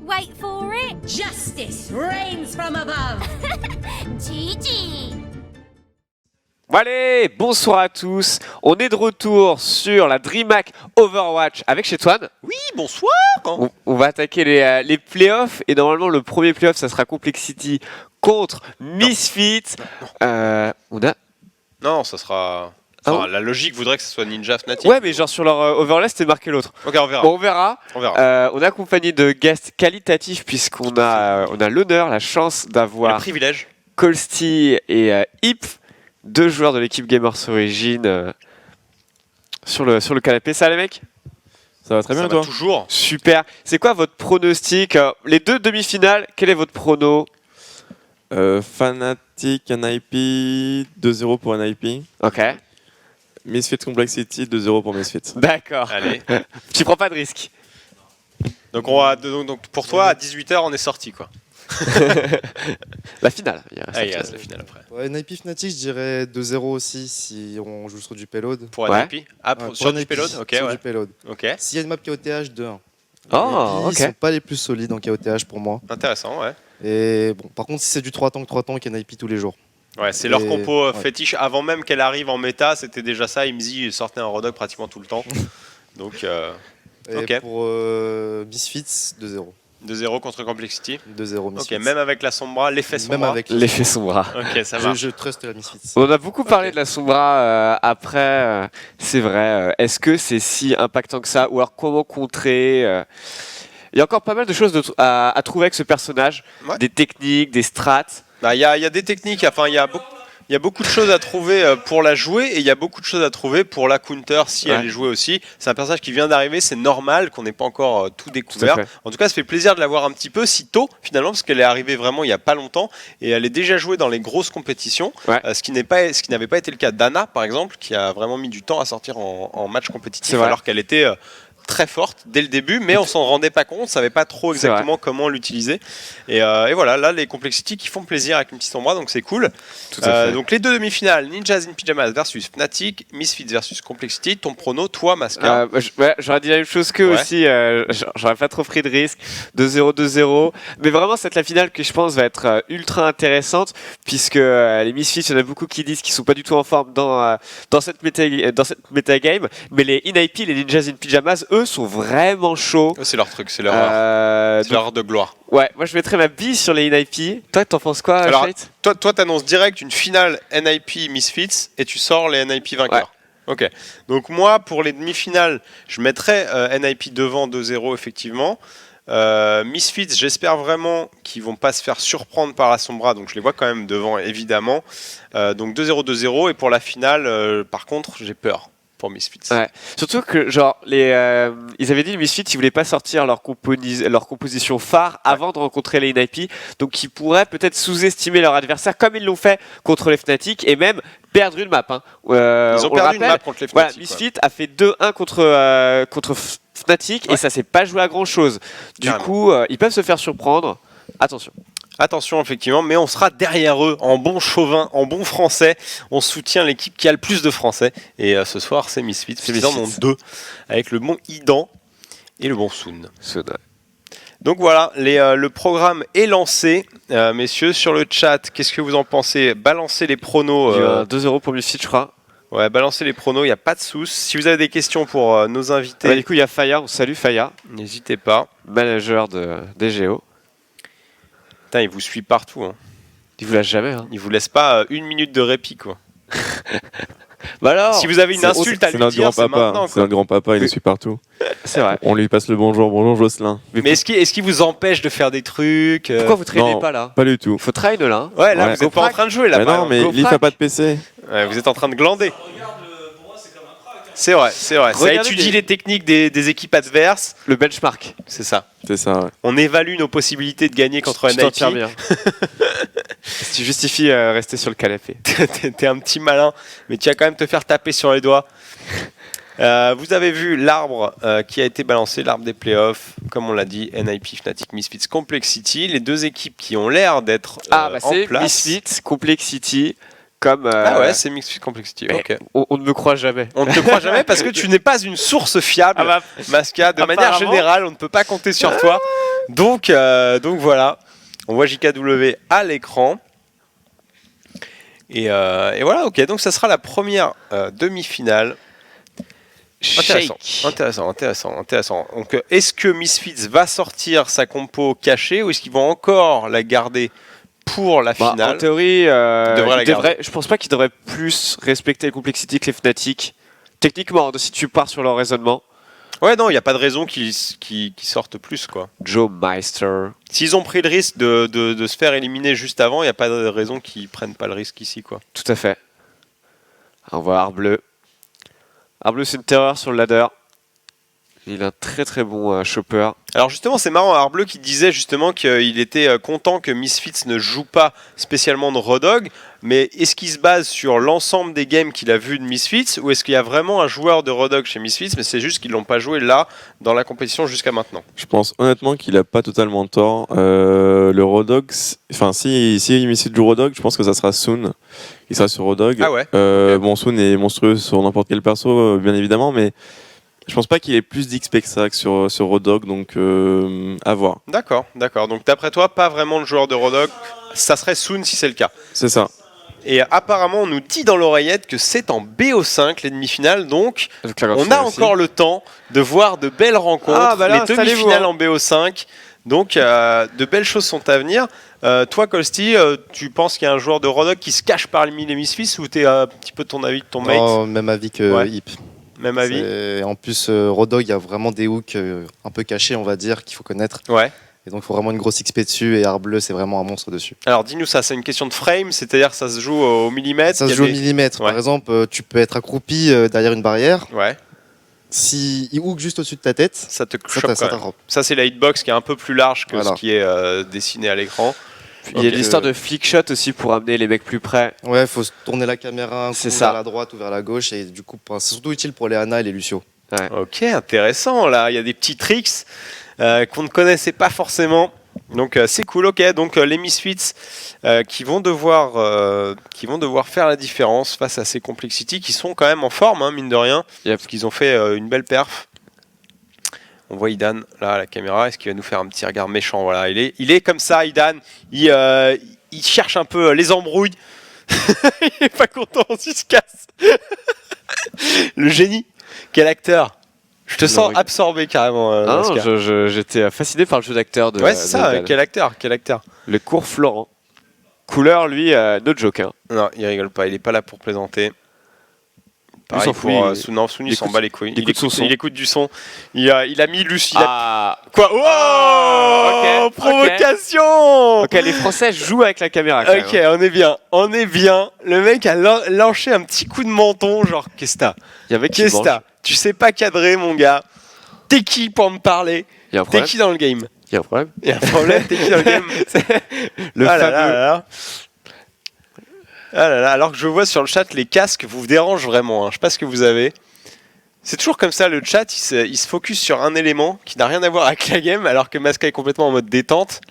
Wait for it. Justice reigns from above. GG. Bon allez, bonsoir à tous. On est de retour sur la DreamHack Overwatch avec Chetouane. Oui, bonsoir. On va attaquer les playoffs et normalement le premier playoff ça sera Complexity contre Misfits. On a... Non, ça sera... Enfin, la logique voudrait que ce soit Ninja Fnatic. Ouais, mais genre sur leur overlay c'était marqué l'autre. Ok, on verra. Bon, on verra. On verra. On est accompagné de guests qualitatifs puisqu'on a l'honneur, la chance Le d'avoir privilège. Colsty et Hip, deux joueurs de l'équipe Gamers Origin sur le canapé. Ça les mecs? Ça va très bien Ça toi? va toujours. Super. C'est quoi votre pronostic? Les deux demi-finales, quel est votre prono? Fnatic, NIP, 2-0 pour NIP. Ok. Misfits Complexity, 2-0 pour Misfits. D'accord. Allez. Tu prends pas de risque. Donc, donc pour toi, à 18h, on est sorti, quoi. La finale. Il reste la finale après. Ouais, NIP Fnatic, je dirais 2-0 aussi si on joue sur du payload. Pour Ouais. NIP Ah, Ouais, sur pour du payload. Ok, sur ouais. du payload. Ok. S'il y a une map KOTH, 2-1. Oh, NIP, ok. Ils sont pas les plus solides en KOTH pour moi. Intéressant, ouais. Et bon, par contre, si c'est du 3 tanks, NIP tous les jours. Ouais, c'est leur Et- compo ouais. fétiche. Avant même qu'elle arrive en méta, c'était déjà ça. Imzi sortait un Rodog pratiquement tout le temps. Donc, Et Ok. pour Misfits, 2-0. 2-0 contre Complexity. 2-0 Misfits. Ok, même avec la Sombra, l'effet Sombra. Même avec L'effet Sombra. Ok, ça va. je trust la Misfits. On a beaucoup parlé de la Sombra après. C'est vrai. Est-ce que c'est si impactant que ça? Ou alors comment contrer Il y a encore pas mal de choses à trouver avec ce personnage. Ouais. Des techniques, des strats. Bah, il y a des techniques, enfin il y a beaucoup de choses à trouver pour la jouer et il y a beaucoup de choses à trouver pour la counter si Ouais. elle est jouée aussi. C'est un personnage qui vient d'arriver, c'est normal qu'on n'ait pas encore tout découvert. Tout à fait. En tout cas, ça fait plaisir de la voir un petit peu si tôt finalement parce qu'elle est arrivée vraiment il y a pas longtemps et elle est déjà jouée dans les grosses compétitions. Ouais. Ce qui n'avait pas été le cas d'Anna par exemple qui a vraiment mis du temps à sortir en match compétitif C'est vrai. alors qu'elle était très forte dès le début, mais on s'en rendait pas compte, on savait pas trop C'est exactement comment l'utiliser. Et voilà, là les Complexity qui font plaisir avec une petite Sombra, donc c'est cool. Tout à fait. Donc les deux demi-finales, Ninjas in Pyjamas versus Fnatic, Misfits versus Complexity. Ton prono, toi, Masca. J'aurais dit la même chose qu'eux Ouais. aussi. J'aurais pas trop pris de risque. 2-0, 2-0. Mais vraiment, c'est la finale que je pense va être ultra intéressante. Puisque les Misfits, il y en a beaucoup qui disent qu'ils sont pas du tout en forme dans cette metagame. Mais les NIP, les Ninjas in Pyjamas, eux, sont vraiment chauds. C'est leur truc, c'est leur heure. C'est Donc, leur heure de gloire. ouais, moi je mettrais ma bille sur les NIP. Toi, t'en penses quoi, Alors, Shade? Toi, t'annonces direct une finale NIP Misfits et tu sors les NIP vainqueurs. Ok. Donc moi, pour les demi-finales, je mettrais NIP devant 2-0 effectivement. Misfits, j'espère vraiment qu'ils vont pas se faire surprendre par la Sombra, donc je les vois quand même devant évidemment. Donc 2-0, 2-0 et pour la finale, par contre, j'ai peur pour Misfits. Ouais. Surtout que genre ils avaient dit les Misfits ils voulaient pas sortir leur composition phare avant de rencontrer les NIP, donc ils pourraient peut-être sous-estimer leur adversaire comme ils l'ont fait contre les Fnatic et même perdre une map. Hein. Ils ont on le perdu une rappelle, map contre les voilà, Fnatic. Misfits a fait 2-1 contre Fnatic Ouais. et ça s'est pas joué à grand chose. Du Carrément. coup ils peuvent se faire surprendre. Attention. Attention, effectivement, mais on sera derrière eux en bon chauvin, en bon français. On soutient l'équipe qui a le plus de français. Et ce soir, c'est Misfits. Ils en ont Misfits. deux, avec le bon Idan et le bon Soon. Soda. Donc voilà, le programme est lancé. Messieurs, sur le chat, qu'est-ce que vous en pensez? Balancez les pronos. Il y a 2-0 pour Misfits, je crois. Ouais, balancez les pronos, il n'y a pas de souci. Si vous avez des questions pour nos invités, Ah bah, du coup, il y a Faya. On salue Faya, n'hésitez pas. manager des Géo. Putain, il vous suit partout. Hein. Il vous lâche jamais. Hein. Il vous laisse pas une minute de répit, quoi. Bah alors, Si vous avez une insulte à C'est lui notre dire, c'est grand-papa. maintenant. C'est Quoi. notre grand-papa, il nous suit partout. c'est vrai. On lui passe le bonjour. Bonjour Jocelyn. Mais est-ce qu'il vous empêche de faire des trucs Pourquoi vous traînez non. pas là? Pas du tout. Faut train là. Hein. Ouais, là, Ouais. vous êtes pas en train de jouer, là. Mais par non, mais exemple. Leaf a pas de PC. Ouais, vous êtes en train de glander. C'est vrai, c'est vrai. Ça Regardez étudie des- les techniques des équipes adverses. Le benchmark. C'est ça. C'est ça, ouais. On évalue nos possibilités de gagner contre Je t'en NIP. tiens bien. Si tu justifies rester sur le canapé. T'es un petit malin, mais tu vas quand même te faire taper sur les doigts. Vous avez vu l'arbre qui a été balancé, l'arbre des playoffs, comme on l'a dit, NIP, Fnatic, Misfits, Complexity, les deux équipes qui ont l'air d'être Ah bah en c'est place. Misfits, Complexity, comme... Ah ouais, c'est Misfits, Complexity. mais Ok. on ne me croit jamais. On ne te croit jamais parce que tu n'es pas une source fiable, Ah bah, Masca. De manière apparemment. générale, on ne peut pas compter sur toi. Donc voilà, on voit JKW à l'écran. Et voilà, ok, donc ça sera la première demi-finale. Intéressant. Donc, est-ce que Misfits va sortir sa compo cachée ou est-ce qu'ils vont encore la garder pour la finale? En théorie, garder. je pense pas qu'ils devraient plus respecter la complexity que les Fnatic. Techniquement, si tu pars sur leur raisonnement. Ouais, non, il n'y a pas de raison qu'ils sortent plus, quoi. Joe Meister. S'ils ont pris le risque de se faire éliminer juste avant, il n'y a pas de raison qu'ils prennent pas le risque ici, quoi. Tout à fait. On voit Arbleu. Arbleu, c'est une terreur sur le ladder. Il a un très très bon chopper. Alors justement, c'est marrant, Arbleu qui disait justement qu'il était content que Misfits ne joue pas spécialement de Raw Dog, mais est-ce qu'il se base sur l'ensemble des games qu'il a vu de Misfits ou est-ce qu'il y a vraiment un joueur de Raw Dog chez Misfits, mais c'est juste qu'ils l'ont pas joué là dans la compétition jusqu'à maintenant? Je pense honnêtement qu'il a pas totalement tort. Le Rodog, enfin si Misfits joue Rodog, je pense que ça sera Soon. Il sera sur Rodog. Ah ouais. Bon, Soon est monstrueux sur n'importe quel perso, bien évidemment, mais je pense pas qu'il ait plus d'XP que ça que sur Rodog, donc à voir. D'accord. Donc d'après toi, pas vraiment le joueur de Raw Dog, ça serait Soon si c'est le cas. C'est ça. Et apparemment, on nous dit dans l'oreillette que c'est en BO5 les demi-finales, donc on a encore le temps de voir de belles rencontres, Ah, bah là, les demi-finales installez-vous, en BO5. Donc de belles choses sont à venir. Toi, Colsty, tu penses qu'il y a un joueur de Raw Dog qui se cache parmi les Misfits ou t'es un petit peu ton avis de ton mate? Non, même avis que Ouais. Hip. Même avis? En plus, Raw Dog, il y a vraiment des hooks un peu cachés, on va dire, qu'il faut connaître. Ouais. Et donc, il faut vraiment une grosse XP dessus. Et Arbleu, c'est vraiment un monstre dessus. Alors dis-nous ça, c'est une question de frame, c'est-à-dire ça se joue au millimètre? Ça il y se a joue au des- millimètre. Ouais. Par exemple, tu peux être accroupi derrière une barrière. Ouais, Si il hook juste au-dessus de ta tête, ça te ça chope quand même. t'attrape. Ça, c'est la hitbox qui est un peu plus large que Voilà. ce qui est dessiné à l'écran. Il y a Ok. l'histoire de flick shot aussi pour amener les mecs plus près. Ouais, il faut se tourner la caméra un C'est coup ça. vers la droite ou vers la gauche. Et du coup, c'est surtout utile pour les Ana et les Lucio. Ok, intéressant. Là, il y a des petits tricks qu'on ne connaissait pas forcément. Donc c'est cool. Ok, donc les Misfits qui vont devoir faire la différence face à ces Complexity qui sont quand même en forme, hein, mine de rien, Yep. parce qu'ils ont fait une belle perf. On voit Idan là à la caméra. Est-ce qu'il va nous faire un petit regard méchant? Voilà, il est comme ça, Idan. Il cherche un peu les embrouilles. Il est pas content, il se casse. Le génie. Quel acteur. Je te sens regarde. absorbé carrément. Ah non, Masca. j'étais fasciné par le jeu d'acteur de. Ouais, c'est ça. de Ben. Quel acteur. Le cours Florent. Couleur, lui, no joke. Hein. Non, il rigole pas. Il est pas là pour plaisanter. Pareil s'en fout, pour il- Soon, Soon, il il s'en écoute- bat les couilles. il écoute son son. Il écoute du son. Il a mis Lucie. Ah, Quoi? Oh, ok, provocation. ok, les Français jouent avec la caméra. Quand Ok, même. on est bien. Le mec a lâché un petit coup de menton, genre qu'est-ce que t'as? Il y avait qui Qu'est-ce que mange. t'as? Tu sais pas cadrer, mon gars. T'es qui pour me parler? Il y a un T'es problème. qui dans le game? Il y a un problème. Il y a un problème, t'es qui dans le game? Le Ah là fameux. là là là. Ah là là, alors que je vois sur le chat, les casques vous dérangent vraiment. Hein. Je sais pas ce que vous avez. C'est toujours comme ça, le chat, il se focus sur un élément qui n'a rien à voir avec la game, alors que Masca est complètement en mode détente.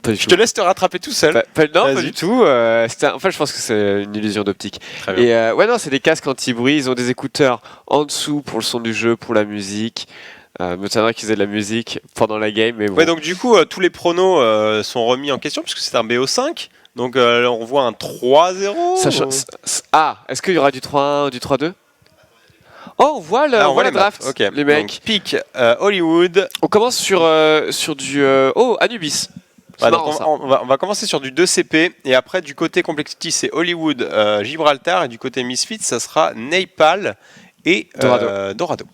Pas du Je tout. te laisse te rattraper tout seul. Non, pas Vas-y. du tout. En fait, je pense que c'est une illusion d'optique. Très bien. Et ouais, non, c'est des casques anti-bruit. Ils ont des écouteurs en dessous pour le son du jeu, pour la musique. Me tiendrait qu'ils aient de la musique pendant la game, mais bon. Ouais, donc du coup, tous les pronos sont remis en question, puisque c'est un BO5. Donc on voit un 3-0. Ah, est-ce qu'il y aura du 3-1, du 3-2? Oh, on voit, Ah, on voit la maps. draft, Ok. les mecs. Donc, pick Hollywood. On commence sur du... Oh, Anubis. C'est Ouais, donc marrant, ça. on va commencer sur du 2CP et après du côté Complexity c'est Hollywood, Gibraltar et du côté Misfits ça sera Nepal et Dorado.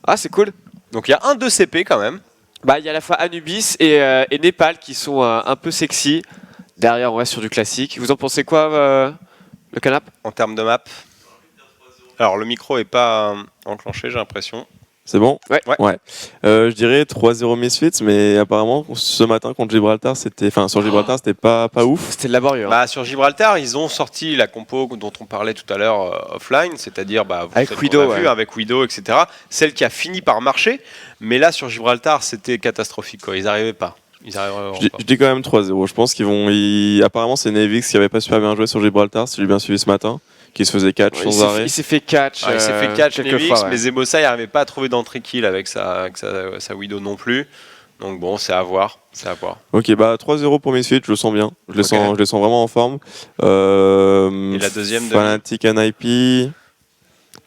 Ah, c'est cool. Donc il y a un 2CP quand même. Bah, il y a à la fois Anubis et Népal qui sont un peu sexy. Derrière, on reste sur du classique. Vous en pensez quoi, le canap? En termes de map. Alors le micro est pas enclenché j'ai l'impression. C'est bon? Ouais. Je dirais 3-0 Misfits, mais apparemment, ce matin contre Gibraltar, sur Gibraltar, c'était pas ouf. C'était laborieux. Hein. Bah, sur Gibraltar ils ont sorti la compo dont on parlait tout à l'heure offline, c'est-à-dire Avec celle qu'on Widow, a vue, ouais. avec Widow, etc. Celle qui a fini par marcher, mais là sur Gibraltar c'était catastrophique quoi. Ils n'arrivaient pas. Ils arriveraient vraiment pas. Je dis quand même 3-0. Je pense qu'ils vont. Apparemment, c'est Navix qui avait pas super bien joué sur Gibraltar, si j'ai bien suivi ce matin. qui se faisait catch sans arrêt. Il s'est fait catch. Il s'est fait catch quelques Nevix, fois, ouais. mais Zebosai n'arrivait pas à trouver d'entrée kill avec sa Widow non plus. Donc bon, c'est à voir. Ok, bah 3-0 pour Misfits, je le sens bien. Je les sens vraiment en forme. Et la deuxième de Fnatic, NIP.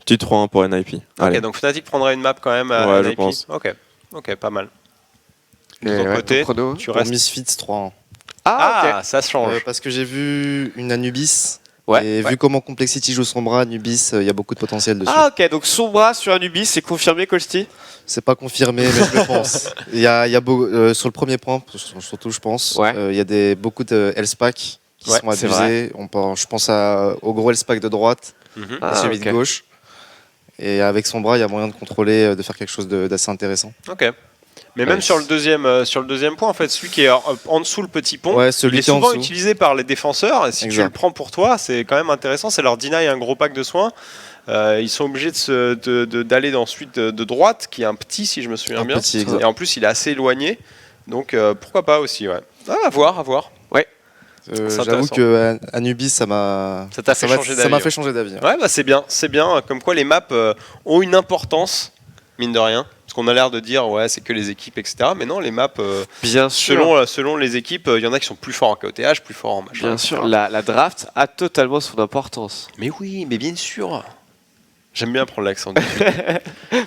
Petit 3-1 pour NIP. Allez. Ok, donc Fnatic prendra une map quand même à Ouais, NIP. je pense. Ok, pas mal. Et De ton ouais, côté, ton prono tu Pour restes. Misfits 3-1. Ah, ok. Ça se change. Parce que j'ai vu une Anubis. Ouais, Et vu comment Complexity joue Sombra, Anubis, il y a beaucoup de potentiel dessus. Ah, ok, donc Sombra sur Anubis, c'est confirmé, Colsti? C'est pas confirmé, mais je le pense. Il y a sur le premier point, surtout je pense, Ouais. il y a beaucoup de Hellspack qui Ouais, sont c'est abusés. Je pense au gros Hellspack de droite Mhm. Ah, et celui ok. de gauche. Et avec Sombra, il y a moyen de contrôler, de faire quelque chose d'assez intéressant. Ok. Mais même sur le deuxième point, en fait, celui qui est en dessous le petit pont, Ouais, il celui est qui est en souvent dessous. utilisé par les défenseurs. Et si tu Exact. le prends pour toi, c'est quand même intéressant. Ça leur deny un gros pack de soins. Ils sont obligés d'aller ensuite de droite, qui est un petit, si je me souviens Un bien. petit, exact. Et en plus, il est assez éloigné. Donc pourquoi pas aussi, ouais. À voir. C'est J'avoue intéressant. que Anubis, ça m'a Ça t'a fait changer ça m'a d'avis. fait changer d'avis. Ouais, bah c'est bien. Comme quoi les maps ont une importance, mine de rien. Parce qu'on a l'air de dire, ouais, c'est que les équipes, etc. Mais non, les maps, Bien sûr. selon les équipes, il y en a qui sont plus forts en KOTH, plus forts en machin. Bien etc. sûr, la draft a totalement son importance. Mais oui, mais bien sûr. J'aime bien prendre l'accent.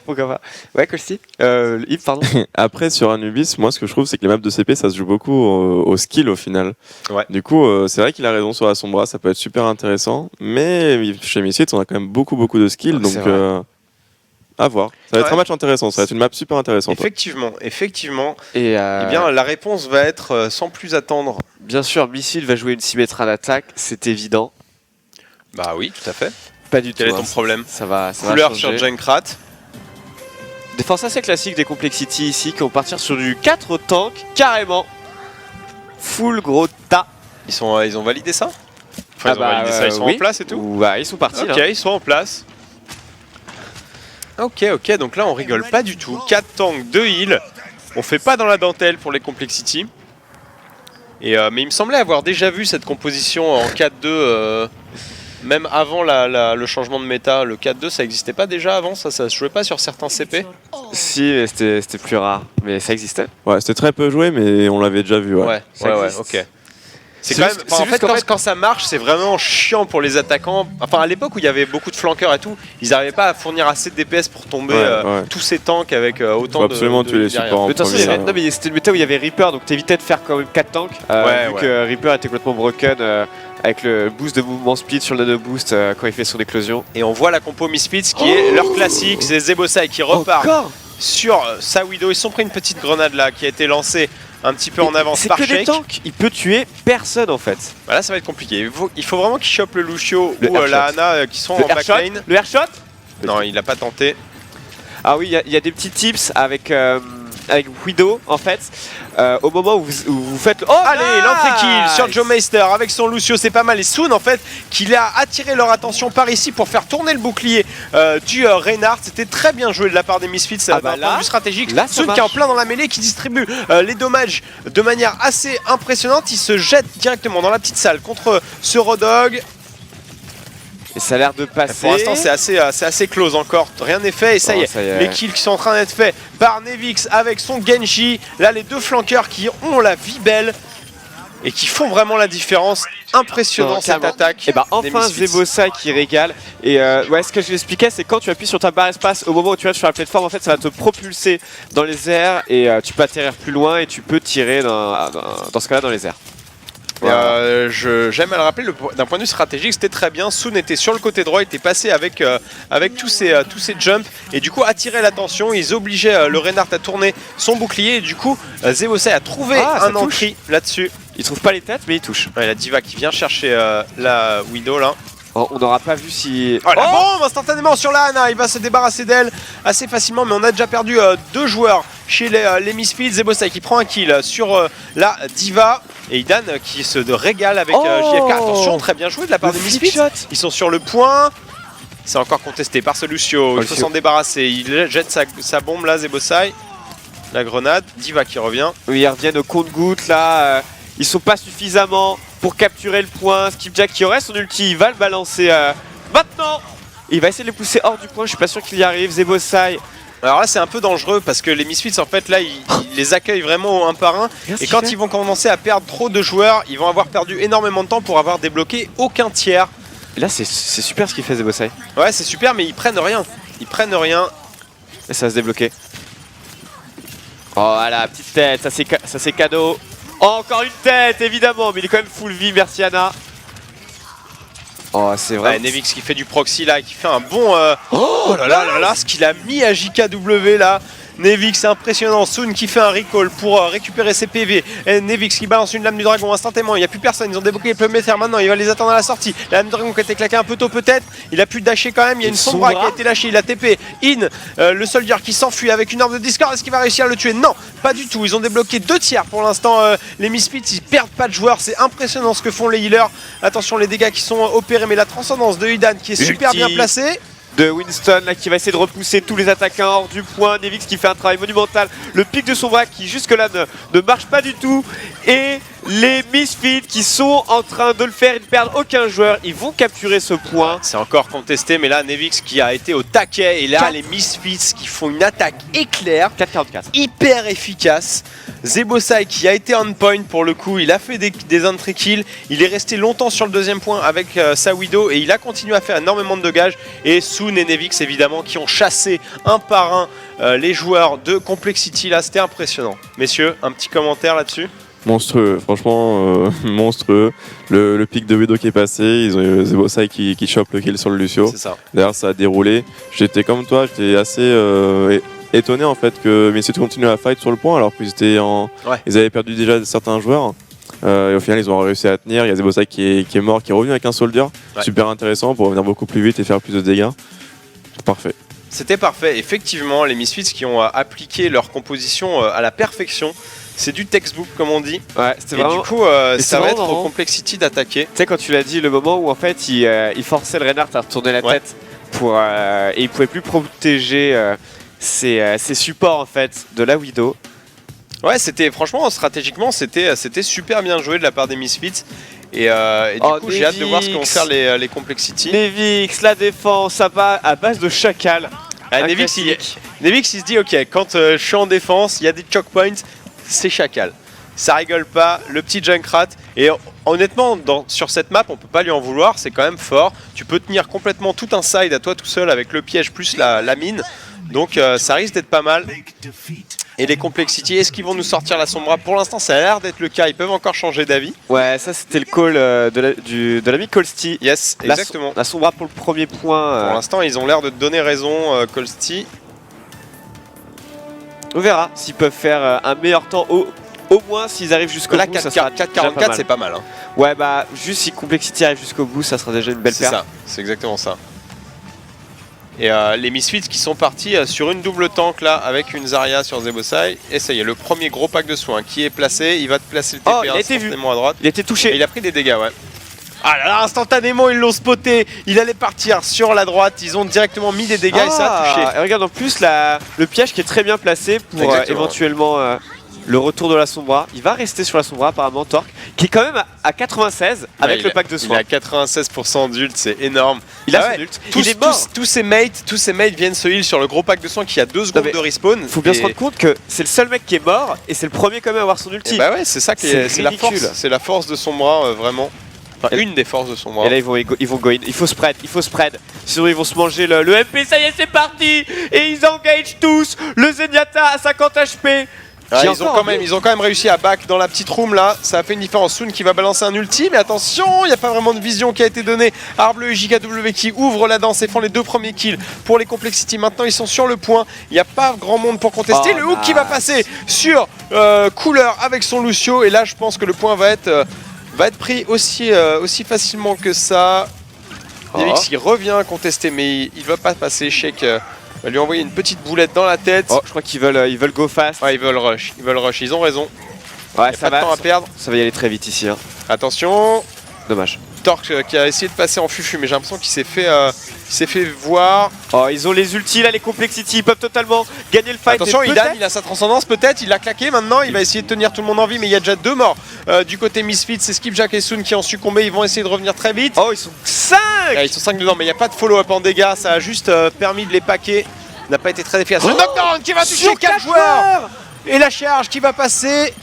Pourquoi pas? Ouais, Colsti? Yves, pardon. Après, sur Anubis, moi, ce que je trouve, c'est que les maps de CP, ça se joue beaucoup au skill au final. Ouais. Du coup, c'est vrai qu'il a raison sur la Sombra, ça peut être super intéressant. Mais chez Misfits, on a quand même beaucoup de skill. Donc, C'est vrai. à voir. Ça va être Ouais. un match intéressant, ça va être une map super intéressante. Effectivement. Et Eh bien, la réponse va être, sans plus attendre. bien sûr, Missile va jouer une Symmetra d'attaque, c'est évident. Bah oui, tout à fait. Pas du tout. Quel est ton hein, problème? Ça va Couleur changer. sur Junkrat. Défense assez classique des Complexity ici, qui vont partir sur du 4 tanks, carrément. Full gros tas. Ils ont validé ça? Enfin, ils ont validé ça, ils sont oui. en place et tout? Ou, bah, ils sont partis Ok, là. ils sont en place. Ok, donc là on rigole pas du tout. 4 tanks, 2 heals. On fait pas dans la dentelle pour les Complexity. Mais il me semblait avoir déjà vu cette composition en 4-2, même avant le changement de méta. Le 4-2 ça existait pas déjà avant, ça se jouait pas sur certains CP? Si, mais c'était plus rare. Mais ça existait. Ouais, c'était très peu joué, mais on l'avait déjà vu. Ouais. ça existe. Ok. C'est C'est quand juste- même, c'est en juste fait, qu'en quand, fait- quand ça marche, c'est vraiment chiant pour les attaquants. Enfin, à l'époque où il y avait beaucoup de flanqueurs et tout, ils n'arrivaient pas à fournir assez de DPS pour tomber Ouais. tous ces tanks avec autant Faut de. absolument de tuer les derrière. supports en Mais de toute façon, premier. non, mais c'était une méta où il y avait Reaper, donc t'évitais de faire quand même 4 tanks. Ouais, vu ouais. que Reaper était complètement broken avec le boost de mouvement split sur le nano boost quand il fait son éclosion. Et on voit la compo Misfits qui est leur classique, c'est Zebosai qui repart Encore sur sa Widow. Ils se sont pris une petite grenade là qui a été lancée un petit peu en avance C'est par que des Shake. tanks, il peut tuer personne en fait. Voilà, ça va être compliqué. Il faut vraiment qu'il chope le Lucio Le ou la airshot. Ana qui sont Le en airshot, backlane. le airshot. Non, il a pas tenté. Ah oui, il y a des petits tips avec Widow en fait. Au moment où vous faites. Oh, Allez, l'entrée kill sur nice. Joe Meister avec son Lucio, c'est pas mal. Et Soon, en fait, qu'il a attiré leur attention par ici pour faire tourner le bouclier du Reinhardt. C'était très bien joué de la part des Misfits Ah bah d'un point là, de vue stratégique. là, ça Soon qui est en marche. plein dans la mêlée, qui distribue les dommages de manière assez impressionnante. Il se jette directement dans la petite salle contre ce Rodog. Et ça a l'air de passer. Pour l'instant, c'est assez close encore. Rien n'est fait. Et ça Oh, y est, ça y est. les kills qui sont en train d'être faits par Nevix avec son Genji. Là, les deux flanqueurs qui ont la vie belle et qui font vraiment la différence. Impressionnant Non, cette clairement. attaque. Et bah des enfin Misfits. Zebosai qui régale. Et ouais, ce que je l'expliquais, c'est quand tu appuies sur ta barre espace, au moment où tu vas sur la plateforme, en fait, ça va te propulser dans les airs et tu peux atterrir plus loin et tu peux tirer dans ce cas-là dans les airs. Et, j'aime à le rappeler, d'un point de vue stratégique, c'était très bien. Soon était sur le côté droit, il était passé avec tous ces jumps et du coup attirait l'attention. Ils obligeaient le Reinhardt à tourner son bouclier et du coup Zebosai a trouvé ça un touche. entry là-dessus. Il trouve pas les têtes, mais il touche. Ouais, la Diva qui vient chercher la Widow là. Oh, on n'aura pas vu si. Oh la bombe instantanément sur la Ana, il va se débarrasser d'elle assez facilement, mais on a déjà perdu 2 joueurs chez les Misfits. Zebosai qui prend un kill sur la Diva et Idan qui se régale avec JFK. Attention, très bien joué de la part Le des flip Misfits. shot. Ils sont sur le point. C'est encore contesté par ce Lucio, il faut Lucio. s'en débarrasser. Il jette sa bombe là, Zebosai. La grenade, Diva qui revient. Oui, ils reviennent au compte-gouttes là. Ils sont pas suffisamment pour capturer le point. Skipjack qui aurait son ulti, il va le balancer Il va essayer de les pousser hors du point, je suis pas sûr qu'il y arrive. Zebosai. Alors là c'est un peu dangereux parce que les Misfits en fait là ils les accueillent vraiment un par un. Et quand ils vont commencer à perdre trop de joueurs, ils vont avoir perdu énormément de temps pour avoir débloqué aucun tiers. Et là c'est super ce qu'il fait Zebosai. Ouais c'est super mais ils prennent rien. Ils prennent rien. Et ça va se débloquer. Oh voilà, petite tête, ça c'est cadeau. Oh, encore une tête évidemment, mais il est quand même full vie, merci Anna. Oh c'est vrai. Ouais, Nevix qui fait du proxy là, qui fait un bon... Oh là là là là, ce qu'il a mis à JKW là. Nevix c'est impressionnant, Soon qui fait un recall pour récupérer ses PV. Et Nevix qui balance une lame du dragon instantanément, il n'y a plus personne, ils ont débloqué les pneumètres maintenant, il va les attendre à la sortie. La lame du dragon qui a été claquée un peu tôt peut-être, il a pu dasher quand même, il y a une sombra qui a été lâchée, il a TP. Le soldier qui s'enfuit avec une orbe de discord, est-ce qu'il va réussir à le tuer? Non, pas du tout, ils ont débloqué 2 tiers pour l'instant, les Misfits, ils perdent pas de joueurs, c'est impressionnant ce que font les healers. Attention les dégâts qui sont opérés, mais la transcendance de Hidan qui est super bien placée. De Winston là qui va essayer de repousser tous les attaquants hors du point. Nevix qui fait un travail monumental. Le pic de Sombra qui jusque là ne marche pas du tout. Et les Misfits qui sont en train de le faire. Ils ne perdent aucun joueur. Ils vont capturer ce point. C'est encore contesté mais là Nevix qui a été au taquet. Et là les Misfits qui font une attaque éclair. 4-44. Hyper efficace. Zebosai qui a été on point pour le coup, il a fait des entry kills, il est resté longtemps sur le deuxième point avec sa Widow et il a continué à faire énormément de dégâts. Et Soon et Nevix évidemment qui ont chassé un par un les joueurs de Complexity là, c'était impressionnant. Messieurs, un petit commentaire là-dessus? Monstrueux, franchement monstrueux. Le pic de Widow qui est passé, ils ont Zebosai qui chope le kill sur le Lucio. C'est ça. D'ailleurs ça a déroulé. J'étais comme toi, j'étais assez étonné en fait que Misfits continuent à fight sur le point alors qu'ils étaient ils avaient perdu déjà certains joueurs. Et au final ils ont réussi à tenir. Il y a Zebosai qui est mort, qui est revenu avec un soldier. Ouais. Super intéressant pour revenir beaucoup plus vite et faire plus de dégâts. Parfait. C'était parfait, effectivement les Misfits qui ont appliqué leur composition à la perfection. C'est du textbook comme on dit. Ouais, c'était Et vraiment... du coup ça va être au Complexity d'attaquer. Tu sais quand tu l'as dit, le moment où en fait il forçait le Reinhardt à retourner la tête pour, et il pouvait plus protéger ses supports en fait de la Widow. Ouais, c'était franchement stratégiquement c'était super bien joué de la part des Misfits et du coup j'ai hâte de voir ce que vont faire les Complexity. Nevix, la défense, ça va à base de chacal. Nevix il se dit ok, quand je suis en défense, il y a des choke points, c'est chacal. Ça rigole pas, le petit Junkrat. Et honnêtement, sur cette map, on peut pas lui en vouloir, c'est quand même fort. Tu peux tenir complètement tout un side à toi tout seul avec le piège plus la mine. Donc ça risque d'être pas mal. Et les Complexity, est-ce qu'ils vont nous sortir la Sombra? Pour l'instant, ça a l'air d'être le cas. Ils peuvent encore changer d'avis. Ouais, ça c'était le call de l'ami Colsty. Yes, exactement. La Sombra pour le premier point. Pour l'instant, ils ont l'air de te donner raison, Colsty. On verra s'ils peuvent faire un meilleur temps au moins s'ils arrivent jusqu'au Là, bout. 4-44, c'est pas mal. Hein. Ouais, bah juste si Complexity arrive jusqu'au bout, ça sera déjà une belle C'est perte. ça, c'est exactement ça. Et les Misfits qui sont partis sur une double tank là avec une Zarya sur Zebosai. Et ça y est, le premier gros pack de soins qui est placé. Il va te placer le TP il a été vu. instantanément à droite. Il a été touché. Et il a pris des dégâts, ouais. Ah là là, instantanément ils l'ont spoté. Il allait partir sur la droite. Ils ont directement mis des dégâts et ça a touché. Et regarde en plus le piège qui est très bien placé pour éventuellement le retour de la Sombra. Il va rester sur la Sombra apparemment, Torque, qui est quand même à 96 avec le pack de soins. Il a 96% d'ult, c'est énorme. Il a son ult. Il est mort. Tous ses mates viennent se heal sur le gros pack de soins qui a 2 secondes de respawn. Faut bien se rendre compte que c'est le seul mec qui est mort et c'est le premier quand même à avoir son ulti. Et bah ouais, c'est ça qui est la ridicule. force. C'est la force de Sombra vraiment. Enfin, une des forces de Sombra. Et là ils vont go in. Il faut spread. Sinon ils vont se manger le MP. Ça y est, c'est parti. Et ils engagent tous le Zenyatta à 50 HP. Ils ont quand même réussi à back dans la petite room là, ça a fait une différence. Soon qui va balancer un ulti, mais attention, il n'y a pas vraiment de vision qui a été donnée. Arbleu et JKW qui ouvrent la danse et font les 2 premiers kills pour les Complexity. Maintenant ils sont sur le point, il n'y a pas grand monde pour contester. Le hook qui va passer sur Cooler avec son Lucio, et là je pense que le point va être pris aussi facilement que ça. Nevix qui revient contester, mais il va pas passer. Shake va lui envoyer une petite boulette dans la tête. Je crois qu'ils veulent go fast. Ouais, ils veulent rush, ils ont raison. Ouais, ça va. Temps à perdre. Ça va y aller très vite ici. Hein. Attention. Dommage. Torque qui a essayé de passer en fufu, mais j'ai l'impression qu'il s'est fait voir. Oh, ils ont les ultis là, les Complexity, ils peuvent totalement gagner le fight. Attention, et Idan, peut-être- il a sa transcendance peut-être, il l'a claqué maintenant, il va essayer de tenir tout le monde en vie, mais il y a déjà 2 morts. Du côté Misfits, c'est Skipjack et Soon qui ont succombé, ils vont essayer de revenir très vite. Oh, ils sont 5. Ils sont 5 dedans, mais il n'y a pas de follow-up en dégâts, ça a juste permis de les paquer. N'a pas été très efficace. Le knockdown qui va toucher Sur 4 quatre joueurs. Et la charge qui va passer.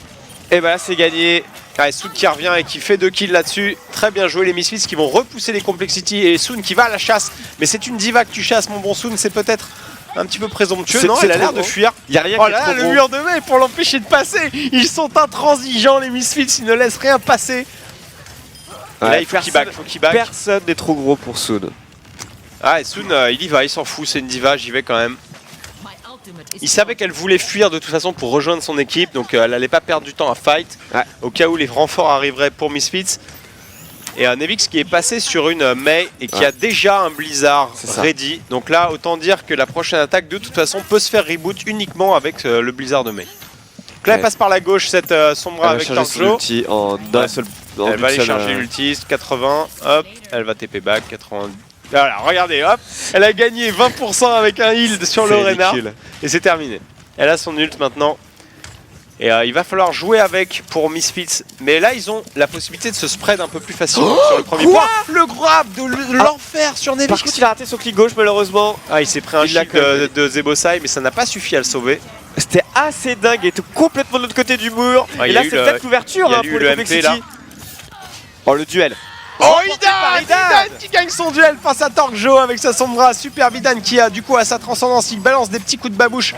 Et bah là, c'est gagné. Soon qui revient et qui fait 2 kills là-dessus. Très bien joué les Misfits qui vont repousser les Complexity et Soon qui va à la chasse. Mais c'est une diva que tu chasses mon bon Soon, c'est peut-être un petit peu présomptueux. C'est- Non, c'est elle a trop l'air de gros. fuir. Il y a rien Oh qui est là trop là, le gros. mur de mai pour l'empêcher de passer. Ils sont intransigeants les Misfits, ils ne laissent rien passer. Et là Ouais, il faut qu'il back, Personne n'est trop gros pour Soon. Ah et Soon il y va, il s'en fout, c'est une diva, j'y vais quand même. Il savait qu'elle voulait fuir de toute façon pour rejoindre son équipe, donc elle allait pas perdre du temps à fight, Ouais. au cas où les renforts arriveraient pour Misfits. Et un Nevix qui est passé sur une Mei et qui Ouais. a déjà un Blizzard C'est ça. ready. Donc là, autant dire que la prochaine attaque de toute façon peut se faire reboot uniquement avec le Blizzard de Mei. Donc là, elle Ouais. passe par la gauche cette Sombra Elle va avec changer son Torjo. ulti en d'un Ouais. seul. Elle va aller charger l'ulti, 80, hop, elle va TP back, 80. Voilà, regardez, hop, elle a gagné 20% avec un heal sur le Reinhardt et c'est terminé. Elle a son ult maintenant. Et il va falloir jouer avec pour Misfits. Mais là, ils ont la possibilité de se spread un peu plus facilement sur le premier point. Le grab de l'enfer sur Nevix. Par contre, il a raté son clic gauche, malheureusement. Ah, il s'est pris un Il l'a shield quand même. de Zebosai, mais ça n'a pas suffi à le sauver. C'était assez dingue, il était complètement de l'autre côté du mur. Ah, et il y a là, eu c'est le- peut-être l'ouverture il y a hein, eu pour le les MP, Complexity. là. Oh, le duel. Oh, par Idan qui gagne son duel face à Torjo avec sa Sombra. Super Idan qui a du coup à sa transcendance. Il balance des petits coups de babouche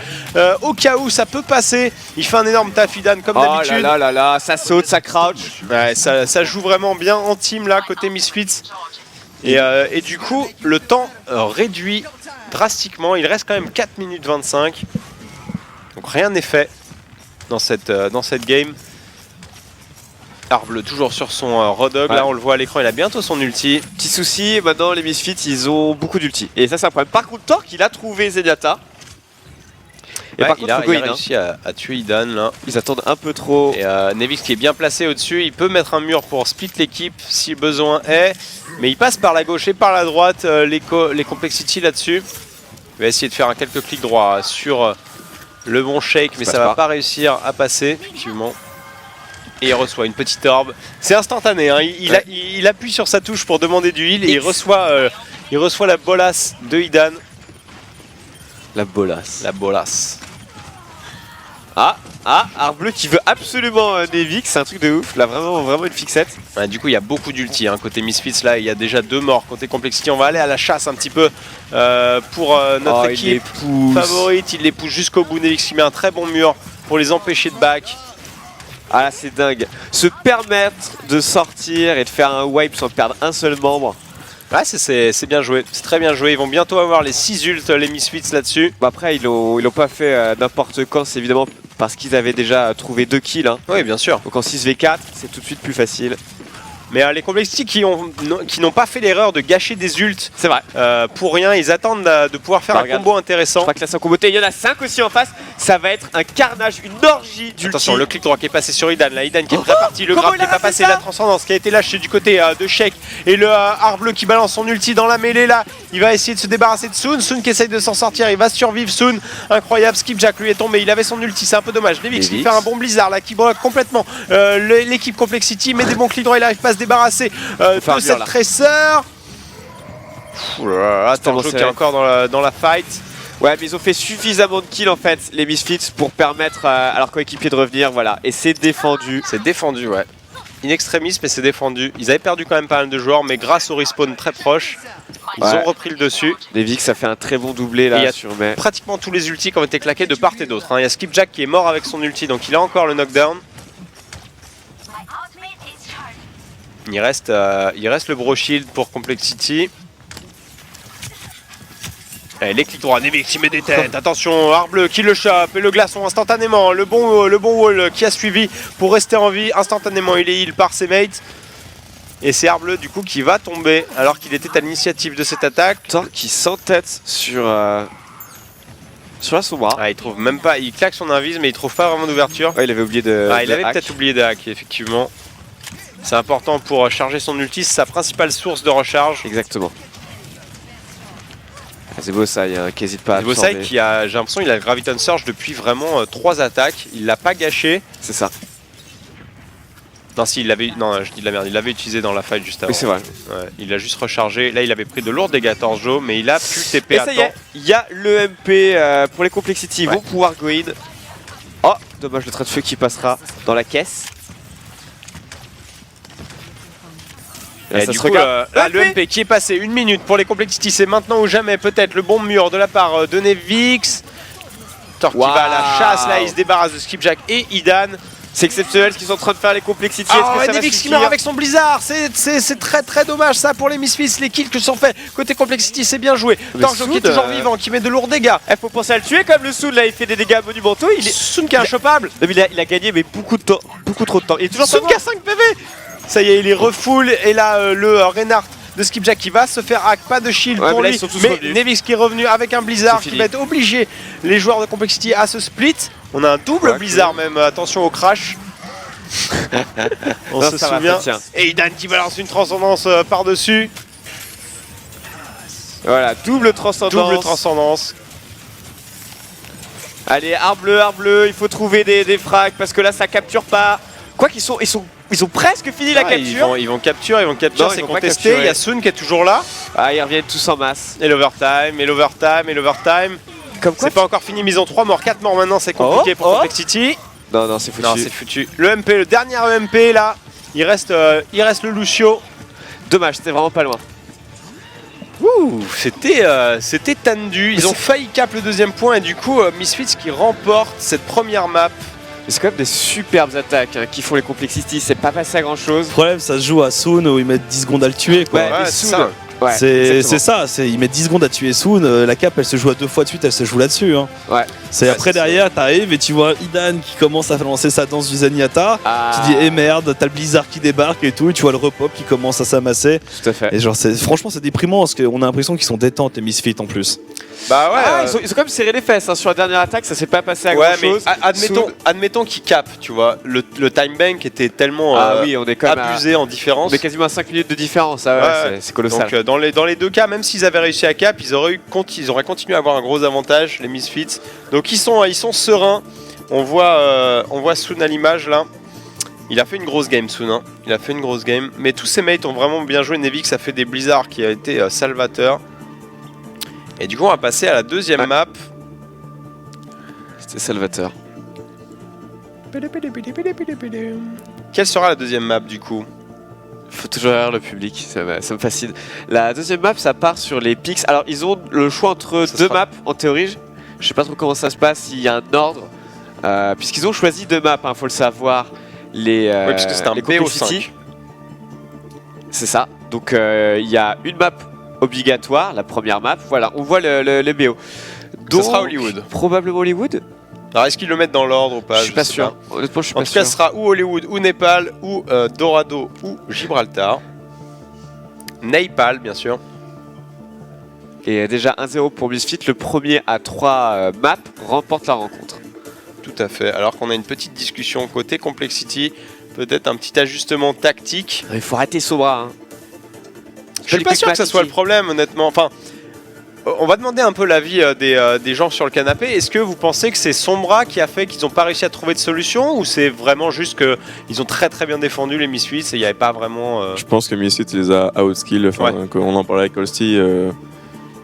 au cas où ça peut passer. Il fait un énorme taf Idan comme Oh là d'habitude. là là là, ça saute, ça crouch. Ouais, ça joue vraiment bien en team là côté Misfits. Et du coup le temps réduit drastiquement. Il reste quand même 4 minutes 25. Donc rien n'est fait dans cette game. Arble toujours sur son Rodog, Ouais. là on le voit à l'écran, il a bientôt son ulti. Petit souci, maintenant les Misfits ils ont beaucoup d'ulti. Et ça c'est un problème. Par contre, Torque il a trouvé Zenyatta. Et Ouais, par il contre, a Fugoin, hein, réussi à tuer Idan là. ils attendent un peu trop. Et Nevix qui est bien placé au-dessus, il peut mettre un mur pour split l'équipe si besoin est. Mais il passe par la gauche et par la droite les Complexity là-dessus. Il va essayer de faire quelques clics droits sur le bon shake, mais Ça ça passe va pas. pas réussir à passer, effectivement. Et il reçoit une petite orbe. C'est instantané, hein. Il appuie sur sa touche pour demander du heal et il reçoit la bolasse de Idan. La bolasse. La bolasse. Arbleu qui veut absolument Nevix, c'est un truc de ouf. Là, vraiment une fixette. Ouais, du coup, il y a beaucoup d'ulti hein. Côté Misfits. Là, il y a déjà 2 morts. Côté Complexity, on va aller à la chasse un petit peu pour notre Oh, il les équipe pousse. favorite. Il les pousse jusqu'au bout. Nevix qui met un très bon mur pour les empêcher de back. Ah là, c'est dingue. Se permettre de sortir et de faire un wipe sans perdre un seul membre. Ouais, c'est bien joué. C'est très bien joué. Ils vont bientôt avoir les 6 ults, les Misfits là-dessus. Bon, après, ils l'ont pas fait n'importe quand, c'est évidemment parce qu'ils avaient déjà trouvé 2 kills. Hein. Oui, bien sûr. Donc en 6v4, c'est tout de suite plus facile. Mais les Complexity qui n'ont pas fait l'erreur de gâcher des ults C'est vrai. pour rien, ils attendent de pouvoir faire Bah, un regarde. combo Je intéressant. crois que là, c'est en comboté. Il y en a 5 aussi en face. Ça va être un carnage, une orgie d'ulti. Attention, le clic droit qui est passé sur Idan. Là, Idan qui est réparti, le comment grab il qui a n'est pas raté passé, ça la transcendance qui a été lâchée du côté de Sheik. Et le Arbleu qui balance son ulti dans la mêlée là. Il va essayer de se débarrasser de Soon. Soon qui essaye de s'en sortir. Il va survivre. Soon, incroyable. Skipjack lui est tombé. Il avait son ulti, c'est un peu dommage. Nevix qui Nevix. fait un bon blizzard là, qui bloque complètement l'équipe Complexity. Mais des bons clics droits, il n'arrive pas à se débarrasser faire de un mur, cette là. tresseur. tellement Torjo qui est serré. encore dans la fight. Ouais, mais ils ont fait suffisamment de kills en fait, les Misfits, pour permettre à leurs coéquipiers de revenir. Voilà, et c'est défendu. C'est défendu, ouais. In extremis, mais c'est défendu. Ils avaient perdu quand même pas mal de joueurs, mais grâce au respawn très proche, ils Ouais. ont repris le dessus. Nevix, ça fait un très bon doublé Et il y là a sur May. Pratiquement tous les ultis qui ont été claqués de part et d'autre. Hein. Il y a Skipjack qui est mort avec son ulti, donc il a encore le knockdown. Il reste le Bro Shield pour Complexity. Allez, les clics droits, Nevix qui met des têtes. Attention, Arbleu qui le chope et le glaçon instantanément. Le bon wall qui a suivi pour rester en vie. Instantanément, il est heal par ses mates. Et c'est Arbleu du coup qui va tomber alors qu'il était à l'initiative de cette attaque. Torque qui s'entête sur la Sombra. Ah, il trouve même pas, il claque son invise mais il trouve pas vraiment d'ouverture. Ouais, il avait oublié de. Ah, il de avait hack. peut-être oublié de hack, effectivement. C'est important pour charger son ulti, c'est sa principale source de recharge. Exactement. Zebosai qui n'hésite pas à Zebosai absorber. qui a, j'ai l'impression, il a Graviton Surge depuis vraiment 3 attaques. Il l'a pas gâché. C'est ça. Non, si, il l'avait, non, je dis de la merde, il l'avait utilisé dans la fight juste avant. Oui, c'est vrai. Ouais, il a juste rechargé. Là, il avait pris de lourds dégâts Torjo, mais il a pu TP Et à ça y temps. est, il y a le MP pour les Complexity. Ils Ouais. vont pouvoir go in. Oh, dommage le trait de feu qui passera dans la caisse. Là, Et ça du se coup, regarde. le MP qui est passé 1 minute pour les Complexity, c'est maintenant ou jamais peut-être le bon mur de la part de Nevix. Thor qui va à la chasse, là il se débarrasse de Skipjack et Idan. C'est exceptionnel ce qu'ils sont en train de faire les Complexity. Ah Est-ce que ouais, ça va Nevix qui suffire meurt avec son blizzard, c'est très très dommage ça pour les Misfits, les kills que se sont faits côté Complexity, c'est bien joué. Mais Torjo qui est Soud, toujours vivant, qui met de lourds dégâts. Il faut penser à le tuer comme le Soon là, il fait des dégâts monumentaux. Il est... Sun qui est inchopable. Non, mais il a gagné mais beaucoup de temps, beaucoup trop de temps. Il est toujours Sun pas qui a mort. 5 PV. Ça y est, il est refull et là le Reinhardt de Skipjack qui va se faire hack, pas de shield Ouais, pour mais là, lui, ils sont tous mais revenus. Nevix qui est revenu avec un blizzard C'est qui fini. va être obligé les joueurs de Complexity à se split. On a un double Ouais, blizzard même, attention au crash. On Non, se ça va, souvient. ça tient. Et Idan qui balance une transcendance par-dessus. Voilà, double transcendance. Double transcendance. Allez, arme bleue, il faut trouver des frags parce que là ça capture pas. Quoi qu'ils sont, ils ont presque fini la Ah, capture. ils vont capture, Non, c'est ils vont pas contesté. capturer. Il y a Sun qui est toujours là. Ah, ils reviennent tous en masse. Et l'overtime, et l'overtime, et l'overtime. Comme quoi C'est pas encore fini, mais ils ont 3 morts, 4 morts maintenant, c'est compliqué pour oh. Complexity. Non, non, c'est foutu. Non, c'est foutu. Le MP, le dernier MP là, il reste le Lucio. Dommage, c'était vraiment pas loin. Ouh, c'était tendu. Ils ont failli cap le deuxième point et du coup, Misfits qui remporte cette première map. Mais c'est quand même des superbes attaques qui font les Complexity. C'est pas passé à grand chose. Le problème, ça se joue à Soon où ils mettent 10 secondes à le tuer. Quoi. Ouais, mais c'est Soon, ça. Ouais, c'est exactement. ça, ils mettent 10 secondes à tuer Soon. La cap, elle se joue à 2 fois de suite, elle se joue là-dessus. Hein. Ouais. C'est Ouais, après c'est derrière, t'arrives et tu vois Idan qui commence à lancer sa danse du Zenyatta. Ah, Tu dis, eh merde, t'as le blizzard qui débarque et tout, et tu vois le repop qui commence à s'amasser. tout à fait. Et genre, franchement, c'est déprimant parce qu'on a l'impression qu'ils sont détentes, les Misfits en plus. Bah ouais. Ah, ils ont quand même serré les fesses sur la dernière attaque, ça s'est pas passé à Ouais, grand mais chose. admettons qu'ils capent, tu vois. Le time bank était tellement Ah oui, on est quand même abusé en différence. on est quasiment à 5 minutes de différence. Ah ouais, Ouais, c'est colossal. Donc dans les deux cas, même s'ils avaient réussi à cap, ils auraient continué à avoir un gros avantage, les Misfits. Donc ils sont sereins. On voit Soon à l'image là. Il a fait une grosse game Soon, hein. Il a fait une grosse game. Mais tous ses mates ont vraiment bien joué. Nevix a fait des blizzards qui a été salvateur. Et du coup on va passer à la deuxième Ouais. map. C'était salvateur. Quelle sera la deuxième map du coup? Faut toujours rire le public, ça me fascine. La deuxième map, ça part sur les pics. Alors, ils ont le choix entre Ça deux sera- maps, en théorie. Je sais pas trop comment ça se passe, s'il y a un ordre. Puisqu'ils ont choisi deux maps, faut le savoir. Les, Oui, parce que c'est un les BO5. Complexity. C'est ça. Donc, il y a une map obligatoire, la première map. Voilà, on voit le BO. Ça sera Donc, Hollywood. Probablement Hollywood. Alors est-ce qu'ils le mettent dans l'ordre ou pas? Je suis pas sais sûr. Honnêtement, je suis En pas tout cas, sûr. ce sera ou Hollywood, ou Népal, ou Dorado, ou Gibraltar. Népal, bien sûr. Et déjà 1-0 pour Misfit. Le premier à 3 maps remporte la rencontre. Tout à fait. Alors qu'on a une petite discussion côté Complexity, peut-être un petit ajustement tactique. Il faut arrêter Sobra. Hein. Je suis pas sûr que ça soit le problème, honnêtement. Enfin, on va demander un peu l'avis des gens sur le canapé. Est-ce que vous pensez que c'est Sombra qui a fait qu'ils n'ont pas réussi à trouver de solution, ou c'est vraiment juste qu'ils ont très très bien défendu les Misfits et il n'y avait pas vraiment. Je pense que Misfits les a outskill. Enfin, Ouais. on en parlait avec Holsty.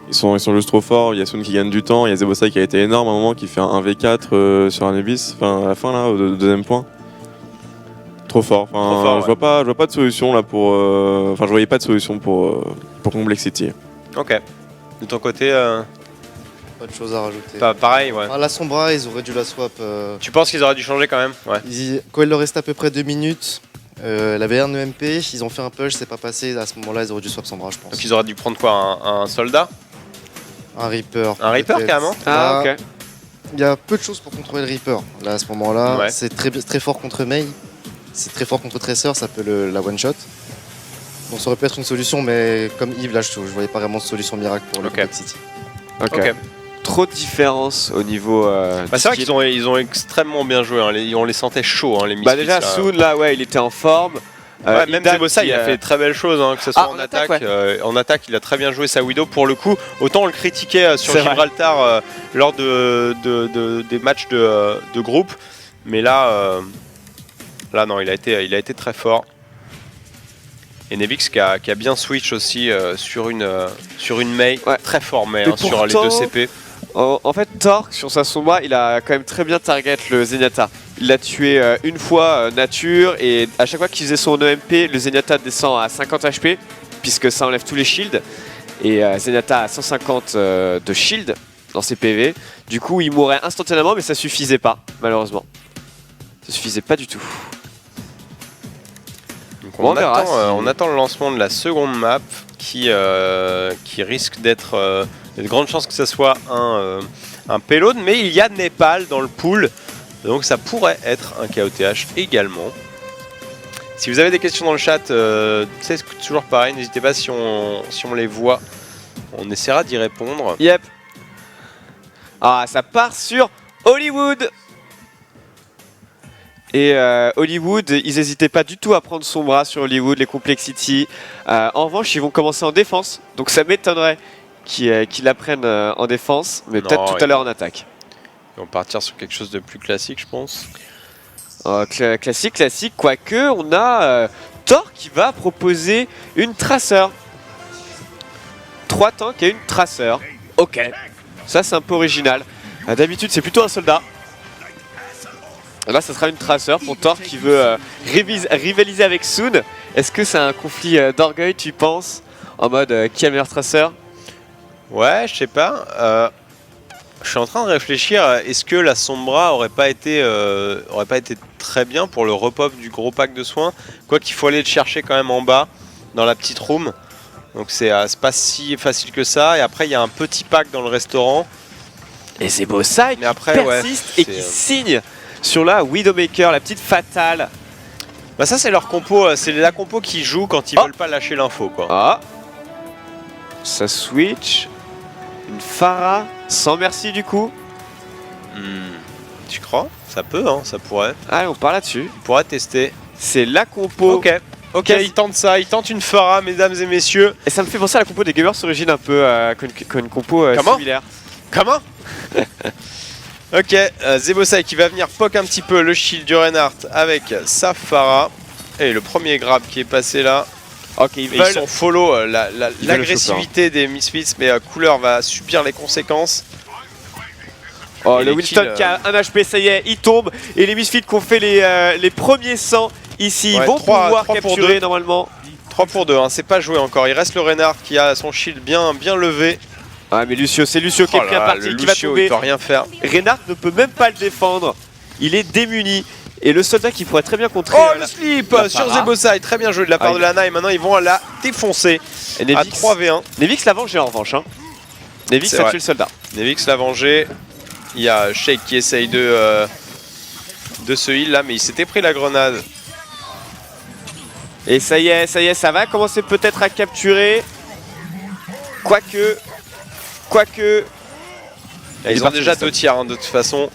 Ils sont juste trop forts. Il y a Soon qui gagne du temps. Il y a Zebosai qui a été énorme à un moment, qui fait un 1v4 sur un Abyss. Enfin, à la fin, là, au deuxième point. Trop fort. Enfin, Trop fort, ouais. je vois pas de solution là pour. Enfin, je voyais pas de solution pour Complexity. Ok. De ton côté, Pas de choses à rajouter. pareil, ouais. Ah, la Sombra, ils auraient dû la swap. Tu penses qu'ils auraient dû changer quand même? Ouais. Quand il leur restait à peu près 2 minutes, elle avait un EMP, ils ont fait un push, c'est pas passé. À ce moment-là, ils auraient dû swap Sombra, je pense. Donc ils auraient dû prendre quoi? Un soldat? Un Reaper. Un Reaper peut-être. carrément? Ah, Là, ok. Il y a peu de choses pour contrôler le Reaper. Là, à ce moment-là, Ouais. c'est très fort contre Mei. C'est très fort contre Tracer, ça peut la one-shot. Donc ça aurait pu être une solution, mais comme Yves, là, je voyais pas vraiment de solution miracle pour le Ok. Complexity. Ok. Trop de différence au niveau. Bah, c'est vrai skill. qu'ils ont extrêmement bien joué, hein. On les sentait chauds, hein, les Misfits. Bah déjà là. Soon là ouais il était en forme. Ouais, même Idan Zebosa, qui, il a fait de très belles choses, hein, que ce soit Ah, en en attaque. attaque, En attaque, il a très bien joué sa Widow pour le coup. Autant on le critiquait sur C'est vrai. Gibraltar lors des matchs de groupe, mais là, non, il a été très fort. Et Nevix qui a bien switch aussi sur une Mei, Ouais. très fort Mei Mais sur les pourtant, 2 CP. En fait, Torque, sur sa Sombra, il a quand même très bien target le Zenyatta. Il l'a tué une fois nature, et à chaque fois qu'il faisait son EMP, le Zenyatta descend à 50 HP, puisque ça enlève tous les shields. Et Zenyatta a 150 de shield dans ses PV. Du coup, il mourrait instantanément, mais ça suffisait pas, malheureusement. Ça suffisait pas du tout. Donc Bon, on, on verra attend, si- on attend le lancement de la seconde map qui risque d'être... il y a de grandes chances que ce soit un payload, mais il y a Népal dans le pool, donc ça pourrait être un KOTH également. Si vous avez des questions dans le chat, c'est toujours pareil, n'hésitez pas si on les voit, on essaiera d'y répondre. Yep. Ah, ça part sur Hollywood. Et Hollywood, ils n'hésitaient pas du tout à prendre son bras sur Hollywood, les Complexity. En revanche, ils vont commencer en défense, donc ça m'étonnerait qu'ils la prennent en défense, mais Non, peut-être tout à l'heure en attaque. Ils vont partir sur quelque chose de plus classique, je pense. Classique, quoique on a Thor qui va proposer une traceur. 3 tanks et une traceur. Ok, ça c'est un peu original. D'habitude c'est plutôt un soldat. Là ça sera une traceur pour Thor qui veut rivaliser avec Soon. Est-ce que c'est un conflit d'orgueil tu penses? En mode qui a le meilleur traceur? Ouais, je sais pas. Je suis en train de réfléchir, est-ce que la Sombra aurait pas été très bien pour le repop du gros pack de soins? Quoi qu'il faut aller le chercher quand même en bas, dans la petite room. Donc c'est pas si facile que ça. Et après il y a un petit pack dans le restaurant. Et c'est beau ça, qui après, persiste et c'est, qui signe sur la Widowmaker, la petite fatale. Bah ça c'est leur compo, c'est la compo qui joue quand ils veulent pas lâcher l'info quoi. Ah, ça switch. Une Pharah sans merci du coup. Tu crois? Ça peut, hein, ça pourrait. Allez, on part là-dessus. On pourrait tester. C'est la compo. Ok, Quasi- ils tentent ça, ils tentent une Pharah, mesdames et messieurs. Et ça me fait penser à la compo des Gamers Origin un peu, qu'une compo Comment similaire. Comment? Ok, Zebosai qui va venir poke un petit peu le shield du Reinhardt avec sa Pharah. Et le premier grab qui est passé là. Ok, Et ils sont follow l'agressivité le des Misfits, mais Cooler va subir les conséquences. Oh, Et le les Winston kills, qui a un HP, ça y est, il tombe. Et les Misfits qui ont fait les premiers 100 ici, Ouais, vont pouvoir 3 pour capturer 2. normalement. 3 pour 2, hein, c'est pas joué encore. Il reste le Reinhardt qui a son shield bien levé. Ah mais Lucio, c'est Lucio qui est Oh pris là à là, partie, le qui va Lucio, tomber. il peut rien faire. Reinhardt ne peut même pas le défendre. Il est démuni. Et le soldat qui pourrait très bien contrer. Oh le slip la sur Pharah. Zebosai, très bien joué de la part Aïe. de Lana et maintenant ils vont la défoncer Et à Nevix, 3v1. Nevix l'a vengé en revanche. Hein. Nevix C'est a vrai. tué le soldat. Nevix l'a vengé. Il y a Shake qui essaye de se heal là, mais il s'était pris la grenade. Et ça y est, ça va commencer peut-être à capturer. Quoique. Il est Ils ont parti, déjà Winston. 2 tiers hein, de toute façon.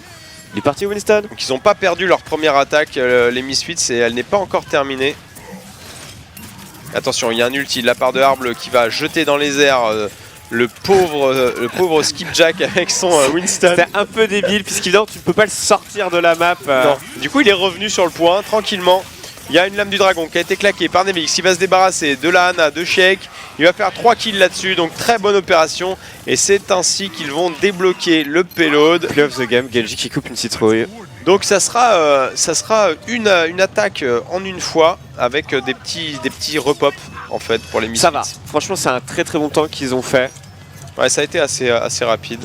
Il est parti Winston. Donc ils n'ont pas perdu leur première attaque, les Misfits, et elle n'est pas encore terminée. Attention, il y a un ulti de la part de Harble qui va jeter dans les airs le pauvre Skipjack avec son Winston. C'est un peu débile puisqu'évidemment tu ne peux pas le sortir de la map. Non. Du coup il est revenu sur le point, tranquillement. Il y a une lame du dragon qui a été claquée par Nevix. Il va se débarrasser de la Hana, de Shake. Il va faire 3 kills là-dessus, donc très bonne opération. Et c'est ainsi qu'ils vont débloquer le payload. Play of the game, Genji qui coupe une citrouille. Donc ça sera une attaque en une fois avec des petits repop en fait pour les Misfits. Ça va, franchement c'est un très très bon temps qu'ils ont fait. Ouais, ça a été assez rapide.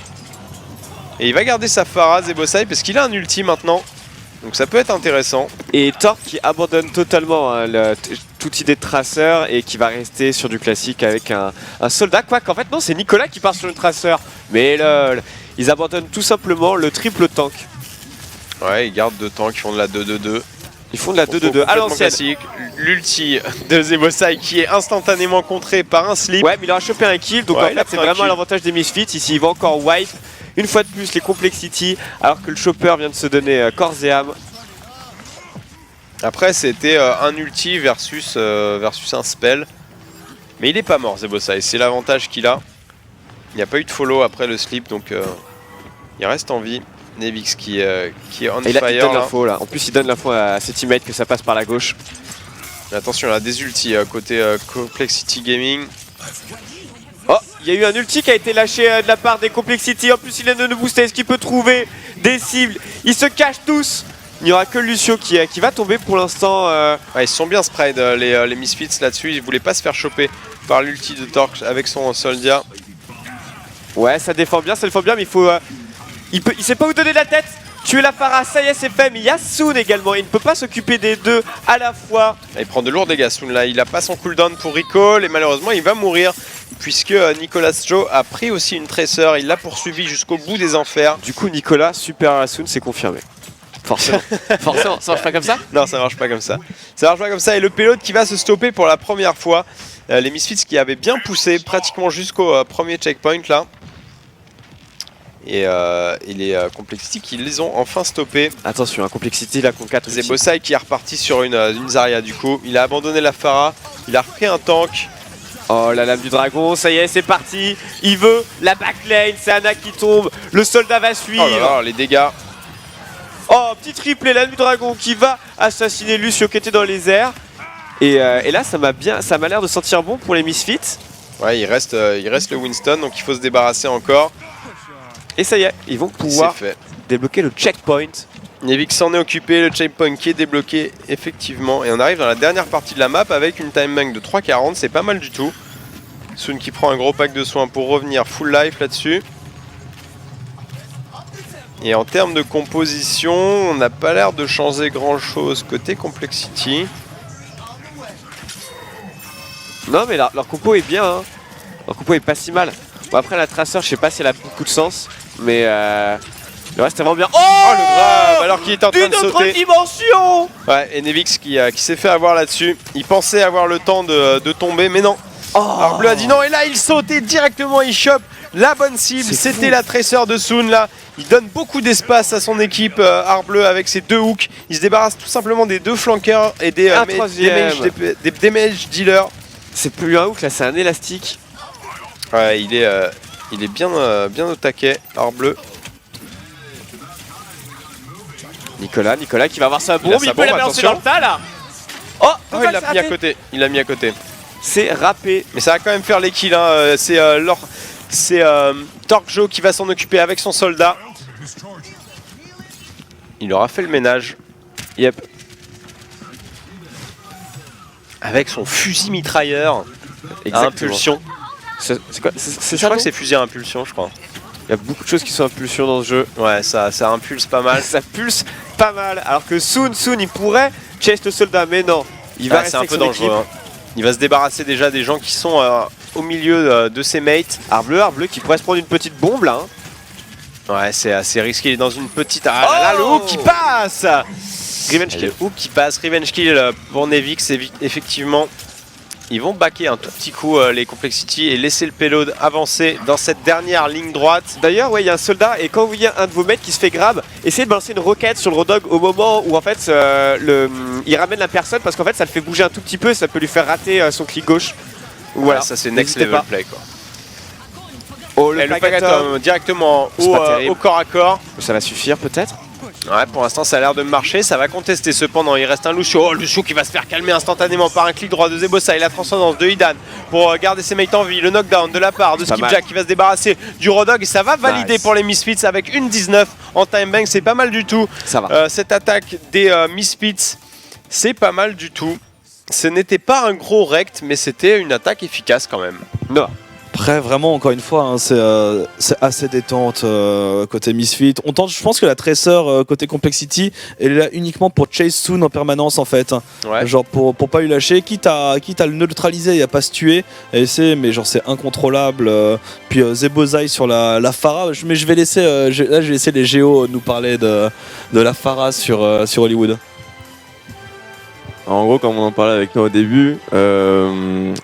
Et il va garder sa Pharah Zebosai parce qu'il a un ulti maintenant. Donc ça peut être intéressant. Et Torque qui abandonne totalement hein, toute idée de traceur et qui va rester sur du classique avec un soldat. Quoi qu'en fait non, c'est Nicolas qui part sur le traceur. Mais lol, ils abandonnent tout simplement le triple tank. Ouais, ils gardent 2 tanks qui font de la 2-2-2. Ils font de la 2-2-2 à Complètement l'ancienne. classique. L'ulti de Zebosai qui est instantanément contré par un slip. Ouais, mais il aura chopé un kill, donc Ouais, en il a fait c'est pris un vraiment kill. l'avantage des Misfits. Ici, il va encore wipe une fois de plus les Complexity, alors que le chopper vient de se donner corps et âme. Après, c'était un ulti versus un spell. Mais il est pas mort, Zebosai. C'est l'avantage qu'il a. Il n'y a pas eu de follow après le slip, donc il reste en vie. Nevix qui est on Et fire. là, il donne là. l'info là. En plus, il donne l'info à ses teammates que ça passe par la gauche. Mais attention, il y a des ultis côté Complexity Gaming. Oh, il y a eu un ulti qui a été lâché de la part des Complexity. En plus, il vient de nous booster. Est-ce qu'il peut trouver des cibles? Ils se cachent tous. Il n'y aura que Lucio qui va tomber pour l'instant. Ouais, ils se sont bien sprayed les Misfits là-dessus. Ils voulaient pas se faire choper par l'ulti de Torque avec son Soldia. Ouais, ça défend bien, mais il faut. Il sait pas où donner de la tête. Tuer la Pharah, ça y est, c'est fait. Mais il y a Soon également. Il ne peut pas s'occuper des deux à la fois. Il prend de lourds dégâts, Soon là. Il a pas son cooldown pour recall et malheureusement il va mourir. Puisque Nicolas Joe a pris aussi une Tracer. Il l'a poursuivi jusqu'au bout des enfers. Du coup, Nicolas, super à Soon, c'est confirmé. Forcément. Forcément, ça marche pas comme ça? Non, ça marche pas comme ça. Ça marche pas comme ça. Et le payload qui va se stopper pour la première fois. Les Misfits qui avaient bien poussé pratiquement jusqu'au premier checkpoint là. Et les Complexity qui les ont enfin stoppés. Attention, Complexity là, con 4. Zebosai qui est reparti sur une Zarya du coup. Il a abandonné la Pharah. Il a repris un tank. Oh la lame du dragon, ça y est, c'est parti. Il veut la backlane, c'est Ana qui tombe. Le soldat va suivre. Oh là là, les dégâts. Oh, petit triplé, la lame du dragon qui va assassiner Lucio qui était dans les airs. Et là, ça m'a l'air de sentir bon pour les Misfits. Ouais, il reste le Winston, donc il faut se débarrasser encore. Et ça y est, ils vont pouvoir C'est fait. débloquer le checkpoint. Nevix s'en est occupé, le checkpoint qui est débloqué effectivement. Et on arrive dans la dernière partie de la map avec une time bank de 3,40, c'est pas mal du tout. Soon qui prend un gros pack de soins pour revenir full life là-dessus. Et en termes de composition, on n'a pas l'air de changer grand chose côté Complexity. Non mais leur compo est bien, hein. Leur compo est pas si mal. Bon après la Tracer, je sais pas si elle a beaucoup de sens, mais le reste est vraiment bien. Oh, le grave alors qu'il était en train de Une autre sauter. dimension. Ouais, et Nevix qui s'est fait avoir là-dessus. Il pensait avoir le temps de tomber, mais non. Alors Bleu a dit non, et là il sautait directement, il chope la bonne cible. C'est C'était fou. la Tracer de Soon là. Il donne beaucoup d'espace à son équipe Arbleu avec ses deux hooks. Il se débarrasse tout simplement des deux flankers et des Un troisième. damage dealers. C'est plus un hook là, c'est un élastique. Ouais, il est bien au taquet, Arbleu. Nicolas qui va avoir sa Il a bombe, sa il peut la bombe, balancer dans le attention. tas là. Oh, Oh, il l'a mis à côté. Il l'a mis à côté. C'est râpé. Mais ça va quand même faire les kills. Hein. C'est Torque Joe qui va s'en occuper avec son soldat. Il aura fait le ménage. Yep. Avec son fusil mitrailleur à Exactement. impulsion. C'est quoi? C'est Je ça crois non que c'est fusil à impulsion, je crois. Il y a beaucoup de choses qui sont impulsions dans ce jeu. Ouais, ça impulse pas mal. Ça pulse pas mal. Alors que Soon, il pourrait chase le soldat, mais non. Il va rester C'est un avec peu son dangereux. équipe. Hein. Il va se débarrasser déjà des gens qui sont au milieu de ses mates. Arbleu qui pourrait se prendre une petite bombe là. Hein. Ouais, c'est assez risqué. Il est dans une petite. Ah là, le hook qui passe. Revenge Et kill. le hook qui passe. Revenge kill pour Nevix. Effectivement, ils vont backer un tout petit coup les Complexity et laisser le payload avancer dans cette dernière ligne droite. D'ailleurs, ouais, il y a un soldat et quand vous voyez un de vos mates qui se fait grab, essayez de balancer une roquette sur le Rodog au moment où en fait il ramène la personne parce qu'en fait ça le fait bouger un tout petit peu et ça peut lui faire rater son clic gauche. Voilà, ça c'est next N'hésitez level pas. play quoi. Oh, Et le Pagatom directement C'est pas terrible. au corps à corps. Ça va suffire peut-être. Ouais, pour l'instant ça a l'air de marcher, ça va contester cependant, il reste un Lucio. Oh, Lucio qui va se faire calmer instantanément par un clic droit de Zebosai, la transcendance de Idan pour garder ses mates en vie, le knockdown de la part de Pas mal. Skipjack qui va se débarrasser du Rodog et ça va valider Nice. pour les Misfits avec une 19 en time bank, c'est pas mal du tout. Ça va. Cette attaque des Misfits, c'est pas mal du tout. Ce n'était pas un gros rect, mais c'était une attaque efficace quand même. Non. Après, vraiment, encore une fois, hein, c'est assez détente côté Misfit. On tente, je pense que la Tracer côté Complexity, elle est là uniquement pour chase Soon en permanence en fait. Ouais. Genre pour pas lui lâcher, quitte à le neutraliser et à pas se tuer. Et mais genre c'est incontrôlable. Puis Zebosai sur la Pharah, mais je vais laisser là je vais laisser les géos nous parler de la Pharah sur Hollywood. En gros, comme on en parlait avec nous au début,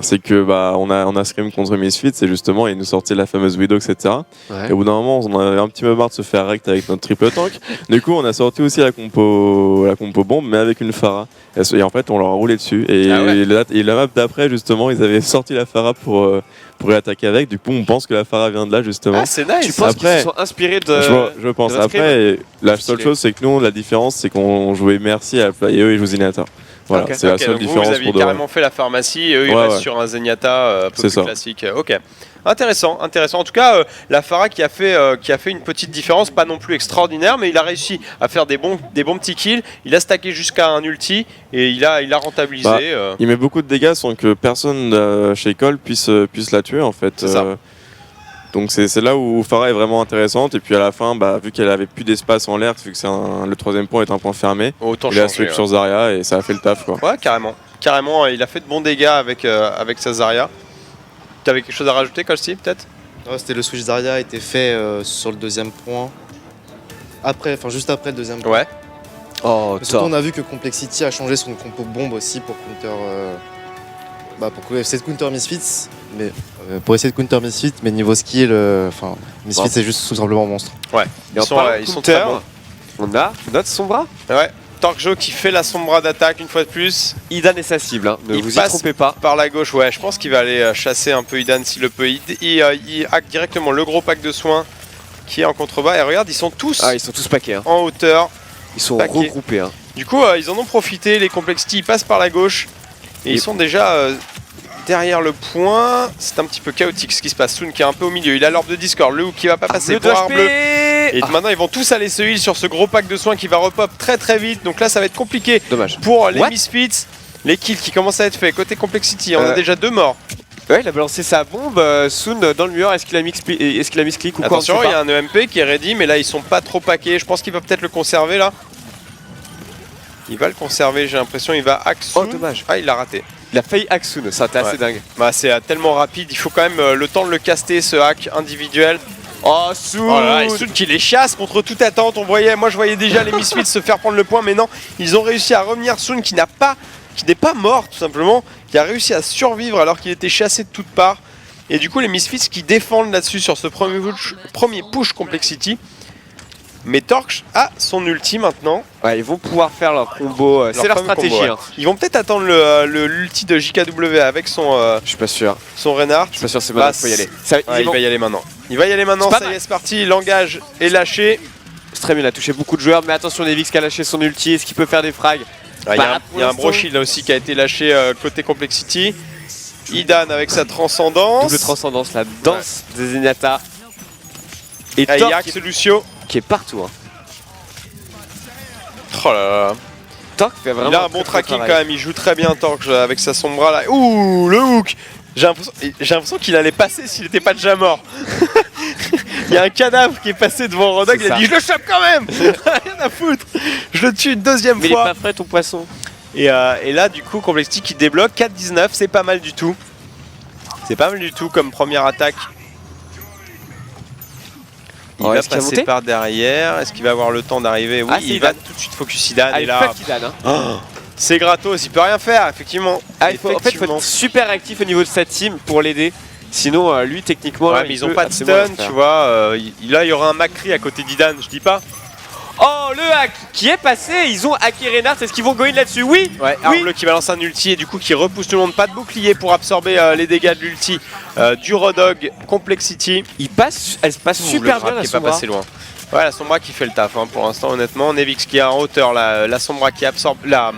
c'est que on a scrim contre Misfits et justement, ils nous sortaient la fameuse Widow, etc. Ouais. Et au bout d'un moment, on en avait un petit peu marre de se faire rect avec notre triple tank. Du coup, on a sorti aussi la compo bombe, mais avec une Pharah. Et en fait, on leur a roulé dessus. Et, et la map d'après, justement, ils avaient sorti la Pharah pour y attaquer avec. Du coup, on pense que la Pharah vient de là, justement. Ah, c'est nice. Tu penses qu'ils Après, se sont inspirés de. Je pense. de votre Après, la seule Stylé. chose, c'est que nous, la différence, c'est qu'on jouait Merci et eux, ils jouent Zenyatta. Voilà, Ok. c'est la Ok, seule donc différence vous aviez pour de vrai. carrément fait la pharmacie et eux ils Ouais, restent ouais. sur un Zenyatta un peu C'est plus ça. classique. Ok, intéressant. En tout cas, la Pharah qui a fait une petite différence, pas non plus extraordinaire, mais il a réussi à faire des bons petits kills. Il a stacké jusqu'à un ulti et il a rentabilisé. Bah, Il met beaucoup de dégâts sans que personne chez Cole puisse la tuer en fait. C'est ça. Donc c'est là où Pharah est vraiment intéressante. Et puis à la fin, vu qu'elle avait plus d'espace en l'air, vu que le troisième point est un point fermé, Autant il a changer. switch sur Zarya et ça a fait le taf quoi. Ouais, carrément. Il a fait de bons dégâts avec sa Zarya. Tu avais quelque chose à rajouter, Colsty, peut-être? Ouais, c'était le switch Zarya a été fait sur le deuxième point. Juste après le deuxième point. Ouais. Oh, Mais surtout, top. on a vu que Complexity a changé son compo bombe aussi pour counter. Pour essayer de counter Misfits. Mais pour essayer de counter Misfits, mais niveau skill, Misfits Bon. c'est juste tout simplement monstre. Ouais. Et en Ils sont, parlant de ils sont counter, très bons. on a notre Sombra. Ouais. Torque qui fait la sombra d'attaque une fois de plus. Idan est sa cible, hein. Ne Il vous y passe trompez pas. par la gauche, ouais, je pense qu'il va aller chasser un peu Idan s'il le peut. Il hack directement le gros pack de soins qui est en contrebas. Et regarde, ils sont tous Ah, ils sont tous paquets. Hein. en hauteur. Ils sont Paquets. regroupés. Hein. Du coup, ils en ont profité. Les Complexity, ils passent par la gauche. Et ils sont déjà derrière le point. C'est un petit peu chaotique ce qui se passe. Soon qui est un peu au milieu. Il a l'orbe de Discord. Le hook qui va pas passer Le pour dodge Arme Bleu. P. Et maintenant, ils vont tous aller se heal sur ce gros pack de soins qui va repop très très vite. Donc là, ça va être compliqué Dommage. pour les What Misfits. Les kills qui commencent à être faits. Côté Complexity, on a déjà 2 morts. Ouais, il a balancé sa bombe. Soon dans le mur. Est-ce qu'il a mis clic ou quoi? Attention, il y a un EMP qui est ready, mais là ils sont pas trop paqués. Je pense qu'il va peut-être le conserver là. Il va le conserver, j'ai l'impression. Il va hack Oh, Soon. dommage. Ah, il l'a raté. Il a failli hack Soon. Ça, c'était assez Ouais. dingue. Bah, c'est tellement rapide, il faut quand même le temps de le caster ce hack individuel. Oh, Soon. Oh là là, et Soon qui les chasse contre toute attente. Moi je voyais déjà les Misfits se faire prendre le point, mais non, ils ont réussi à revenir. Soon qui n'est pas mort tout simplement, qui a réussi à survivre alors qu'il était chassé de toutes parts. Et du coup les Misfits qui défendent là-dessus sur ce premier push Complexity. Mais Torch a son ulti maintenant. Ouais, ils vont pouvoir faire leur combo. C'est leur fameux stratégie. combo, ouais. Hein. Ils vont peut-être attendre l'ulti de JKW avec son Je suis pas sûr. Reinhardt. Je suis pas sûr. C'est maintenant qu'il faut y aller. Ça, Ouais, ils il vont- va y aller maintenant. Il va y aller maintenant, C'est pas ça y mal. est, c'est parti. L'engage est lâché. C'est très bien. Il a touché beaucoup de joueurs. Mais attention, Nevix qui a lâché son ulti. Est-ce qu'il peut faire des frags? Ah, Il y a Bah, un- pour il y a un l'instant- Broshield là aussi qui a été lâché côté Complexity. Idan avec sa transcendance. Double transcendance, la danse des Zenyatta. Et Ah, il Torque y a Axe Lucio. qui est partout. Hein. Oh là là. Torque fait vraiment Il a un très, bon très tracking travail. quand même. Il joue très bien Torque avec sa sombra là. Ouh, le hook. J'ai l'impression qu'il allait passer s'il n'était pas déjà mort. Il y a un cadavre qui est passé devant Rodog. C'est Il a ça. dit je le chope quand même. Rien à foutre. Je le tue une deuxième Mais il est fois. pas frais ton poisson. Et là, du coup, Complexity qui débloque 4-19, c'est pas mal du tout. C'est pas mal du tout comme première attaque. Il Oh, va est-ce qu'il va passer monter par derrière. Est-ce qu'il va avoir le temps d'arriver? Oui, Ah, c'est il va Idan. tout de suite focus Idan. Ah, Et il là, fuck Idan, hein. c'est gratos, il peut rien faire, effectivement. Ah, il faut, en fait, il faut Effectivement. être super actif au niveau de sa team pour l'aider. Sinon, lui, techniquement, Ouais, là, mais ils peut ont pas de absolument stun, le faire. tu vois. Là, il y aura un Macri à côté d'Idan, je dis pas. Oh, le hack qui est passé. Ils ont hacké Reinhardt. Est-ce qu'ils vont go in là-dessus? Oui. Ouais, Oui. Arbleu qui balance un ulti et du coup qui repousse tout le monde. Pas de bouclier pour absorber les dégâts de l'ulti du Rodog Complexity. Elle se passe Ouh, super le bien grab la qui est pas Sombra. passé loin. Ouais, la Sombra qui fait le taf pour l'instant, honnêtement. Nevix qui est en hauteur, la Sombra qui absorbe. La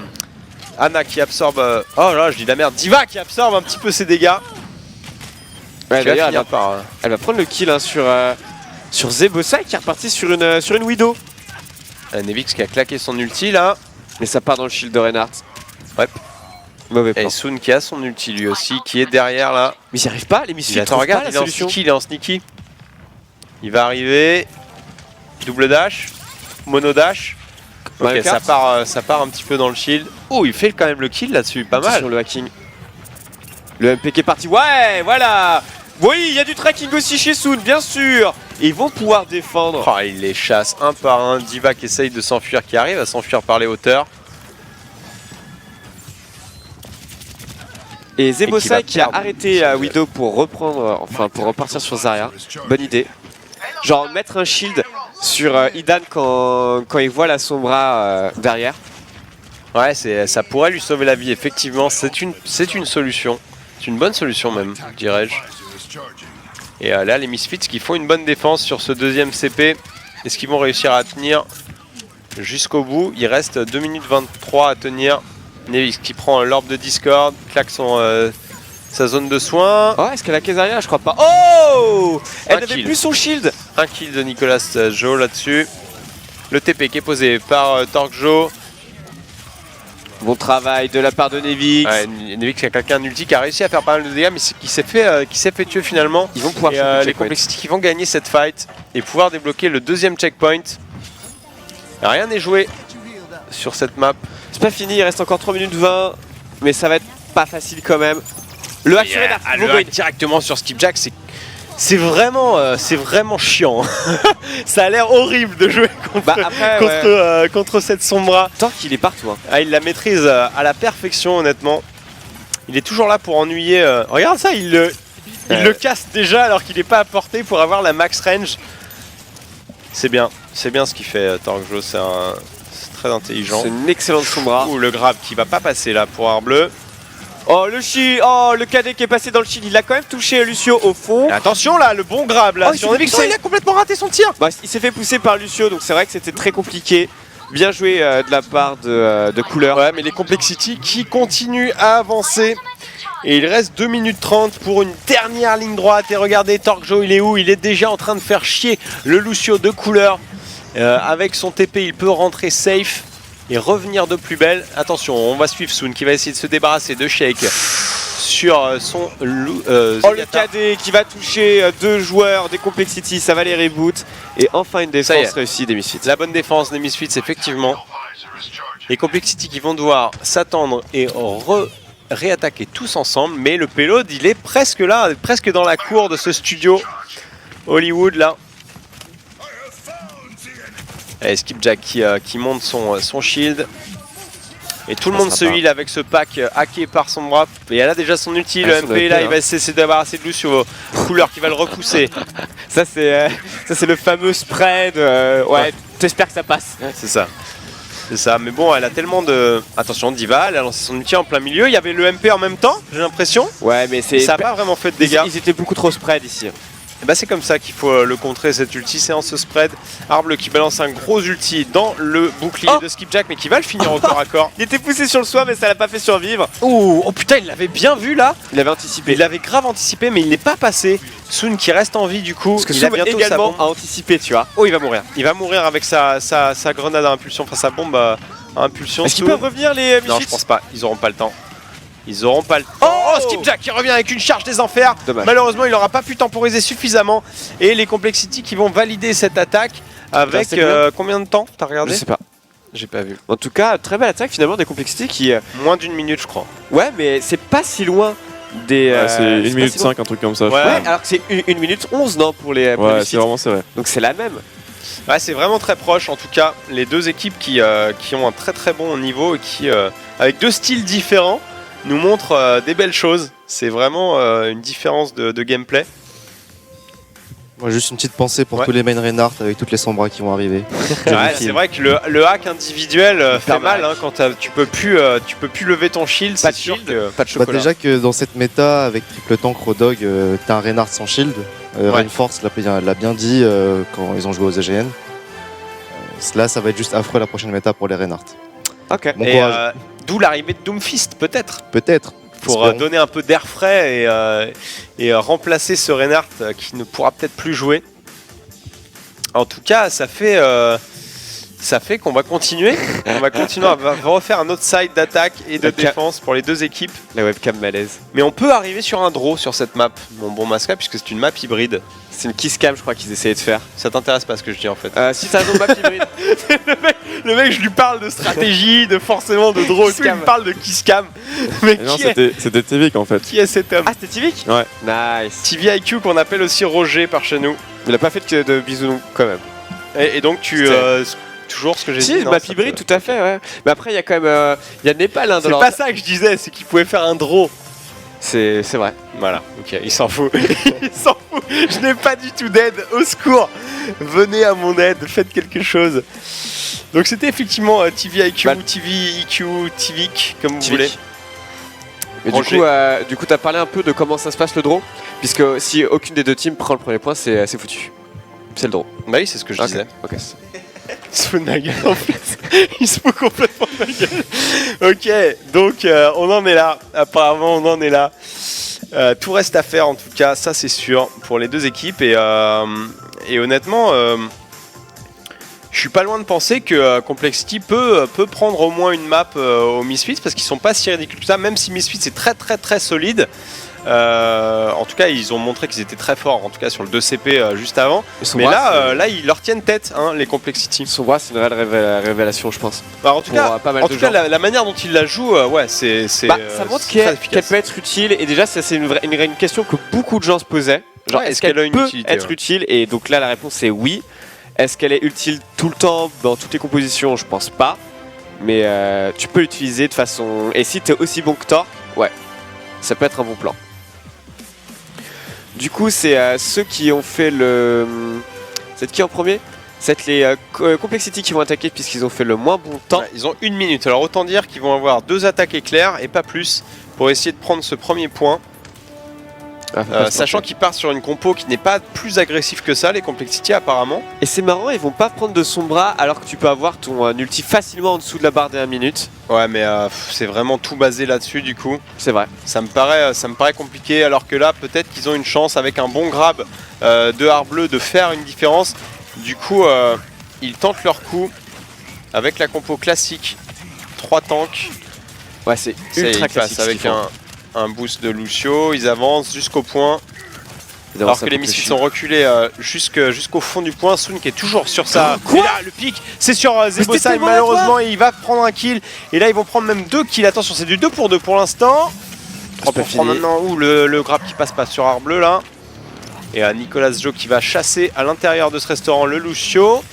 Anna qui absorbe. Oh là, je dis de la merde. Diva qui absorbe un petit peu ses dégâts. Ouais, Qui va d'ailleurs, finir par. elle va prendre le kill hein, sur Zebosa qui est reparti sur une Widow. Nevix qui a claqué son ulti là. Mais ça part dans le shield de Reinhardt. Ouais. Mauvais plan. Et Soon qui a son ulti lui aussi, qui est derrière là. Mais ils n'y arrivent pas, les Misfits. Attends, regarde, il est en solution. sneaky, il est en sneaky. Il va arriver. Double dash. Mono dash. Ok, Mario Kart. ça part un petit peu dans le shield. Oh, il fait quand même le kill là-dessus, pas mal. Sur le hacking. Le MP qui est parti. Ouais, voilà. Oui, il y a du tracking aussi chez Soon, bien sûr. Et ils vont pouvoir défendre. Oh, il les chasse un par un. Diva qui essaye de s'enfuir, qui arrive à s'enfuir par les hauteurs. Et Et qui va Zemosai qui a perdre. arrêté Widow pour reprendre, pour repartir sur Zarya. Bonne idée. Genre mettre un shield sur Idan quand il voit la Sombra derrière. Ouais, ça pourrait lui sauver la vie, effectivement. C'est une solution. C'est une bonne solution même, dirais-je. Et là, les Misfits qui font une bonne défense sur ce deuxième CP. Est-ce qu'ils vont réussir à tenir jusqu'au bout? Il reste 2 minutes 23 à tenir. Nevix qui prend l'orbe de Discord, claque sa zone de soins. Oh, est-ce qu'elle a Kezaria? Je crois pas. Oh, elle Un n'avait kill. plus son shield. Un kill de Nicolas Joe là-dessus. Le TP qui est posé par Torque Joe. Bon travail de la part de Nevix. Ouais, Nevix qui a claqué un ulti qui a réussi à faire pas mal de dégâts, mais qui s'est fait tuer finalement. Ils vont pouvoir Et choper le les checkpoint. Complexity qui vont gagner cette fight et pouvoir débloquer le deuxième checkpoint. Rien n'est joué sur cette map. C'est pas fini, il reste encore 3 minutes 20. Mais ça va être pas facile quand même. Le hack sur Renard, Le hack directement sur Skipjack, c'est vraiment chiant. Ça a l'air horrible de jouer contre cette Sombra. Tant qu'il est partout. Hein. Ah, il la maîtrise à la perfection, honnêtement. Il est toujours là pour ennuyer. Regarde ça, il le casse déjà alors qu'il n'est pas à portée pour avoir la max range. C'est bien ce qu'il fait, Torque Joe. C'est très intelligent. C'est une excellente Sombra. Ouh, le grab qui va pas passer là pour Arbleu. Oh le cadet qui est passé dans le shield, il a quand même touché Lucio au fond. Et attention là, le bon grab là Oh, sur il s'est Nevix. fait Oh, il a complètement raté son tir. Bah, il s'est fait pousser par Lucio, donc c'est vrai que c'était très compliqué. Bien joué de la part de Couleur. Ouais, mais les Complexity qui continuent à avancer. Et il reste 2 minutes 30 pour une dernière ligne droite. Et regardez, Torque Joe, il est où? Il est déjà en train de faire chier le Lucio de Couleur. Avec son TP, il peut rentrer safe et revenir de plus belle. Attention, on va suivre Soon qui va essayer de se débarrasser de Shake sur son Oh le cadet qui va toucher 2 joueurs des Complexity, ça va les reboot. Et enfin une Ça y est. défense réussie des Misfits. La bonne défense des Misfits, effectivement. Les Complexity qui vont devoir s'attendre et réattaquer tous ensemble. Mais le payload, il est presque là, presque dans la cour de ce studio Hollywood là. Et Skipjack qui monte son shield. Et tout le monde se heal avec ce pack hacké par son bras. Et elle a déjà son ulti, le son MP EP, là, hein. il va essayer de se débarrasser de Lucio. Couleur qui va le repousser. Ça c'est le fameux spread. Ouais, t'espères que ça passe. C'est ça. C'est ça, mais bon, elle a tellement de... Attention, Diva, elle a lancé son ulti en plein milieu. Il y avait le MP en même temps, j'ai l'impression. Ouais, mais c'est. Ça n'a pas vraiment fait de dégâts. Ils étaient beaucoup trop spread ici. Et bah c'est comme ça qu'il faut le contrer, cette ulti, c'est en ce spread. Arble qui balance un gros ulti dans le bouclier de Skipjack, mais qui va le finir au corps à corps. Il était poussé sur le soin, mais ça l'a pas fait survivre. Ouh, oh putain, il l'avait bien vu là. Il avait anticipé. Il l'avait grave anticipé, mais il n'est pas passé. Soon qui reste en vie du coup. Parce que il a Soum bientôt sa également bombe. a anticipé, tu vois. Oh, il va mourir. Il va mourir avec sa grenade à impulsion, enfin sa bombe à impulsion. Est-ce qu'ils Soum. peuvent revenir les Misfits? Non, je pense pas. Ils auront pas le temps. Ils auront pas le temps. Oh, Skipjack qui revient avec une charge des enfers. Dommage. Malheureusement, il n'aura pas pu temporiser suffisamment. Et les Complexity qui vont valider cette attaque avec C'est combien combien de temps? T'as regardé? Je sais pas. J'ai pas vu. En tout cas, très belle attaque finalement des Complexity qui. Moins d'une minute, je crois. Ouais, mais c'est pas si loin des. Ouais, c'est 1 pas minute si loin. 5, un truc comme ça. je Ouais. crois. Ouais, alors que c'est 1 minute 11, non, pour les Ouais, Misfits. c'est vraiment serré. Donc c'est la même. Ouais, c'est vraiment très proche. En tout cas, les deux équipes qui ont un très très bon niveau et qui, avec deux styles différents, nous montrent des belles choses. C'est vraiment une différence de gameplay. Moi, juste une petite pensée pour Ouais. tous les main Reinhardt avec toutes les Sombras qui vont arriver. Ouais, c'est vrai que le hack individuel fait Hyper mal mal. hein, quand tu peux plus lever ton shield. Pas C'est de sûr shield, que... pas de Bah, chocolat. déjà que dans cette méta, avec triple tank Rodog, t'as un Reinhardt sans shield. Reinforce l'a bien dit quand ils ont joué aux EGN. Là, ça va être juste affreux la prochaine méta pour les Reinhardt. Ok. Bon Et courage. d'où l'arrivée de Doomfist, peut-être, Peut-être. pour Espérons. donner un peu d'air frais et remplacer ce Reinhardt qui ne pourra peut-être plus jouer. En tout cas, ça fait qu'on va continuer. On va continuer à refaire un autre side d'attaque et de Ok. défense pour les deux équipes. La webcam malaise. Mais on peut arriver sur un draw sur cette map, mon bon Masca, puisque c'est une map hybride. C'est une kiss cam, je crois qu'ils essayaient de faire. Ça t'intéresse pas ce que je dis en fait. Si t'as un map hybride. Le mec, je lui parle de stratégie, de forcément de draw. Kiss cam. Il me parle de kiss cam. Mais Et non, qui est, c'était Tvik en fait. qui est cet homme? Ah, c'était Tivik? Ouais. Nice. TVIQ qu'on appelle aussi Roger par chez nous. Il a pas fait de bisous quand même. Et donc tu... C'était- toujours ce que j'ai dit. Si, non, map ça hybride, te- tout à fait, ouais. Mais après, il y a quand même. Il y a Népal hein, dans C'est leur. pas ça que je disais, c'est qu'il pouvait faire un draw. C'est vrai. Voilà, ok, il s'en fout. Il s'en fout. Je n'ai pas du tout d'aide. Au secours. Venez à mon aide, faites quelque chose. Donc c'était effectivement TVIQ, Bah, TVIQ, TVIC, comme vous Tvik. voulez. Mais Rangé. du coup, t'as parlé un peu de comment ça se passe le draw, puisque si aucune des deux teams prend le premier point, c'est foutu. C'est le draw. Bah oui, c'est ce que je disais. Ok. Il se fout de ma gueule en fait. Il se fout complètement de ma gueule. Ok, donc on en est là. Apparemment, on en est là. Tout reste à faire en tout cas, ça c'est sûr, pour les deux équipes. Et honnêtement, je suis pas loin de penser que Complexity peut prendre au moins une map aux Misfits parce qu'ils sont pas si ridicules que ça, même si Misfits est très très très solide. En tout cas, ils ont montré qu'ils étaient très forts, en tout cas sur le 2CP juste avant. Mais là, ils leur tiennent tête, hein, les Complexity. Sombra, c'est une réelle révélation, je pense. Bah, en tout Pour, cas, pas mal de gens. la manière dont ils la jouent, ouais, c'est. Ça montre c'est très qu'elle efficace. peut être utile, et déjà, ça, c'est une question que beaucoup de gens se posaient. Genre, Ouais, est-ce qu'elle a une peut utilité, être ouais. utile? Et donc là, la réponse est oui. Est-ce qu'elle est utile tout le temps dans toutes les compositions? Je pense pas. Mais tu peux l'utiliser de façon. Et si t'es aussi bon que Thor, ouais, ça peut être un bon plan. Du coup, c'est ceux qui ont fait le. C'est qui en premier? C'est les Complexity qui vont attaquer puisqu'ils ont fait le moins bon temps. Ouais, ils ont 1 minute, alors autant dire qu'ils vont avoir 2 attaques éclairs et pas plus pour essayer de prendre ce premier point. Sachant qu'ils partent sur une compo qui n'est pas plus agressive que ça, les Complexity apparemment. Et c'est marrant, ils vont pas prendre de Sombra alors que tu peux avoir ton ulti facilement en dessous de la barre des 1 minute. Ouais, mais c'est vraiment tout basé là-dessus du coup. C'est vrai. Ça me paraît compliqué, alors que là, peut-être qu'ils ont une chance avec un bon grab de Harbleu de faire une différence. Du coup, ils tentent leur coup avec la compo classique. 3 tanks. Ouais, c'est Ça y est, ultra ils classique. passent avec un boost de Lucio. Ils avancent jusqu'au point. Alors que les Misfits sont reculés jusqu'au fond du point. Soon qui est toujours sur sa. Quoi Et là, le pic, c'est sur Zebosai. tellement Malheureusement, il va prendre un kill. Et là, ils vont prendre même 2 kills. Attention, c'est du 2 pour 2 pour l'instant. 3 pas pour 3 fini. maintenant. Ouh, le grab qui passe pas sur Harbleu là. Et Nicolas Joe qui va chasser à l'intérieur de ce restaurant le Lucio.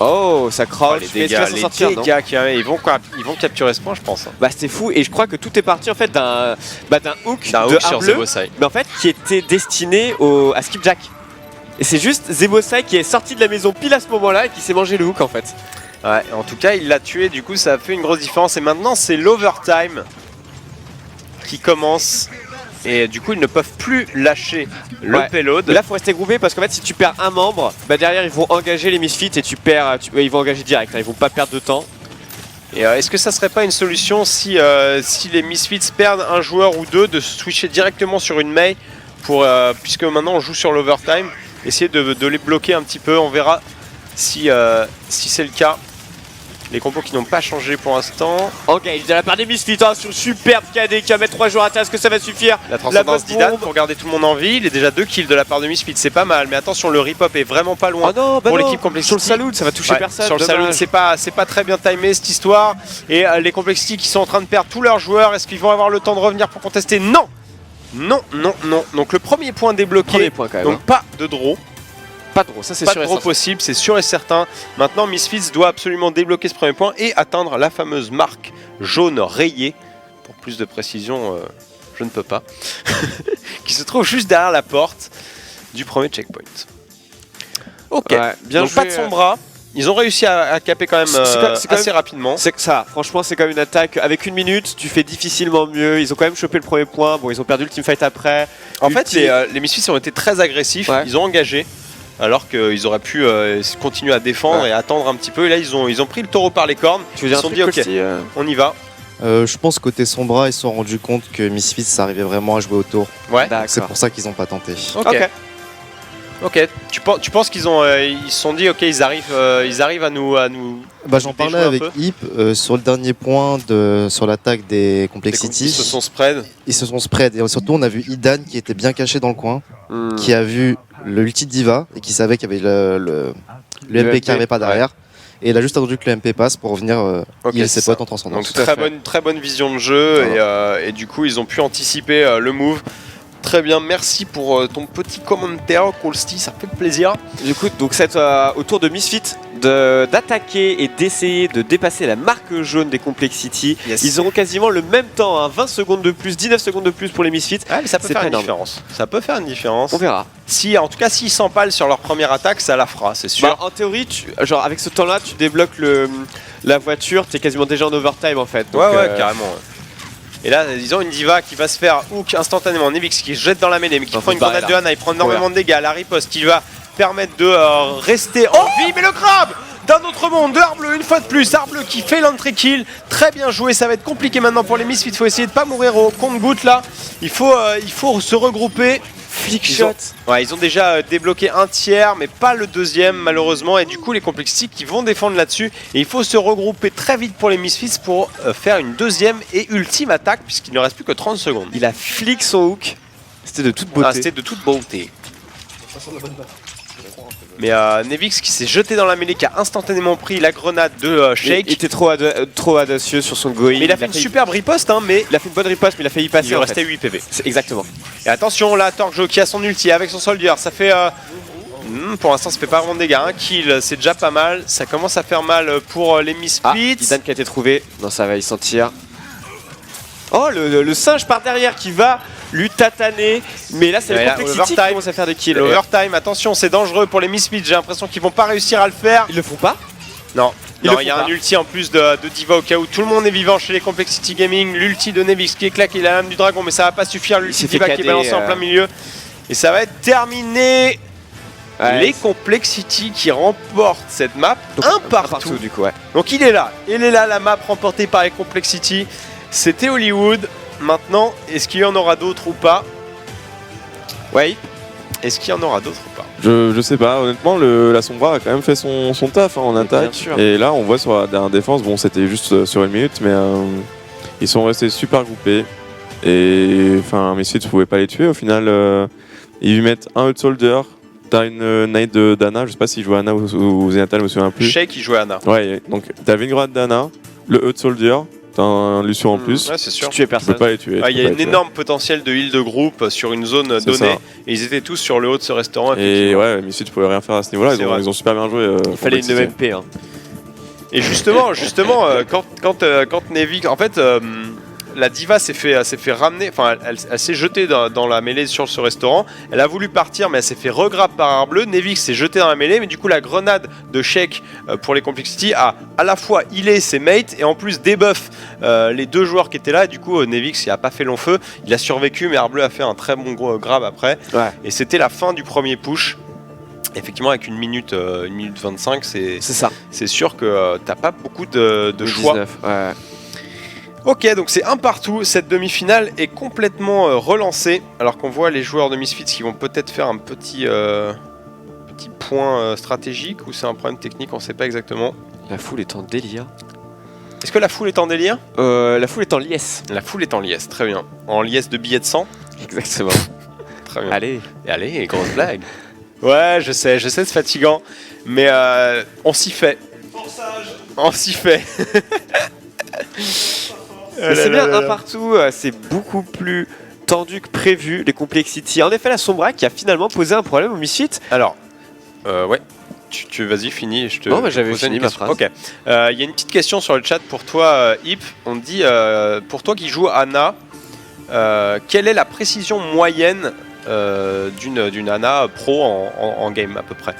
Oh, ça crouch. Les Mais est-ce qu'il va s'en sortir, non ils vont capturer ce point, je pense. Bah, c'était fou. Et je crois que tout est parti en fait d'un hook D'un de hook sur Harbleu, Zebosai. mais en fait qui était destiné à Skipjack. Et c'est juste Zebosai qui est sorti de la maison pile à ce moment-là et qui s'est mangé le hook en fait. Ouais, en tout cas, il l'a tué, du coup, ça a fait une grosse différence. Et maintenant, c'est l'overtime qui commence. Et du coup, ils ne peuvent plus lâcher le Ouais. payload. Là, faut rester groupé parce qu'en fait, si tu perds un membre, bah derrière ils vont engager les Misfits et ils vont engager direct. Hein, ils vont pas perdre de temps. Et est-ce que ça serait pas une solution si les Misfits perdent un joueur ou deux de switcher directement sur une Mei pour, puisque maintenant on joue sur l'overtime, essayer de les bloquer un petit peu. On verra si c'est le cas. Les compos qui n'ont pas changé pour l'instant. Engage de la part des Misfits hein, sur superbe KD qui va mettre 3 joueurs à terre. Est-ce que ça va suffire? La transcendance bonne d'Idan bombe. pour garder tout le monde en vie. Il est déjà 2 kills de la part de Misfits, c'est pas mal. Mais attention, le rip-up est vraiment pas loin. Oh non, bah pour non. l'équipe Complexity. Sur le Saloon, ça va toucher Ouais, personne. sur le dommage. Saloon, c'est pas très bien timé cette histoire. Et les Complexity qui sont en train de perdre tous leurs joueurs, est-ce qu'ils vont avoir le temps de revenir pour contester? Non. Non, non, non. Donc le premier point débloqué. Premier point quand même. Donc pas de draw. Pas de draw, ça c'est Pas sûr de et draw certain. possible, c'est sûr et certain. Maintenant, Misfits doit absolument débloquer ce premier point et atteindre la fameuse marque jaune rayée. Pour plus de précision, je ne peux pas. Qui se trouve juste derrière la porte du premier checkpoint. Ok, Ouais, bien donc joué, pas de Sombra. Ils ont réussi à caper quand même C'est quand assez rapidement. C'est que ça, franchement, c'est quand même une attaque. Avec 1 minute, tu fais difficilement mieux. Ils ont quand même chopé le premier point. Bon, ils ont perdu le teamfight après. En fait, Ulti- les Misfits ont été très agressifs. Ouais. Ils ont engagé. Alors qu'ils auraient pu continuer à défendre Ouais. et attendre un petit peu. Et là, ils ont pris le taureau par les cornes. Tu veux Ils dire se un sont truc dit, ok, aussi, on y va. Je pense côté Sombra, ils se sont rendus compte que Misfits ça arrivait vraiment à jouer au tour. Ouais. C'est pour ça qu'ils n'ont pas tenté. Ok. Ok. Tu penses qu'ils ont ils se sont dit, ok, ils arrivent à nous Bah, j'en parlais déjouer un avec peu. Hip sur le dernier point sur l'attaque des Complexity. Ils se sont spread. Ils se sont spread et surtout on a vu Idan qui était bien caché dans le coin, Hmm. qui a vu le ulti de Diva et qui savait qu'il y avait le Le MP qui MP, n'arrivait pas derrière. Et il a juste attendu que le MP passe pour venir Ok, heal c'est ses ça. potes en transcendance. Donc Tout à fait. très bonne vision de jeu et du coup ils ont pu anticiper le move Très bien, merci pour ton petit commentaire, Colsty, ça fait plaisir. Du coup, donc c'est au tour de Misfit d'attaquer et d'essayer de dépasser la marque jaune des Complexity. Yes. Ils auront quasiment le même temps, hein, 20 secondes de plus, 19 secondes de plus pour les Misfits. Ah, mais ça peut C'est faire pas une énorme. différence. Ça peut faire une différence. On verra. Si, en tout cas, s'ils s'empalent sur leur première attaque, ça la fera, c'est sûr. Bah, en théorie, genre avec ce temps-là, tu débloques la voiture, t'es quasiment déjà en overtime en fait. Donc, ouais, carrément. Ouais. Et là, ils ont une diva qui va se faire hook instantanément. Nevix qui se jette dans la mêlée, mais qui prend une grenade de Hana. Il prend énormément de dégâts. La riposte qui va permettre de rester en vie. Mais le crabe d'un autre monde de Arbleu, une fois de plus. Arbleu qui fait l'entrée kill. Très bien joué. Ça va être compliqué maintenant pour les Misfits. Il faut essayer de pas mourir au compte-goutte là. Il faut se regrouper. Flickshot. Ils ont déjà débloqué un tiers, mais pas le deuxième malheureusement. Et du coup, les Complexity qui vont défendre là-dessus. Et il faut se regrouper très vite pour les Misfits pour faire une deuxième et ultime attaque, puisqu'il ne reste plus que 30 secondes. Il a flick son hook. C'était de toute beauté. Ah, c'était de toute beauté. Mais Nevix qui s'est jeté dans la mêlée, qui a instantanément pris la grenade de Shake. Il était trop audacieux sur son going. Mais il a fait une superbe riposte, hein, mais il a fait une bonne riposte, mais il a failli passer. il lui en restait fait. 8 PV. Exactement. Et attention, là, Torjo qui a son ulti avec son soldier, ça fait... pour l'instant, ça fait pas vraiment de dégâts. Un kill, c'est déjà pas mal. Ça commence à faire mal pour les Misfits. Ah, Idan qui a été trouvé. Non, ça va, il s'en tire. Oh, le singe par derrière qui va lui tataner. Mais là, c'est Ouais, le là, Complexity qui overtime. commence à faire des kills. L'overtime, attention, c'est dangereux pour les Misfits. J'ai l'impression qu'ils vont pas réussir à le faire. Ils le font pas. Non, Ils non, le il y a font un pas. ulti en plus de Diva au cas où tout le monde est vivant chez les Complexity Gaming. L'ulti de Nevix qui est claqué, la lame du dragon, mais ça va pas suffire. L'ulti s'est de Diva fait qui est cader, balancé en plein milieu. Et ça va être terminé. Ouais, Les Complexity qui remportent cette map donc, un partout. du coup, ouais. Donc il est là, la map remportée par les Complexity. C'était Hollywood. Maintenant, est-ce qu'il y en aura d'autres ou pas? Ouais. Est-ce qu'il y en aura d'autres ou pas? Je sais pas, honnêtement, la Sombra a quand même fait son taf en attaque. sûr. Et là, on voit sur la dernière défense, bon, c'était juste sur une minute, mais ils sont restés super groupés. Et enfin, Misfits ne pouvaient pas les tuer. Au final, ils lui mettent un Hut Soldier. T'as une Knight d'Anna, je sais pas s'il joue Anna ou Zenyatta, je me souviens plus. Shake qui jouait Anna. Ouais, donc t'avais une grenade d'Anna, le Hut Soldier, t'as un Lucio en plus. Ouais, c'est sûr. Tu tues Tu peux personne. pas les tuer. Il y a un énorme potentiel de heal de groupe sur une zone C'est donnée. ça. Et ils étaient tous sur le haut de ce restaurant. Et effectivement. ouais, Misfits pouvaient rien faire à ce niveau-là, C'est vrai. ils ont super bien joué. Il fallait une Complexity. MP. Hein. Et justement, quand Nevix, en fait, la diva s'est fait ramener, enfin, elle s'est jetée dans la mêlée sur ce restaurant. Elle a voulu partir, mais elle s'est fait regrab par Arbleu. Nevix s'est jeté dans la mêlée, mais du coup, la grenade de Shake pour les Complexity a à la fois healé ses mates et en plus debuff les deux joueurs qui étaient là. Et du coup, Nevix il a pas fait long feu. Il a survécu, mais Arbleu a fait un très bon gros grab après. Ouais. Et c'était la fin du premier push. Effectivement, avec 1 minute 25, C'est ça. c'est sûr que t'as pas beaucoup de choix. 19, ouais. Ok, donc c'est un partout. Cette demi-finale est complètement relancée. Alors qu'on voit les joueurs de Misfits qui vont peut-être faire un petit point stratégique ou c'est un problème technique, on sait pas exactement. La foule est en délire. Est-ce que la foule est en délire? La foule est en liesse. La foule est en liesse, très bien. En liesse de billets de sang? Exactement. Très bien. Allez. Et allez, grosse blague. Ouais, je sais, c'est fatigant. Mais on s'y fait. On s'y fait. Mais c'est bien un partout, c'est beaucoup plus tendu que prévu, les Complexity. En effet, la Sombra qui a finalement posé un problème au Misfits. Alors, ouais. Tu vas-y, finis. Je te Non, mais je j'avais posais une fini ma question. phrase. Ok. Il y a une petite question sur le chat pour toi, Hip. On te dit, pour toi qui joues Anna, quelle est la précision moyenne d'une Anna pro en game à peu près?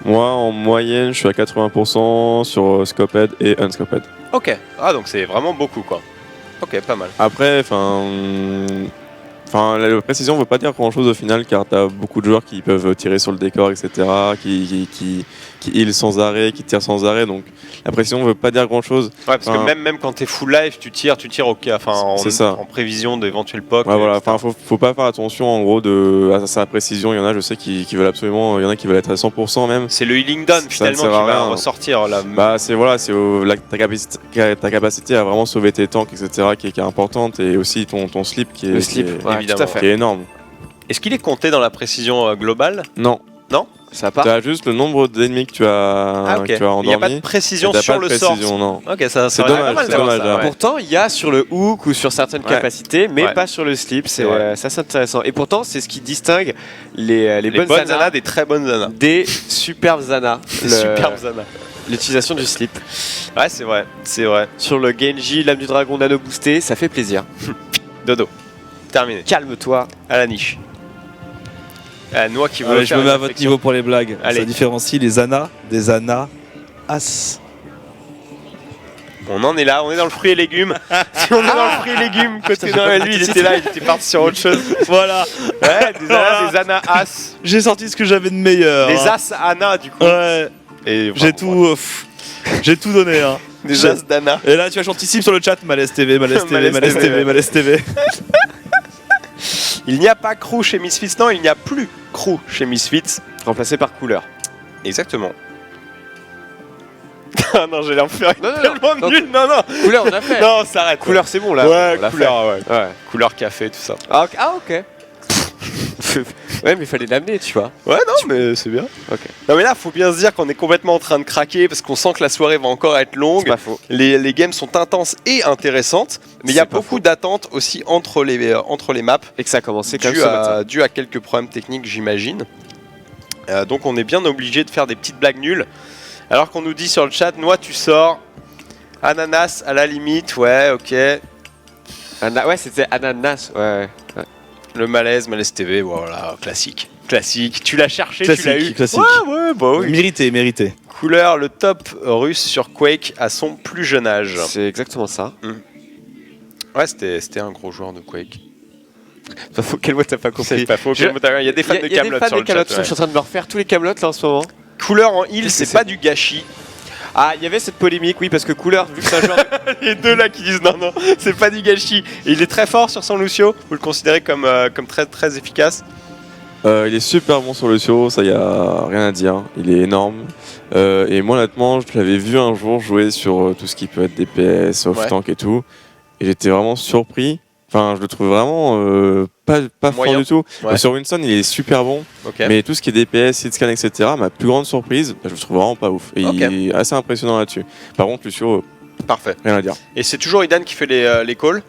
Moi, en moyenne, je suis à 80% sur Scoped et Unscoped. Ok. Ah, donc c'est vraiment beaucoup, quoi. Ok, pas mal. Après, la précision ne veut pas dire grand chose au final, car tu as beaucoup de joueurs qui peuvent tirer sur le décor, etc., qui heal sans arrêt, qui tirent sans arrêt, donc la précision ne veut pas dire grand chose. Ouais, parce que même quand t'es full life, tu tires C'est ça. en prévision d'éventuels POC. Ouais, voilà. etc. Faut pas faire attention en gros à sa précision. Il y en a, je sais, qui veulent absolument, il y en a qui veulent être à 100% même. C'est le healing down Ça ne finalement sert qui à va rien. ressortir là. Bah c'est ta capacité à vraiment sauver tes tanks, etc., qui est importante, et aussi ton slip qui est, Le slip, qui est- ouais, évidemment. tout à fait. qui est énorme. Est-ce qu'il est compté dans la précision globale? Non. Non? Ça part. T'as juste le nombre d'ennemis que tu as, ok. que tu as Il n'y a pas endormi. de précision et t'as sur pas de le sort. précision, non. Ok, ça C'est aurait l'air dommage, pas mal c'est d'avoir dommage, ça, là. ouais. Pourtant, il y a sur le hook ou sur certaines Ouais. capacités, mais Ouais. pas sur le slip. C'est vrai. ça, c'est intéressant. Et pourtant, c'est ce qui distingue les Les bonnes bonnes Zanas Zanas des très bonnes Zanas. des superbes Zanas. Des superbes Zanas. L'utilisation du slip. Ouais, c'est vrai, c'est vrai. Sur le Genji, l'âme du dragon nano boosté, ça fait plaisir. Dodo. Terminé. Calme-toi. À la niche. À Noix qui veut Allez, je faire me une mets à votre réflexion. niveau pour les blagues. Allez. Ça différencie les Ana des Ana As. On en est là, on est dans le fruit et légumes. Si on est dans le fruit et légumes, côté Noël, lui, il était là, il était parti sur autre chose. Voilà. Ouais, des Ana As. J'ai sorti ce que j'avais de meilleur. Des hein. As Ana, du coup. Ouais. Et J'ai vraiment, tout. J'ai tout donné. Hein. Des As d'Ana. Et là, tu as j'anticipe sur le chat. Malaise TV, Malaise TV, Malaise Malaise TV, TV, Malaise TV. Il n'y a pas Crew chez Misfits, non, il n'y a plus Crew chez Misfits. Remplacé par couleur. Exactement. Ah non, j'ai l'air de faire Non, non, tellement non. nul. Non, non. Couleur, on a fait. Non, ça arrête. Couleur, c'est bon là. Ouais, On l'a couleur, ouais. fait. Ouais. Couleur café, tout ça. Ah, ok. Ouais, mais il fallait l'amener, tu vois. Ouais, non, mais c'est bien. Ok. Non, mais là, faut bien se dire qu'on est complètement en train de craquer parce qu'on sent que la soirée va encore être C'est longue. pas faux. Les games sont intenses et intéressantes, mais il y a C'est pas beaucoup faux. d'attentes aussi entre les maps, Et que ça a commencé comme dû ça. à, dû à quelques problèmes techniques, j'imagine. Donc on est bien obligé de faire des petites blagues nulles. Alors qu'on nous dit sur le chat, Noix, tu sors. Ananas à la limite, ouais, ok. Ouais, c'était ananas. Ouais. Le malaise TV, voilà, classique. Classique, tu l'as cherché, tu l'as eu. Classique, classique. Ouais, bah oui. Mérité, mérité. Couleur, le top russe sur Quake à son plus jeune âge. C'est exactement ça. Ouais, c'était un gros joueur de Quake. Pas faux, quel mot t'as pas compris. C'est pas faux. Je- Il y a des fans de Il y a Camelot des fans sur de le Camelot. chat. Je suis en train de me refaire tous les Camelot là en ce moment. Couleur en heal, Qu'est-ce que c'est c'est pas du gâchis. Ah, il y avait cette polémique, oui, parce que couleur, vu que c'est un joueur. Les deux là qui disent non, non, c'est pas du gâchis. Et il est très fort sur son Lucio. Vous le considérez comme très très efficace. Il est super bon sur le Lucio, ça y a rien à dire. Il est énorme. Et moi honnêtement, je l'avais vu un jour jouer sur tout ce qui peut être DPS, off-tank et tout. Et j'étais vraiment surpris. Enfin, je le trouve vraiment pas fort Moyen. du tout. Ouais. Sur Winston, il est super bon. Ok. Mais tout ce qui est DPS, hitscan, etc., ma plus grande surprise, je le trouve vraiment pas ouf. Et Ok. il est assez impressionnant là-dessus. Par contre, Lucio, Parfait. rien à dire. Et c'est toujours Idan qui fait les calls.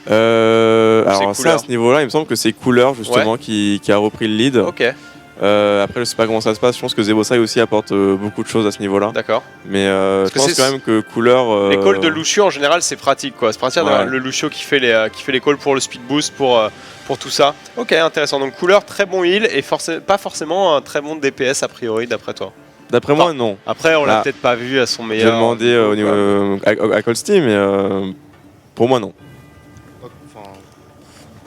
Alors ça, Couleur. à ce niveau-là, il me semble que c'est Couleur justement qui a repris le lead. Ok, Après, je sais pas comment ça se passe. Je pense que Zebosai aussi apporte beaucoup de choses à ce niveau-là. d'accord. Mais je que pense c'est- quand même que Couleur. Les calls de Lucio en général c'est pratique quoi. C'est pratique d'avoir Ouais. le Lucio qui fait les calls pour le speed boost, pour tout ça. Ok, intéressant. Donc couleur, très bon heal et pas forcément un très bon DPS a priori d'après toi. D'après moi, non. Après on l'a Ah. peut-être pas vu à son J'ai meilleur. demandé au niveau à Colsty, mais pour moi, non. Enfin,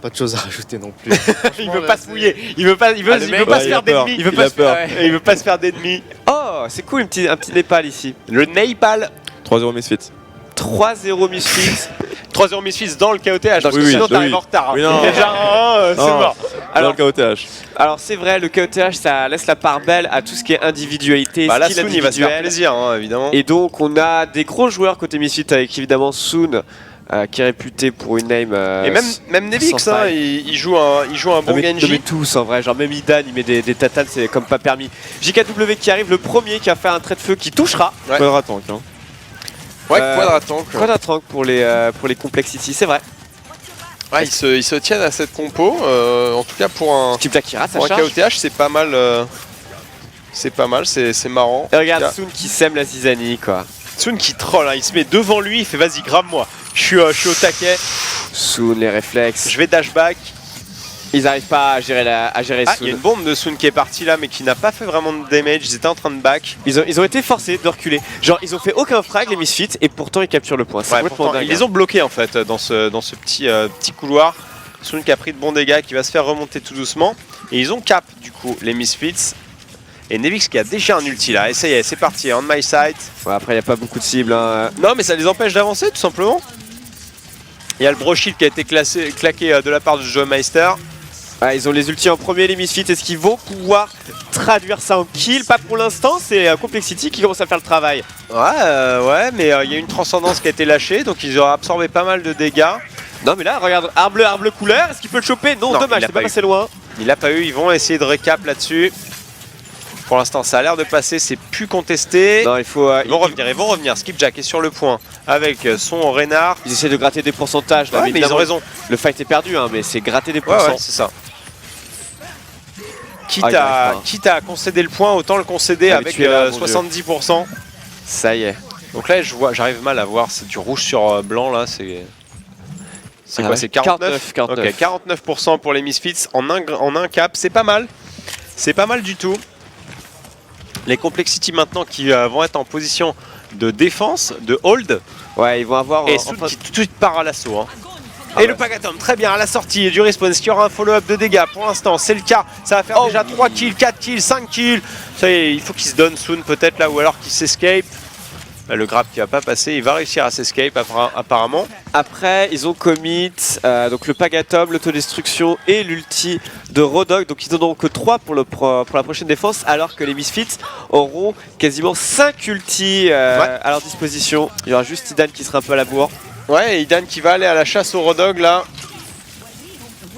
pas de choses à rajouter non plus. Il veut pas se mouiller. Il veut pas le se mec, faire il a peur. d'ennemis. Il veut Il pas a se peur. faire. Il veut pas se faire d'ennemis. Oh, c'est cool, un petit Népal ici. Le Neypal. 3-0 Misfits. 3-0 Misfits. 3-0 Misfits dans le KOTH. Parce Oui, que oui, sinon oui, t'arrives oui. en retard. Oui, non. Déjà, c'est Non. mort. Alors, le KOTH. Alors c'est vrai, le KOTH, ça laisse la part belle à tout ce qui est individualité, Bah là, skill Soon il va se faire individuel. plaisir hein, évidemment. Et donc on a des gros joueurs côté Misfits avec évidemment Soon, qui est réputé pour une name. Et même Nevix, sans hein, faille. il joue un bon mais Genji. tous en vrai, genre même Idan il met des tatanes, c'est comme pas permis. JKW qui arrive, le premier qui a fait un trait de feu qui touchera. Ouais. Quadratank. Hein. Ouais, Euh, Quadratank. Quadratank pour les Complexity, c'est vrai. Ouais, ils se tiennent à cette compo. En tout cas pour un Type Takira, ça pour un charge. KOTH, c'est pas mal. C'est pas mal, c'est marrant. Et regarde Yeah. Soon qui sème la zizanie quoi. Soon qui troll, hein, il se met devant lui, il fait vas-y grave-moi. Je suis au taquet, Soon, les réflexes. je vais dashback. Ils arrivent pas à gérer Ah, il y a Soon. une bombe de Soon qui est partie là, mais qui n'a pas fait vraiment de damage. Ils étaient en train de back. Ils ont été forcés de reculer. Genre ils ont fait aucun frag les Misfits et pourtant ils capturent le point. C'est Ouais, complètement pourtant, dingue. ils les ont bloqués en fait dans ce petit couloir. Soon qui a pris de bons dégâts, qui va se faire remonter tout doucement. Et ils ont cap du coup les Misfits. Et Nevix qui a déjà un ulti là. Et ça y est, c'est parti, on my side. Ouais, après il n'y a pas beaucoup de cibles. Hein. Non, mais ça les empêche d'avancer tout simplement. Il y a le Brochild qui a été claqué de la part du Meister. Ouais, ils ont les ultis en premier les Misfits. Est-ce qu'ils vont pouvoir traduire ça en kill? Pas pour l'instant, c'est Complexity qui commence à faire le travail. Ouais, mais il y a une transcendance qui a été lâchée, donc ils auraient absorbé pas mal de dégâts. Non mais là regarde, arbre bleu couleur, est-ce qu'il peut le choper? Non, Non, dommage, il a c'est pas pas eu. passé loin. Il a pas eu, ils vont essayer de récap là-dessus. Pour l'instant, ça a l'air de passer, c'est plus contesté. Non, il faut. Ils vont revenir. Skipjack est sur le point avec son Renard. Ils essaient de gratter des pourcentages là, Ouais, mais ils ont raison. Le fight est perdu, hein, mais c'est gratter des Ouais, pourcents. ouais, c'est ça. Quitte, Ah, il arrive pas, hein. quitte à concéder le point, autant le concéder Ah, mais avec tu es là, mon 70%. Ça y est. Donc là, j'arrive mal à voir, c'est du rouge sur blanc là, c'est Ah quoi, ouais. c'est 49 49. Ok, 49% pour les Misfits en un cap, c'est pas mal. C'est pas mal du tout. Les Complexity maintenant qui vont être en position de défense, de hold, Ouais, ils vont avoir. et Soud qui tout de suite part à l'assaut. Hein. Ah Et ouais. le Pagatom, très bien, à la sortie du respawn, est-ce qu'il y aura un follow-up de dégâts? Pour l'instant, c'est le cas, ça va faire déjà 3 kills, 4 kills, 5 kills. Ça y est, il faut qu'il se donne soon peut-être là, ou alors qu'il s'escape. Là, le grab qui va pas passer, il va réussir à s'escape apparemment. Après, ils ont commit donc le Pagatom, l'autodestruction et l'ulti de Rodog. Donc ils en auront que 3 pour la prochaine défense, alors que les Misfits auront quasiment 5 ultis à leur disposition. Il y aura juste Idan qui sera un peu à la bourre. Ouais, et Idan qui va aller à la chasse au Rodog là.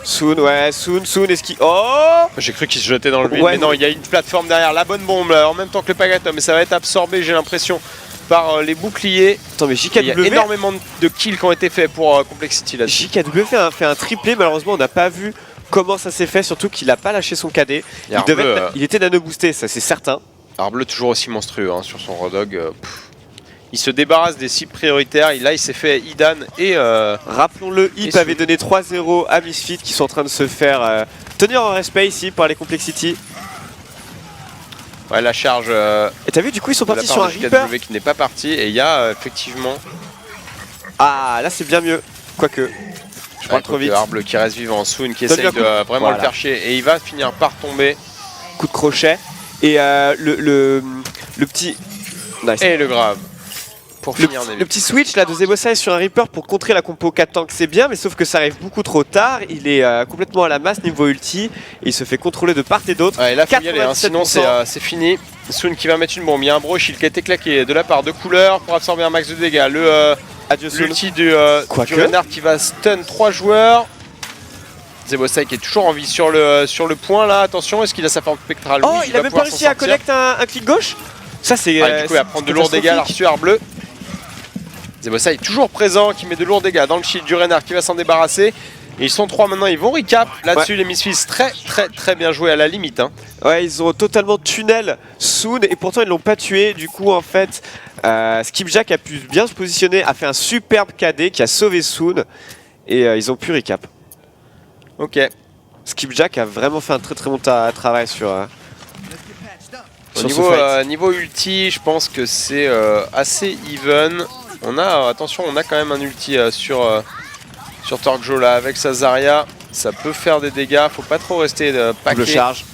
Soon, est-ce qu'il... Oh! J'ai cru qu'il se jetait dans le vide, Ouais, mais non, il y a une plateforme derrière, la bonne bombe là, en même temps que le Pagatom, mais ça va être absorbé, j'ai l'impression, par les boucliers. Attends, mais Il y a JKW... énormément de kills qui ont été faits pour Complexity là-dessus. JKW fait un triplé, malheureusement on n'a pas vu comment ça s'est fait, surtout qu'il n'a pas lâché son KD. Et Arbleu, Il était nano boosté, ça c'est certain. Arbleu toujours aussi monstrueux hein, sur son Rodog. Il se débarrasse des cibles prioritaires, là il s'est fait Idan et... Rappelons-le, Et Hip avait donné 3-0 à Misfit qui sont en train de se faire tenir en respect ici par les Complexity. Ouais, la charge Et t'as vu, du coup ils sont de la partis sur part un de Reaper. JKW qui n'est pas parti, et il y a effectivement... Ah, là c'est bien mieux. Quoique, je parle trop vite. Arbleu qui reste vivant, Soon qui Donne-lui essaye un de coup. vraiment le Voilà. faire chier, et il va finir par tomber. Coup de crochet. Et le petit... Nice. Et le grave. Pour Le, finir le petit switch là de Zebosai sur un Reaper pour contrer la compo 4 tanks, c'est bien, mais sauf que ça arrive beaucoup trop tard. Il est complètement à la masse niveau ulti et il se fait contrôler de part et d'autre. Ouais, là faut y aller, hein, sinon 97%. c'est fini. Soon qui va mettre une bombe, il y a un bro shield qui a été claqué de la part de Couleur pour absorber un max de dégâts. Adieu Soon. L'ulti du Quoique. Renard qui va stun 3 joueurs. Zebosai qui est toujours en vie sur le point là, attention, est-ce qu'il a sa forme spectrale? Oh, Oui, il a va même pas pouvoir s'en réussi à sortir. connect un clic gauche. Ça c'est... Du coup il va prendre de lourds dégâts, alors sur Arbleu. Zebosai est toujours présent, qui met de lourds dégâts dans le shield du Renard qui va s'en débarrasser. Et ils sont 3 maintenant, ils vont recap. Là-dessus, les Misfits très bien joué à la limite. Hein. Ouais, ils ont totalement tunnel Soon et pourtant ils l'ont pas tué. Du coup, en fait, Skipjack a pu bien se positionner, a fait un superbe KD qui a sauvé Soon et ils ont pu recap. Ok. Skipjack a vraiment fait un très bon travail sur Au ce niveau, fight. niveau ulti, je pense que c'est assez even. On a, attention, on a quand même un ulti sur Torjo là avec sa Zarya. Ça peut faire des dégâts, faut pas trop rester paqué. Double charge.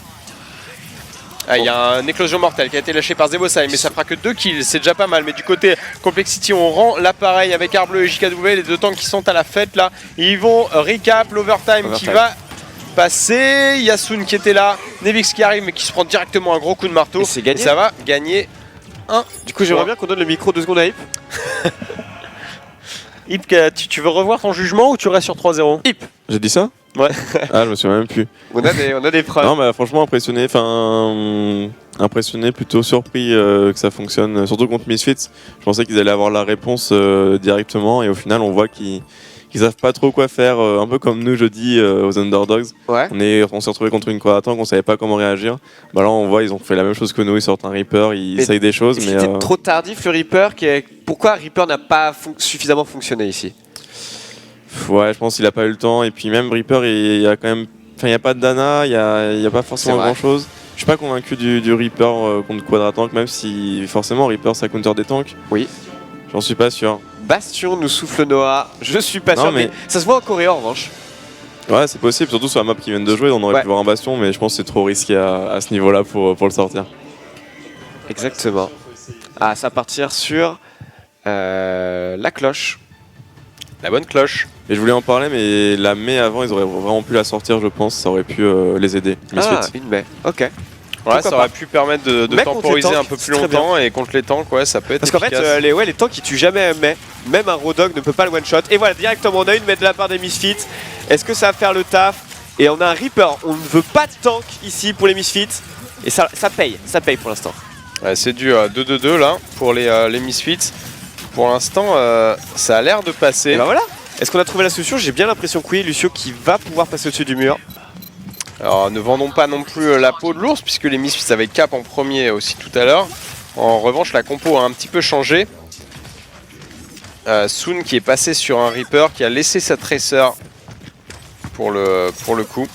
Ah, il y a une éclosion mortelle qui a été lâchée par Zebosai, mais ça fera que 2 kills, c'est déjà pas mal. Mais du côté Complexity, on rend l'appareil avec Arbleu et JKW, les deux tanks qui sont à la fête là. Ils vont recap l'overtime qui va passer. Yasun qui était là, Nevix qui arrive mais qui se prend directement un gros coup de marteau. Et c'est gagné. Et ça va gagner un. Du coup, j'aimerais bien qu'on donne le micro 2 secondes à Hip. Hip, tu veux revoir ton jugement ou tu restes sur 3-0? Hip. J'ai dit ça? Ouais. Ah, je me souviens même plus. On a des preuves. Non, bah franchement impressionné, impressionné, plutôt surpris que ça fonctionne, surtout contre Misfits. Je pensais qu'ils allaient avoir la réponse directement et au final on voit qu'ils savent pas trop quoi faire, un peu comme nous jeudi aux Underdogs. Ouais. On s'est retrouvé contre une quadratank, on savait pas comment réagir. Bah là on voit ils ont fait la même chose que nous, ils sortent un Reaper, ils essayent des choses, mais C'était trop tardif le Reaper. Pourquoi Reaper n'a pas suffisamment fonctionné ici? ouais, je pense qu'il a pas eu le temps et puis même Reaper il y a quand même, enfin il y a pas de Dana, il y a pas forcément C'est vrai. grand chose. Je suis pas convaincu du Reaper contre Quadratank, même si forcément Reaper ça counter des tanks. Oui. J'en suis pas sûr. Bastion nous souffle Noah. Je suis pas Non, sûr, mais mais- ça se voit en Corée en revanche. Ouais, c'est possible, surtout sur la map qu'ils viennent de jouer, on aurait Ouais. pu voir un Bastion, mais je pense que c'est trop risqué à ce niveau-là pour le sortir. Exactement. Ah, ça va partir sur la cloche. La bonne cloche. Et je voulais en parler, mais la mai avant, ils auraient vraiment pu la sortir, je pense, ça aurait pu les aider. Ah, Misfits. une baie. Ok. Ouais, Pourquoi ça pas. aurait pu permettre de Mais contre temporiser les tanks, un peu c'est plus très bien. longtemps et contre les tanks, ouais, ça peut être Parce qu'en fait, efficace. les tanks ils tuent jamais un mais. Même un Rodog ne peut pas le one shot. Et voilà, directement, on a une mais de la part des Misfits. Est-ce que ça va faire le taf? Et on a un Reaper. On ne veut pas de tank ici pour les Misfits. Et ça paye pour l'instant. Ouais, c'est du 2-2-2 là pour les Misfits. Pour l'instant, ça a l'air de passer. Et bah voilà. Est-ce qu'on a trouvé la solution? J'ai bien l'impression que oui, Lucio qui va pouvoir passer au-dessus du mur. Alors ne vendons pas non plus la peau de l'ours puisque les Misfits avaient cap en premier aussi tout à l'heure. En revanche, la compo a un petit peu changé. Soon qui est passé sur un Reaper qui a laissé sa Tracer pour le coup.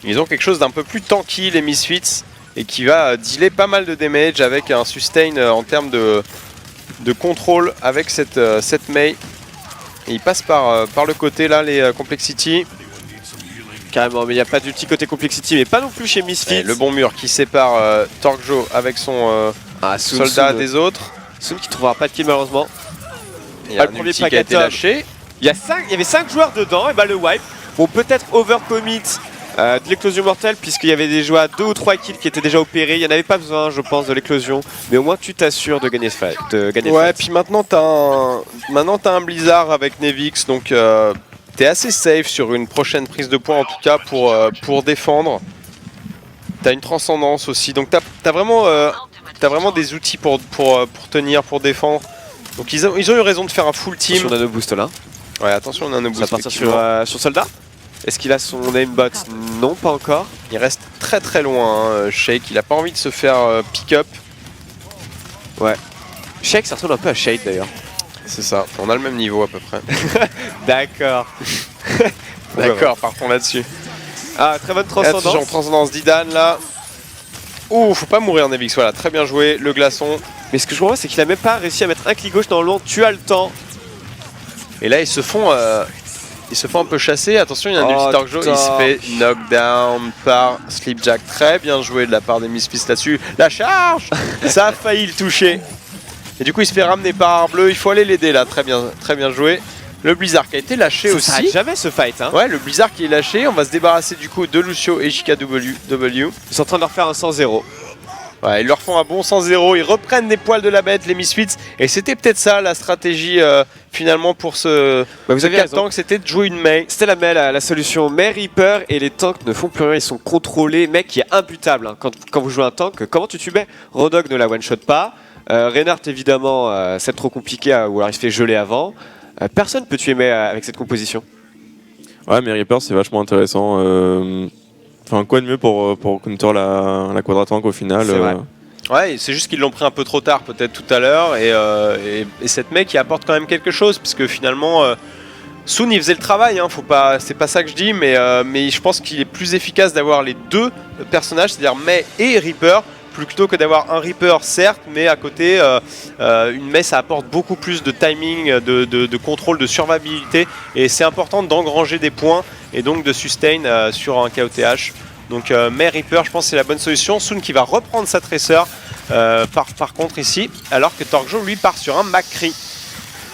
Ils ont quelque chose d'un peu plus tanky les Misfits et qui va dealer pas mal de damage avec un sustain en termes de contrôle avec cette Mei. Et ils passent par le côté là les Complexity. Carrément, mais il n'y a pas d'ulti côté Complexity, mais pas non plus chez Misfits. Et le bon mur qui sépare Torgjo avec son soldat des autres. Soon qui trouvera pas de kill malheureusement. Il y a le un premier ulti qui a été Pakatom. lâché. Il y avait 5 joueurs dedans, et bah le wipe. Bon, peut-être overcommit de l'éclosion mortelle, puisqu'il y avait des joueurs à 2 ou 3 kills qui étaient déjà opérés. Il n'y en avait pas besoin, je pense, de l'éclosion. Mais au moins, tu t'assures de gagner ce fight. Ouais, puis maintenant, t'as un Blizzard avec Nevix, donc t'es assez safe sur une prochaine prise de points, en tout cas, pour défendre. T'as une transcendance aussi, donc t'as vraiment des outils pour tenir, pour défendre. Donc ils ont eu raison de faire un full team. Attention, on a nos boosts là. Ouais, attention, on a un Ça boost. va partir sur Soldat. Est-ce qu'il a son aimbot? Non, pas encore. Il reste très très loin, hein, Shake. Il a pas envie de se faire pick-up. Ouais. Shake, ça ressemble un peu à Shade d'ailleurs. C'est ça, on a le même niveau à peu près. D'accord. D'accord, partons là-dessus. Ah, très bonne Attention, transcendance. transcendance d'Idan là. Ouh, faut pas mourir Nevix, voilà, très bien joué, le glaçon. Mais ce que je comprends, c'est qu'il a même pas réussi à mettre un clic gauche dans le long. Tu as le temps. Et là, ils se font un peu chasser. Attention, il y a un Oh, ulti Torgjo, il se fait knockdown par Slipjack. Très bien joué de la part des Misfits là-dessus. La charge. Ça a failli le toucher. Et du coup, il se fait ramener par Arbleu. Il faut aller l'aider là, très bien joué. Le Blizzard qui a été lâché Ça aussi. s'arrête jamais ce fight. Hein. Ouais, le Blizzard qui est lâché. On va se débarrasser du coup de Lucio et JKW. Ils sont en train de leur faire un 100-0. Ouais, ils leur font un bon 100-0, ils reprennent des poils de la bête, les Misfits, et c'était peut-être ça la stratégie finalement pour ce Vous avez 4 raison. tanks, c'était de jouer une Mei. C'était la solution. Mais Reaper et les tanks ne font plus rien, ils sont contrôlés. Mec qui est imbutable. Hein. Quand vous jouez un tank, comment tu tues? Rodog ne la one-shot pas. Reinhardt évidemment, c'est trop compliqué, ou alors il se fait geler avant. Personne peut tuer Mei avec cette composition. Ouais, mais Reaper c'est vachement intéressant. Enfin, quoi de mieux pour counter la quadra-tank au final. C'est vrai. Ouais, c'est juste qu'ils l'ont pris un peu trop tard peut-être tout à l'heure, et cette Mei qui apporte quand même quelque chose, puisque finalement Soon il faisait le travail, hein, c'est pas ça que je dis, mais je pense qu'il est plus efficace d'avoir les deux personnages, c'est-à-dire Mei et Reaper, plutôt que d'avoir un Reaper certes, mais à côté une Mei ça apporte beaucoup plus de timing, de contrôle, de survivabilité, et c'est important d'engranger des points et donc de sustain sur un KOTH. Donc Mei Reaper, je pense que c'est la bonne solution. Soon qui va reprendre sa Tracer par contre ici, alors que Torgjo lui part sur un McCree.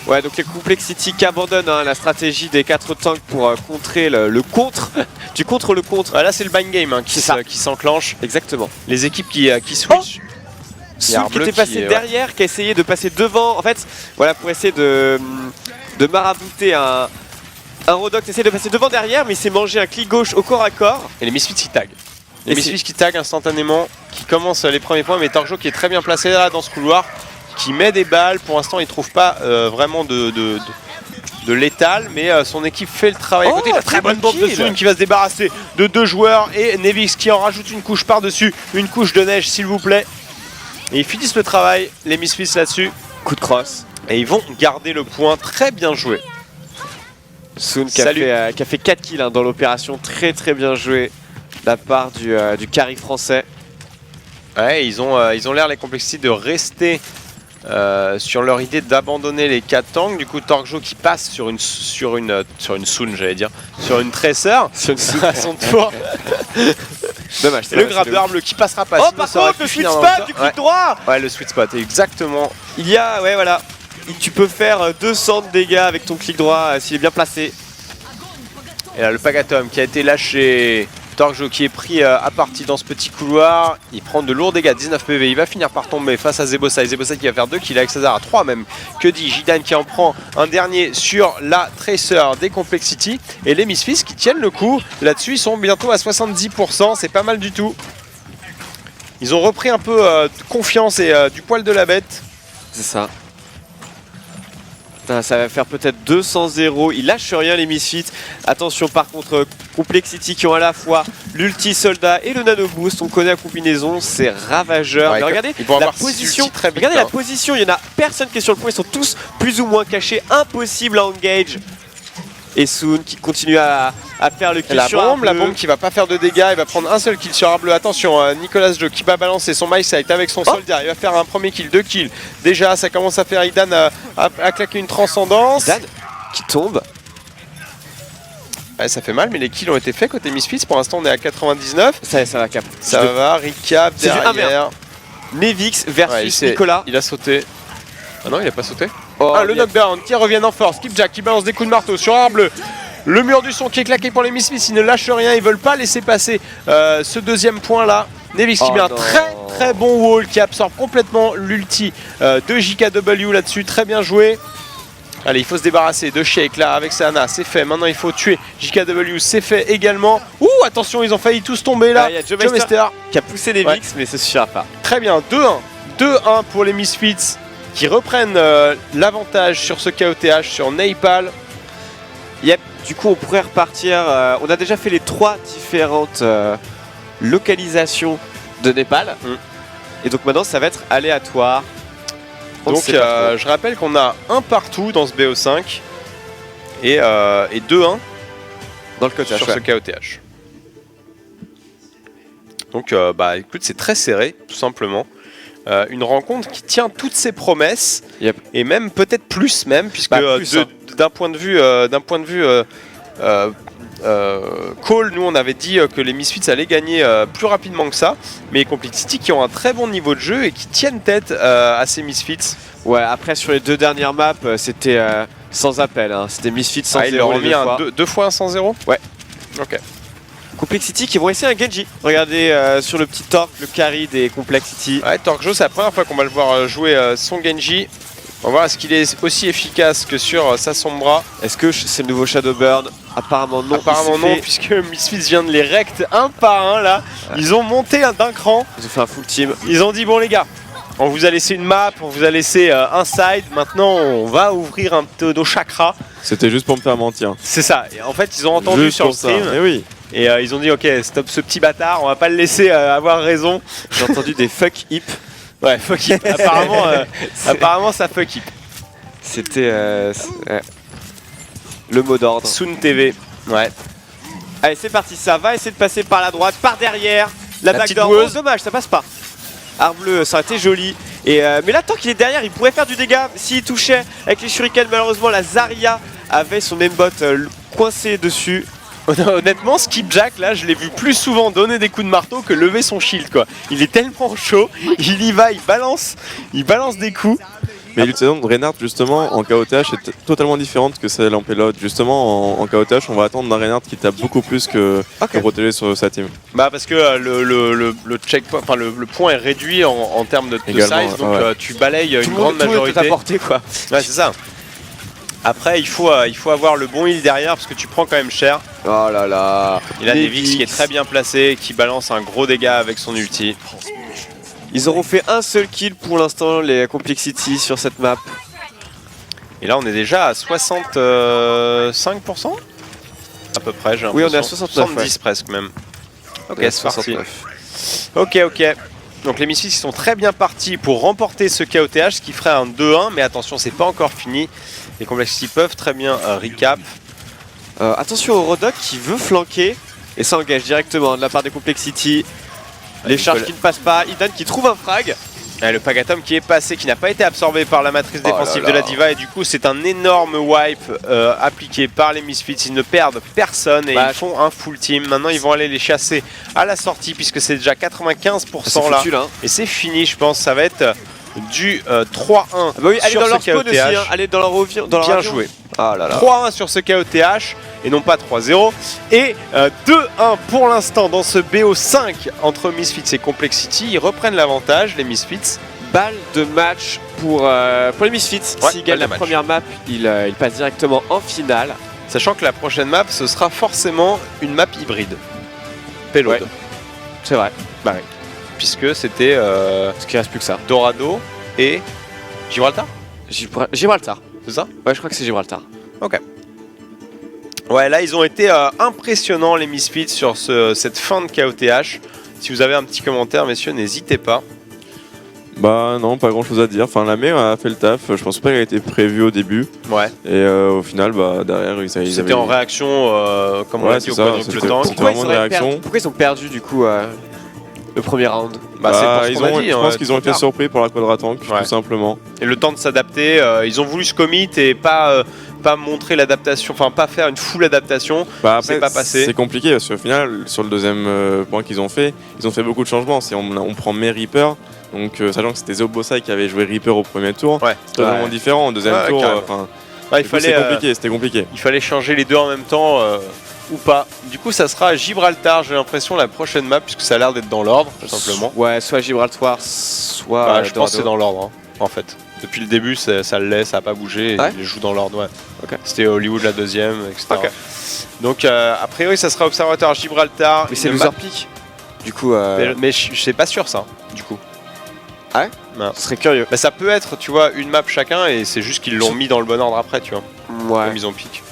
Ouais, donc les Complexity qui abandonnent la stratégie des 4 tanks pour contrer le contre. Tu contres le contre. Là c'est le bind game hein, qui s'enclenche. Exactement. Les équipes qui switchent. Soon qui était passé derrière, qui a essayé de passer devant. En fait, voilà, pour essayer de marabouter un Rodog qui essaie de passer devant derrière, mais il s'est mangé un clic gauche au corps à corps. Et les Misfits qui taguent. Les Misfits qui taguent instantanément, qui commencent les premiers points, mais Torgjo qui est très bien placé là dans ce couloir, qui met des balles. Pour l'instant, il ne trouve pas vraiment de létal, mais son équipe fait le travail à côté. La très bonne bombe de Soon qui va se débarrasser de 2 joueurs, et Nevix qui en rajoute une couche par-dessus, une couche de neige s'il vous plaît. Et ils finissent le travail, les Misfits là-dessus. Coup de crosse. Et ils vont garder le point, très bien joué. Soon qui a fait 4 kills dans l'opération, très bien joué de la part du carry français. Ouais, ils ont l'air les Complexity de rester sur leur idée d'abandonner les 4 tanks. Du coup Torgjo qui passe sur une Soon, j'allais dire, sur une Tracer à son tour. Dommage. Et le grabbeur bleu qui passera pas. Oh par contre le sweet spot du clic droit. Ouais, le sweet spot, exactement. Il y a, ouais voilà. Tu peux faire 200 de dégâts avec ton clic droit s'il est bien placé. Et là le Pakatom qui a été lâché. Torgjo qui est pris à partie dans ce petit couloir. Il prend de lourds dégâts, 19 PV. Il va finir par tomber face à Zebosai. Zebosai qui va faire 2 kills avec César à 3 même. Que dit Jidan qui en prend un dernier sur la Tracer des Complexity. Et les Misfits qui tiennent le coup. Là-dessus, ils sont bientôt à 70%. C'est pas mal du tout. Ils ont repris un peu de confiance et du poil de la bête. C'est ça. Putain, ça va faire peut-être 200-0. Ils lâchent rien les Misfits. Attention par contre, Complexity qui ont à la fois l'ulti soldat et le nano boost. On connaît la combinaison, c'est ravageur. Ouais, Mais regardez ils vont la avoir six position. ultis très vite, Regardez hein. la position. Il y en a personne qui est sur le point. Ils sont tous plus ou moins cachés. Impossible à engage. Et Soon qui continue à faire le kill Et la sur bombe Arbleu. qui va pas faire de dégâts, il va prendre un seul kill sur Arbleu. Attention, Nicolas Joe qui va balancer son MySight avec son soldat. Il va faire un premier kill, 2 kills. Déjà, ça commence à faire Idan à claquer une transcendance. Dan qui tombe. Ouais, ça fait mal, mais les kills ont été faits côté Misfits. Pour l'instant, on est à 99. Ça va cap. Ça va, recap C'est du 1v1. derrière. Nevix Ouais, versus Nicolas. il a sauté. Ah non, il a pas sauté. Oh, Ah, le bien. knockdown qui revient en force. Skipjack qui balance des coups de marteau sur Arbleu. Le mur du son qui est claqué pour les Misfits. Ils ne lâchent rien. Ils veulent pas laisser passer ce deuxième point là. Nevix qui Oh met un non. très bon wall qui absorbe complètement l'ulti de JKW là-dessus. Très bien joué. Allez, il faut se débarrasser de Shake là avec Sana. C'est fait. Maintenant, il faut tuer JKW. C'est fait également. Ouh, attention, ils ont failli tous tomber là. Ah, il y a Joe Joe Mester Mester. qui a poussé Nevix, mais ça suffira pas. Très bien, 2-1. 2-1 pour les Misfits qui reprennent l'avantage sur ce KOTH, sur Naypal. Yep, du coup on pourrait repartir. On a déjà fait les 3 différentes localisations de Népal. Et donc maintenant ça va être aléatoire. On ne Donc sait pas trop. je rappelle qu'on a un partout dans ce BO5 et 2-1 Dans le côté sur ce KOTH. Donc bah écoute, c'est très serré, tout simplement. Une rencontre qui tient toutes ses promesses. Yep. Et même peut-être plus même, puisque Bah, plus, hein. d'un point de vue call, nous on avait dit que les Misfits allaient gagner plus rapidement que ça, mais Complexity qui ont un très bon niveau de jeu et qui tiennent tête à ces Misfits. Ouais, après sur les 2 dernières maps, c'était sans appel. Hein. C'était Misfits sans Ils leur zéro ont les mis 2 fois. deux fois un 100-0. Ouais. Ok. Complexity qui vont essayer un Genji. Regardez sur le petit torque, le carry des Complexity. Ouais, Torque c'est la première fois qu'on va le voir jouer son Genji. On va voir est-ce qu'il est aussi efficace que sur sa Sombra. Est-ce que c'est le nouveau Shadowburn? Apparemment non. Apparemment Il s'est non, fait- puisque Misfits vient de les rect un par un là. Ils ont monté d'un cran. Ils ont fait un full team. Ils ont dit bon les gars, on vous a laissé une map, on vous a laissé un side, maintenant on va ouvrir un peu nos chakras. C'était juste pour me faire mentir. C'est ça, et en fait ils ont entendu Juste sur le pour ça. stream Eh oui. et ils ont dit ok stop ce petit bâtard, on va pas le laisser avoir raison. J'ai entendu des fuck hip. Ouais fuck hip, apparemment ça fuck hip. C'était ouais. Le mot d'ordre. Soon TV, ouais. Allez, c'est parti, ça va essayer de passer par la droite, par derrière. La petite backdoor, boueuse. oh, dommage, ça passe pas. Arbleu, ça aurait été joli. Et, mais là, tant qu'il est derrière, il pourrait faire du dégât. S'il touchait avec les shurikens, malheureusement, la Zarya avait son aimbot coincé dessus. Honnêtement, Skipjack, là, je l'ai vu plus souvent donner des coups de marteau que lever son shield, quoi. Il est tellement chaud, il y va, il balance des coups. Mais l'utilisation de Reinhardt, justement, en KOTH est totalement différente que celle en Payload. Justement, en KOTH, on va attendre d'un Reinhardt qui tape beaucoup plus que protéger sur sa team. Bah parce que le checkpoint, enfin le point est réduit en termes de Également, size, donc ouais. tu balayes une grande Tout le monde peut majorité. t'apporter, quoi. Ouais, c'est ça. Après, il faut avoir le bon heal derrière parce que tu prends quand même cher. Oh là là. Il a Les Nevix qui est Vix. très bien placé, qui balance un gros dégât avec son ulti. Ils auront fait un seul kill pour l'instant, les Complexity, sur cette map. Et là, on est déjà à 65% à peu près. J'ai Oui, on est à l'impression. 69, 70 presque même. Ok, Ouais, c'est parti. 69. Ok. Donc les Misfits sont très bien partis pour remporter ce KOTH, ce qui ferait un 2-1. Mais attention, c'est pas encore fini. Les Complexity peuvent très bien recap. Attention au Rodok qui veut flanquer. Et ça engage directement de la part des Complexity. Les charges qui ne passent pas. Idan qui trouve un frag. Et le Pagatom qui est passé, qui n'a pas été absorbé par la matrice Oh là défensive là. de la Diva. Et du coup, c'est un énorme wipe appliqué par les Misfits. Ils ne perdent personne et Bah, ils font un full team. Maintenant, ils vont aller les chasser à la sortie puisque c'est déjà 95% C'est là. foutu, là. Hein. Et c'est fini, je pense. Ça va être du 3-1 Ah bah oui, allez sur dans ce leur spawn aussi. Hein. KOTH. Allez dans leur avion. Dans leur Bien avion. joué. Ah là là. 3-1 sur ce KOTH et non pas 3-0. Et 2-1 pour l'instant dans ce BO5 entre Misfits et Complexity. Ils reprennent l'avantage, les Misfits. Balle de match pour les Misfits. Ouais, S'ils balle gagnent de la match. première map, ils passent directement en finale. Sachant que la prochaine map, ce sera forcément une map hybride. Payload. Ouais. C'est vrai. Bah oui. puisque c'était Parce qu'il reste plus que ça. Dorado et Gibraltar, Gibraltar. c'est ça? Ouais, je crois que c'est Gibraltar. Ouais, là ils ont été impressionnants les Misfits sur cette fin de KOTH. Si vous avez un petit commentaire, messieurs, n'hésitez pas. Bah non, pas grand chose à dire. Enfin, la mer a fait le taf. Je pense pas qu'elle a été prévue au début. Ouais. Et au final, bah derrière, ils C'était avaient. en réaction, comme on Ouais, l'a dit, c'est au ça, quadruple c'était- tank. c'était vraiment une réaction. Pourquoi ils ont perdu du coup le premier round? Bah, c'est pour ce ils qu'on a ont, dit, je hein, pense qu'ils ont été tard. surpris pour la quadratank, Ouais. tout simplement. Et le temps de s'adapter, ils ont voulu se commit et pas montrer l'adaptation, enfin pas faire une full adaptation. Bah C'est après, pas passé. c'est compliqué parce qu'au final, sur le deuxième point qu'ils ont fait, ils ont fait beaucoup de changements. Si on prend May Reaper, donc sachant que c'était Zobosai qui avait joué Reaper au premier tour, Ouais. c'était vraiment différent. Au deuxième Ouais, tour, carrément. enfin, Ouais, c'était compliqué. il fallait changer les deux en même temps ou pas. Du coup, ça sera Gibraltar, j'ai l'impression, la prochaine map, puisque ça a l'air d'être dans l'ordre, tout simplement. Ouais, soit Gibraltar, soit. Bah, je pense que Dorado. c'est dans l'ordre, hein, en fait. Depuis le début, ça le laisse, ça n'a pas bougé, et Ouais. il joue dans l'ordre, ouais. Ok. C'était Hollywood la deuxième, etc. Ok. Donc, a priori, ça sera Observateur Gibraltar. Mais c'est Une loser map- pick. Du coup, Mais je sais pas sûr, ça, du coup. ce serait curieux. Bah, ça peut être, tu vois, une map chacun, et c'est juste qu'ils l'ont mis dans le bon ordre après, tu vois. Ouais, Comme ils ont pick.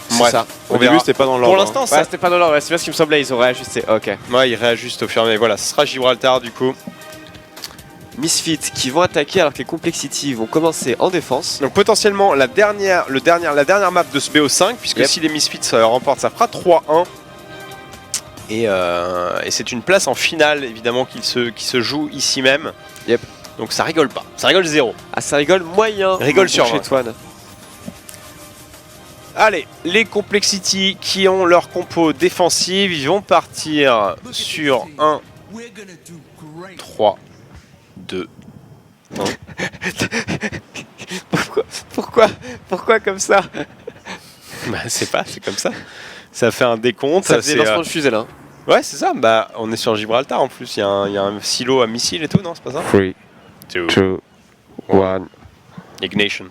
c'est Bref, ça. on Au début, verra. c'était pas dans l'ordre. Pour hein. l'instant, Ouais, ça. c'était pas dans l'ordre, ouais, c'est bien ce qui me semblait, ils ont réajusté. Ok. Ouais, ils réajustent au fur et à mesure. Voilà, ce sera Gibraltar, du coup. Misfits qui vont attaquer alors que les Complexity vont commencer en défense. Donc potentiellement la dernière map de ce BO5, puisque Yep. si les Misfits remportent, ça fera 3-1. Et c'est une place en finale évidemment qui se joue ici même. Yep. Donc ça rigole pas, ça rigole zéro. Ah, ça rigole moyen. Rigole sur chez 20. Toine. Allez, les Complexity qui ont leur compo défensive, ils vont partir sur 1, 3, 2. Pourquoi comme ça? Bah c'est comme ça. Ça fait un décompte. Ça faisait c'est, lancement de fusée là. Ouais, c'est ça. Bah, on est sur Gibraltar en plus. Il y a un silo à missiles et tout, non? C'est pas ça? 3, 2, 2, 1. Ignition.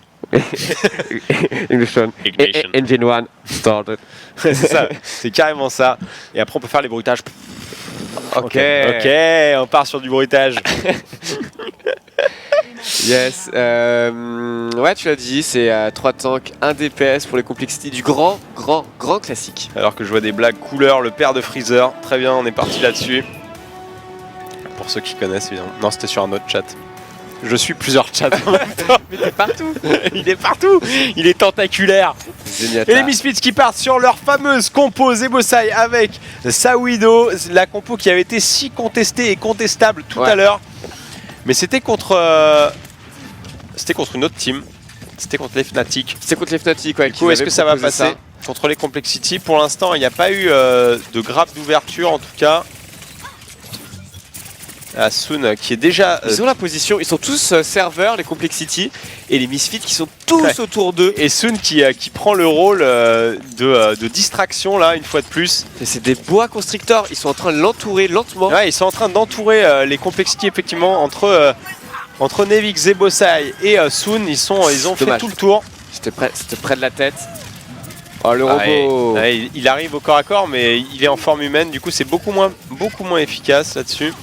Ignition. Ignition. Engine 1 started. C'est ça. C'est carrément ça. Et après, on peut faire les bruitages. Ok. Ok, on part sur du bruitage. Yes. Ouais, tu l'as dit, c'est 3 tanks, 1 DPS pour les Complexity du grand classique. Alors que je vois des blagues couleur, le père de Freezer. Très bien, on est parti là-dessus. Pour ceux qui connaissent, évidemment. Non, c'était sur un autre chat. Je suis plusieurs chats en même temps. Mais t'es partout. Il est partout. Il est tentaculaire. Et les Misfits qui partent sur leur fameuse compo Zebosai avec Sawido, la compo qui avait été si contestée et contestable tout à l'heure. Mais c'était contre une autre team. C'était contre les Fnatic. C'est contre les Fnatic, ouais. Du coup, est-ce que ça va passer contre les Complexity? Pour l'instant, il n'y a pas eu de grappe d'ouverture en tout cas. Soon qui est déjà... Ils ont la position, ils sont tous serveurs, les Complexity, et les Misfits qui sont tous autour d'eux. Et Soon qui prend le rôle de distraction là, une fois de plus. Et c'est des boa constrictors, ils sont en train de l'entourer lentement. Ouais, ils sont en train d'entourer les Complexity effectivement entre Nevix, Zebosai et Soon. Ils ont fait tout le tour. C'était près de la tête. Oh, le robot. Ouais, il arrive au corps à corps, mais il est en forme humaine. Du coup, c'est beaucoup moins efficace là-dessus.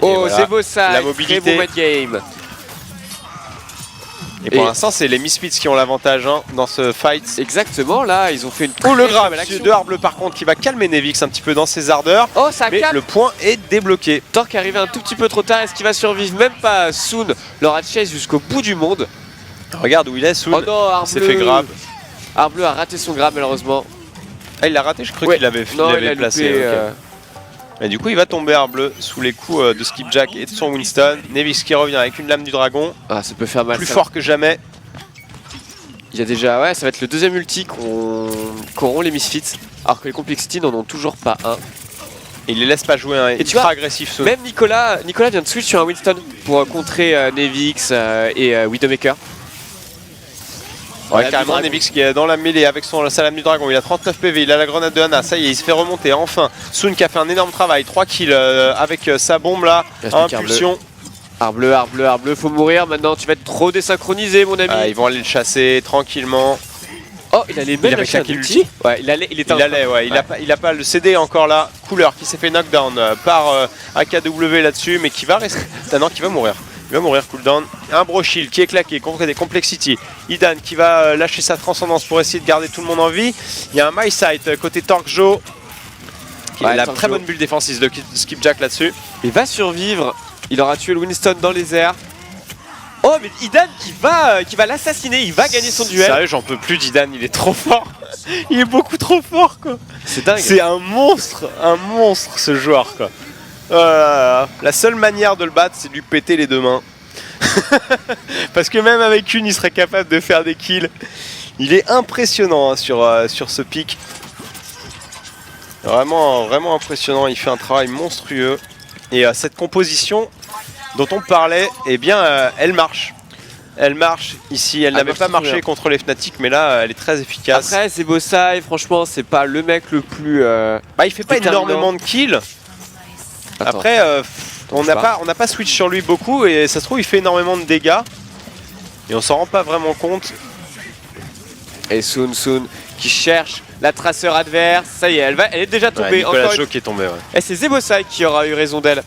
Oh, voilà, Zebosai, la mobilité. très bon mid game. Et pour l'instant, c'est les Misfits qui ont l'avantage dans ce fight. Exactement, là, ils ont fait une Oh, le très grab belle action. de Arble par contre qui va calmer Nevix un petit peu dans ses ardeurs. Oh, ça Mais calme. le point est débloqué. Torque arrivé un tout petit peu trop tard, est-ce qu'il va survivre? Même pas. Soon l'aura chase jusqu'au bout du monde. Regarde où il est, Soon. Oh non, Arbleu. s'est fait grab. Arbleu a raté son grab malheureusement. Ah, il l'a raté, je crois Ouais. qu'il l'avait Non, il a placé. loupé, Ok. Et du coup, il va tomber Arbleu sous les coups de Skipjack et de son Winston. Nevix qui revient avec une lame du dragon, Ah, ça peut faire mal. plus ça. fort que jamais. Il y a déjà, ouais, ça va être le deuxième ulti qu'auront les Misfits, alors que les Complexity n'en ont toujours pas un. Et il les laisse pas jouer, tu ultra vois, agressif. Soon. Même Nicolas vient de switch sur un Winston pour contrer Nevix et Widowmaker. Ouais, La carrément, lame du Nevix qui est dans la mêlée avec sa lame du dragon. Il a 39 PV, il a la grenade de Hana. Ça y est, il se fait remonter enfin. Soon qui a fait un énorme travail. 3 kills avec sa bombe là. Il reste plus Impulsion. Arbleu, faut mourir maintenant, tu vas être trop désynchronisé mon ami. Ah, ils vont aller le chasser tranquillement. Oh, il allait Il même avait lâcher un claqué ulti. l'ulti. Ouais, il allait, il était en train- ouais, il a pas le CD encore là. Cooler qui s'est fait knockdown par AKW là-dessus, mais qui va rester. Ah non, qui va mourir. Il va mourir cooldown. Un Brochill qui est claqué contre des Complexity. Idan qui va lâcher sa transcendance pour essayer de garder tout le monde en vie. Il y a un My Sight côté Torque-Jo. Qui Ouais, a la Torque-Jo. très bonne bulle défensive de Skipjack là-dessus. Il va survivre. Il aura tué le Winston dans les airs. Oh, mais Idan qui va l'assassiner. Il va gagner son duel. Sérieux, j'en peux plus d'Idan, il est trop fort. Il est beaucoup trop fort quoi. C'est dingue. C'est un monstre ce joueur quoi. Oh là là. La seule manière de le battre, c'est de lui péter les deux mains. Parce que même avec une, il serait capable de faire des kills. Il est impressionnant hein, sur ce pic. Vraiment, vraiment impressionnant. Il fait un travail monstrueux. Et cette composition dont on parlait, eh bien, elle marche. Elle marche ici. Elle n'avait marche pas très marché bien. contre les Fnatic, mais là, elle est très efficace. Après, Zebosai, franchement, c'est pas le mec le plus. Bah, il fait pas déterminant. énormément de kills. Attends. Après, on Je sais n'a pas switch sur lui beaucoup et ça se trouve il fait énormément de dégâts et on s'en rend pas vraiment compte. Et Sun qui cherche la traceur adverse. Ça y est, elle est déjà Ouais, tombée. Nicolas Encore Jo une... qui est tombé. Ouais. Et c'est Zebosai qui aura eu raison d'elle.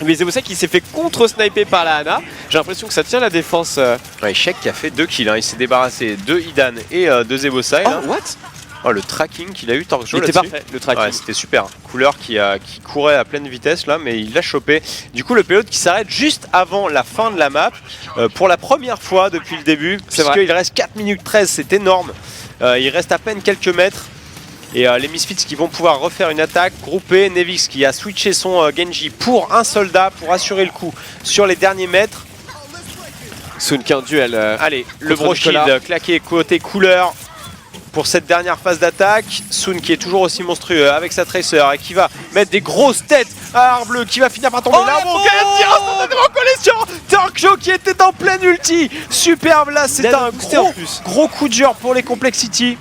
Mais Zebosai qui s'est fait contre-sniper par la Hana. J'ai l'impression que ça tient la défense. Ouais, Sheik qui a fait 2 kills. Hein. Il s'est débarrassé de Idan et de Zebosai. Oh, Là. what? Oh, le tracking qu'il a eu Torque-Jo Il était là-dessus. parfait, le tracking. Ouais, c'était super. Couleur qui courait à pleine vitesse là, mais il l'a chopé. Du coup, le payload qui s'arrête juste avant la fin de la map pour la première fois depuis le début. C'est vrai. Puisqu'il reste 4 minutes 13, c'est énorme. Il reste à peine quelques mètres. Et les Misfits qui vont pouvoir refaire une attaque groupée. Nevix qui a switché son Genji pour un soldat pour assurer le coup sur les derniers mètres. Sun qui est en duel. Allez, le contre Nicolas. Broshield claqué côté couleur pour cette dernière phase d'attaque. Sun qui est toujours aussi monstrueux avec sa Tracer et qui va mettre des grosses têtes à Arbleu qui va finir par tomber Oh, là. la Bon, bombe quel tir instantanément collé sur Torque-Jo qui était en pleine ulti. Superbe là, c'est Il a un boosté en gros, plus. gros coup dur pour les Complexity.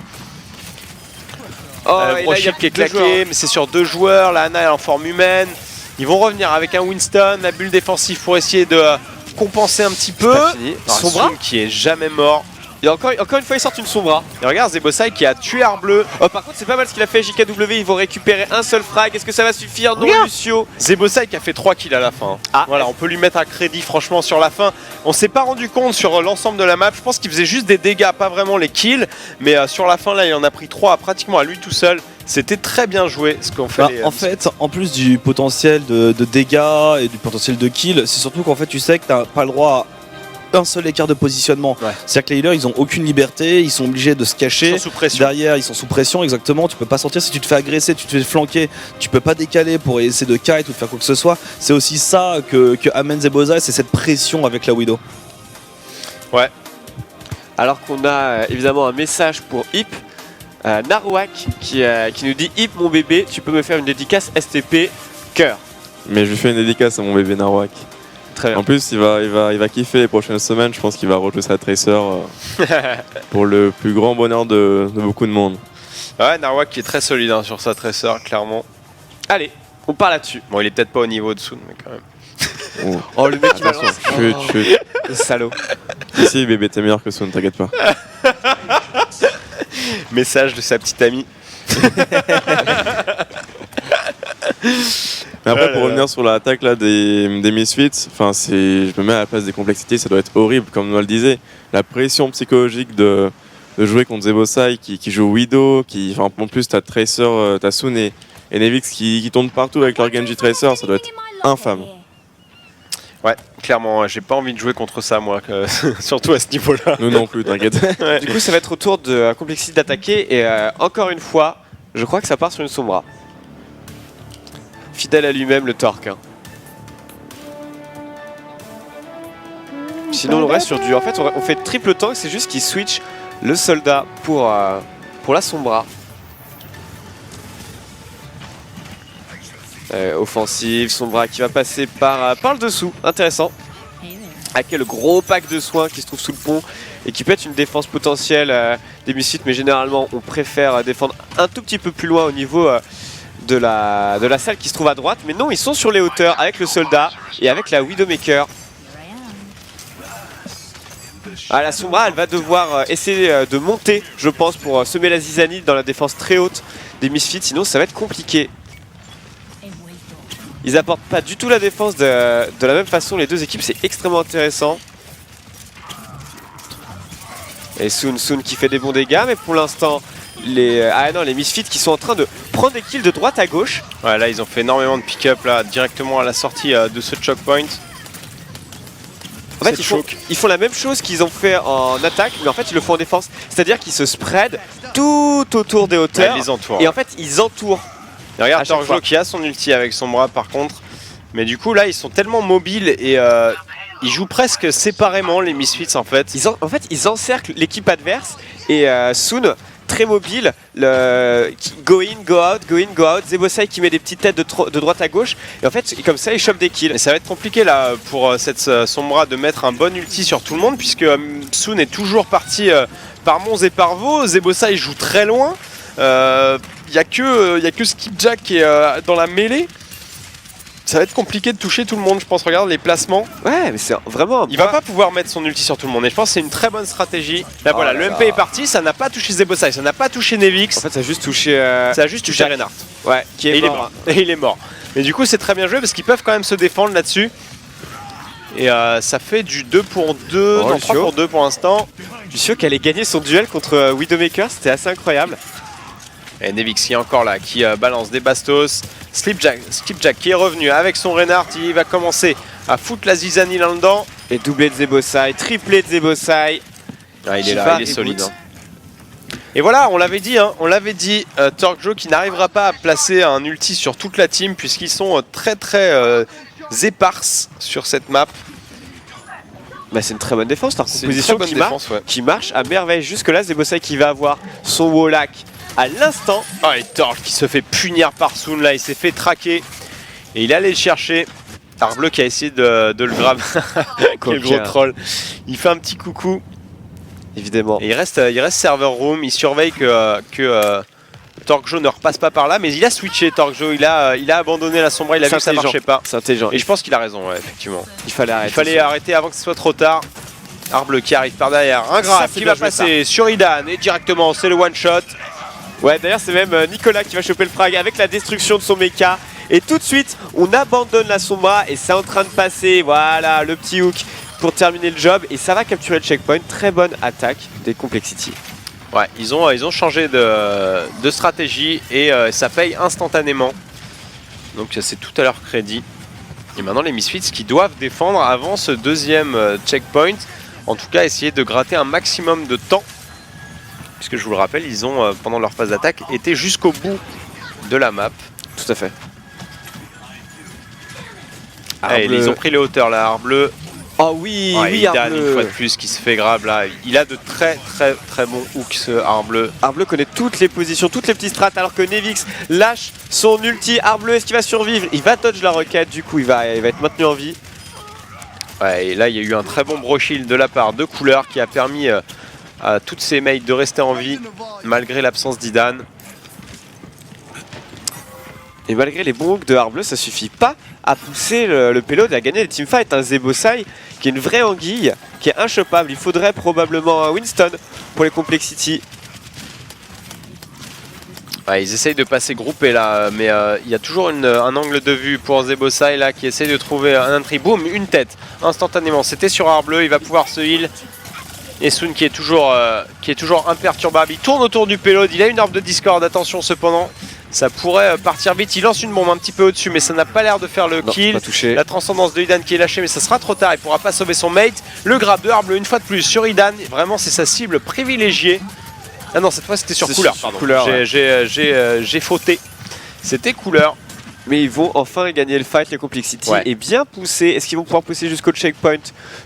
Oh, Le et là, il y a Broshield qui est deux joueurs. claqué, mais c'est sur 2 joueurs. La Hana est en forme humaine. Ils vont revenir avec un Winston, la bulle défensive pour essayer de compenser un petit peu. pas fini. Alors, Sombra Sun qui est jamais mort. Et encore une fois, ils sortent une sombra. Et regarde Zebosai qui a tué Arbleu. Oh, par contre, c'est pas mal ce qu'il a fait JKW. Ils vont récupérer un seul frag. Est-ce que ça va suffire? Non, Regarde. Lucio. Zebosai qui a fait 3 kills à la fin. Ah. Voilà, on peut lui mettre un crédit franchement sur la fin. On s'est pas rendu compte sur l'ensemble de la map. Je pense qu'il faisait juste des dégâts, pas vraiment les kills. Mais sur la fin là, il en a pris 3 pratiquement à lui tout seul. C'était très bien joué ce qu'on fait. Bah, en fait, en plus du potentiel de dégâts et du potentiel de kill, c'est surtout qu'en fait tu sais que t'as pas le droit à un seul écart de positionnement. Ouais. C'est-à-dire que les healers ils ont aucune liberté, ils sont obligés de se ils cacher. sont sous pression. Derrière, ils sont sous pression, exactement. Tu peux pas sortir si tu te fais agresser, tu te fais flanquer, tu peux pas décaler pour essayer de kite ou de faire quoi que ce soit. C'est aussi ça que amène Zebosai, c'est cette pression avec la Widow. Alors qu'on a évidemment un message pour Hip. Narwak qui nous dit Hip, mon bébé, tu peux me faire une dédicace STP cœur. Mais je lui fais une dédicace à mon bébé Narwak. Très bien. En plus, il va kiffer les prochaines semaines. Je pense qu'il va rejouer sa Tracer pour le plus grand bonheur de beaucoup de monde. Ouais, Narwak qui est très solide hein, sur sa Tracer, clairement. Allez, on part là-dessus. Bon, il est peut-être pas au niveau de Sun, mais quand même. Oh, le mec qui Attention, balance. chut. Le salaud. Ici, bébé, t'es meilleur que Sun, t'inquiète pas. Message de sa petite amie. Mais après, Ah là pour là. revenir sur l'attaque là, des Misfits, je me mets à la place des complexités, ça doit être horrible, comme Noël disait. La pression psychologique de jouer contre Zebosai qui joue Widow, en plus t'as Tracer, t'as Sun et Nevix qui tournent partout avec leur Genji Tracer, ça doit être infâme. Ouais, clairement, j'ai pas envie de jouer contre ça, moi, surtout à ce niveau-là. Nous non plus, t'inquiète. Ouais. Du coup, ça va être au tour de Complexity d'attaquer. Et encore une fois, je crois que ça part sur une sombra. Fidèle à lui-même, le Torque. Hein. Sinon, on reste sur du. En fait, on fait triple tank, c'est juste qu'il switch le soldat pour la sombra. Offensive, sombra qui va passer par le dessous. Intéressant. Avec le gros pack de soins qui se trouve sous le pont et qui peut être une défense potentielle des Misfits, mais généralement on préfère défendre un tout petit peu plus loin au niveau de la salle qui se trouve à droite. Mais non, ils sont sur les hauteurs avec le soldat et avec la Widowmaker. Ah, la Sombra, elle va devoir essayer de monter, je pense, pour semer la zizanie dans la défense très haute des Misfits, sinon ça va être compliqué. Ils apportent pas du tout la défense de la même façon, les deux équipes, c'est extrêmement intéressant. Et Soon qui fait des bons dégâts, mais pour l'instant, les Misfits qui sont en train de prendre des kills de droite à gauche. Ouais, là ils ont fait énormément de pick-up là, directement à la sortie de ce choke point. En fait, ils font la même chose qu'ils ont fait en attaque, mais en fait, ils le font en défense. C'est-à-dire qu'ils se spread tout autour des hauteurs. Ouais, ils les entourent. Et en fait, ils entourent. Et regarde Torjo qui a son ulti avec son bras par contre. Mais du coup, là, ils sont tellement mobiles et ils jouent presque séparément, les Misfits en fait. Ils encerclent l'équipe adverse et Soon, très mobile, go in, go out, Zebosai qui met des petites têtes de droite à gauche et en fait comme ça il chope des kills. Et ça va être compliqué là pour cette Sombra de mettre un bon ulti sur tout le monde puisque Soon est toujours parti par Mons et par Vaux, Zebosai joue très loin, il y a que Skipjack qui est dans la mêlée. Ça va être compliqué de toucher tout le monde, je pense. Regarde les placements. Ouais, mais c'est vraiment. Il va pas pouvoir mettre son ulti sur tout le monde. Et je pense que c'est une très bonne stratégie. Là, voilà, le MP est parti. Ça n'a pas touché Zebosai, ça n'a pas touché Nevix. En fait, ça a juste touché. Reinhardt. Ouais, qui est mort. Et il est mort. Mais du coup, c'est très bien joué parce qu'ils peuvent quand même se défendre là-dessus. Et ça fait du 2 pour 2, non 3 pour 2 pour l'instant. Lucio qui allait gagner son duel contre Widowmaker, c'était assez incroyable. Et Nevix qui est encore là, qui balance des bastos. Skipjack qui est revenu avec son Reinhardt, il va commencer à foutre la zizanie là-dedans. Et doublé de Zebosai, triplé de Zebosai. Ah, il est là, il est solide. Hein. Et voilà, on l'avait dit, Torjo qui n'arrivera pas à placer un ulti sur toute la team puisqu'ils sont très éparses sur cette map. Bah, c'est une très bonne défense, leur composition qui marche à merveille. Jusque là, Zebosai qui va avoir son Wallach à l'instant. Oh, et Torj qui se fait punir par Soon là, il s'est fait traquer et il allait le chercher. Arbleu qui a essayé de le grab. Quel gros troll. Il fait un petit coucou. Évidemment. Et il reste server room, il surveille que Torjo ne repasse pas par là, mais il a switché Torjo, il a abandonné la Sombra, il a vu que ça marchait pas. C'est intelligent. Et je pense qu'il a raison, ouais, effectivement. Il fallait arrêter avant que ce soit trop tard. Arbleu qui arrive par derrière, un grave qui va passer sur Idan et directement c'est le one shot. Ouais, d'ailleurs c'est même Nicolas qui va choper le frag avec la destruction de son mecha. Et tout de suite, on abandonne la Sombra et c'est en train de passer. Voilà, le petit hook pour terminer le job. Et ça va capturer le checkpoint. Très bonne attaque des Complexity. Ouais, ils ont changé de stratégie et ça paye instantanément. Donc c'est tout à leur crédit. Et maintenant les Misfits qui doivent défendre avant ce deuxième checkpoint. En tout cas, essayer de gratter un maximum de temps. Puisque je vous le rappelle, ils ont, pendant leur phase d'attaque, été jusqu'au bout de la map. Tout à fait. Ils ont pris les hauteurs là, Arbleu. Oh oui, oui, Idan, une fois de plus, qui se fait grab là. Il a de très bons hooks, ce Arbleu. Arbleu connaît toutes les positions, toutes les petites strates, alors que Nevix lâche son ulti. Arbleu, est-ce qu'il va survivre? Il va dodge la requête, du coup, il va être maintenu en vie. Ouais, et là, il y a eu un très bon bro shield de la part de Couleur qui a permis à toutes ses mates de rester en vie, malgré l'absence d'Idan. Et malgré les bons hooks de Arbleu, ça suffit pas à pousser le payload et à gagner les teamfights. Un Zebosai qui est une vraie anguille, qui est inchopable. Il faudrait probablement un Winston pour les Complexity. Ouais, ils essayent de passer groupés là, mais il y a toujours un angle de vue pour Zebosai là qui essaye de trouver un entry. Boum, une tête, instantanément. C'était sur Arbleu, il va pouvoir se heal. Et Soon qui est toujours imperturbable. Il tourne autour du payload, il a une arme de discord, attention cependant. Ça pourrait partir vite, il lance une bombe un petit peu au-dessus mais ça n'a pas l'air de faire le kill. La transcendance de Idan qui est lâchée mais ça sera trop tard, il pourra pas sauver son mate. Le grab de Arbleu une fois de plus sur Idan, vraiment c'est sa cible privilégiée. Ah non, cette fois c'était sur Couleur, pardon. J'ai fauté. C'était Couleur. Mais ils vont enfin gagner le fight, les Complexity, et bien pousser. Est-ce qu'ils vont pouvoir pousser jusqu'au checkpoint?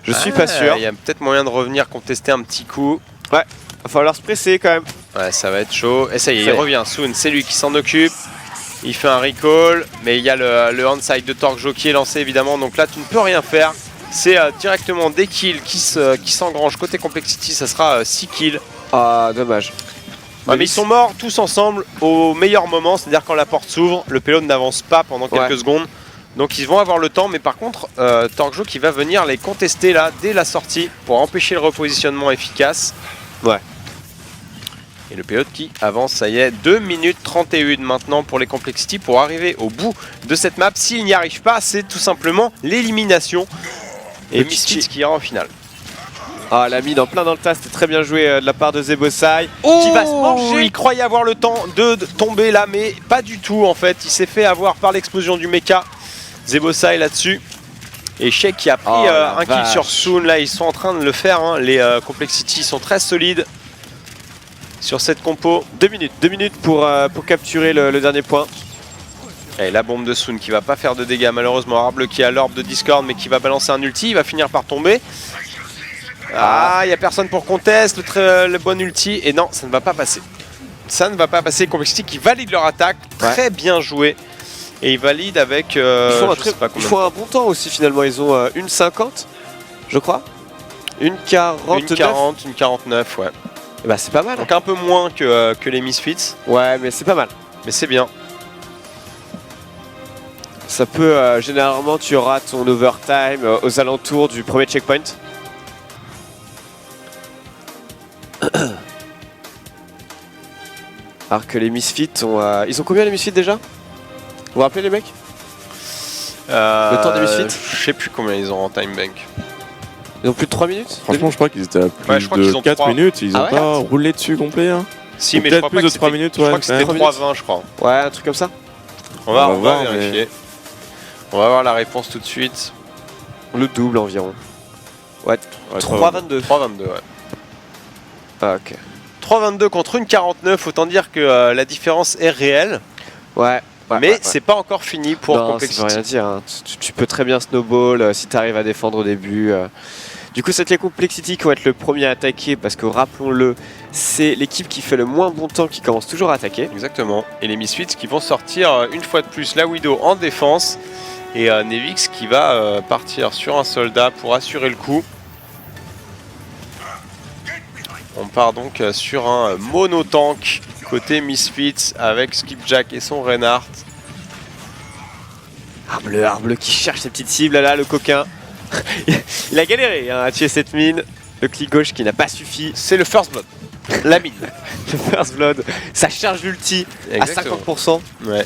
Je suis pas sûr. Il y a peut-être moyen de revenir contester un petit coup. Ouais, va falloir se presser quand même. Ouais, ça va être chaud. Et ça y est, il revient. Soon, c'est lui qui s'en occupe. Il fait un recall, mais il y a le handside de Torjo qui est lancé évidemment. Donc là, tu ne peux rien faire. C'est directement des kills qui s'engrangent. Côté Complexity, ça sera 6 kills. Ah, dommage. Ouais, mais ils sont morts tous ensemble au meilleur moment, c'est-à-dire quand la porte s'ouvre, le payload n'avance pas pendant quelques secondes. Donc ils vont avoir le temps, mais par contre, Torgjo qui va venir les contester là dès la sortie pour empêcher le repositionnement efficace. Ouais. Et le pilote qui avance, ça y est, 2 minutes 31 maintenant pour les Complexity pour arriver au bout de cette map. S'il n'y arrive pas, c'est tout simplement l'élimination. Et Misfits qui ira en finale. Ah, la mine en plein dans le tas, c'était très bien joué de la part de Zebosai. Qui va se manger. Il croyait avoir le temps de tomber là, mais pas du tout en fait. Il s'est fait avoir par l'explosion du mecha. Zebosai là-dessus. Et Sheik qui a pris un kill sur Soon. Là, ils sont en train de le faire. Hein. Les Complexity sont très solides sur cette compo. 2 minutes pour capturer le dernier point. Et la bombe de Soon qui va pas faire de dégâts malheureusement. Arble qui a l'orbe de Discord mais qui va balancer un ulti. Il va finir par tomber. Ah, il n'y a personne pour contest, le bon ulti. Et non, ça ne va pas passer. Ça ne va pas passer. Complexity qui valide leur attaque. Très bien joué. Et ils valident avec... ils font un bon temps aussi finalement. Ils ont 1,50 je crois. 1,49. 1,49, ouais. Et bah c'est pas mal. Donc un peu moins que les Misfits. Ouais, mais c'est pas mal. Mais c'est bien. Ça peut, généralement tu auras ton overtime aux alentours du premier checkpoint. Alors que les Misfits ont... ils ont combien les Misfits déjà? Vous vous rappelez les mecs? Le temps des Misfits? Je sais plus combien ils ont en time bank. Ils ont plus de 3 minutes? Franchement, je crois qu'ils étaient à plus de 4 minutes. Ils ont pas roulé dessus complet. Hein. Si, mais peut-être plus de 3 minutes. Je crois que c'était 3,20 je crois. Ouais, un truc comme ça. On va vérifier. On va voir la réponse tout de suite. Le double environ. Ouais, 3,22. 3,22, ouais. Ah, ok. 3,22 contre 1,49, autant dire que la différence est réelle. Ouais. Mais c'est pas encore fini pour Complexity. Ça veut rien dire. Hein. Tu peux très bien snowball si tu arrives à défendre au début. Du coup, c'est les Complexity qui vont être le premier à attaquer parce que, rappelons-le, c'est l'équipe qui fait le moins bon temps qui commence toujours à attaquer. Exactement. Et les Misfits qui vont sortir une fois de plus la Widow en défense. Et Nevix qui va partir sur un soldat pour assurer le coup. On part donc sur un monotank côté Misfits avec Skipjack et son Reinhardt. Arble qui cherche ses petites cibles là, le coquin. Il a galéré hein, à tuer cette mine. Le clic gauche qui n'a pas suffi. C'est le First Blood. La mine. Le First Blood. Ça charge l'ulti à 50%. Ouais.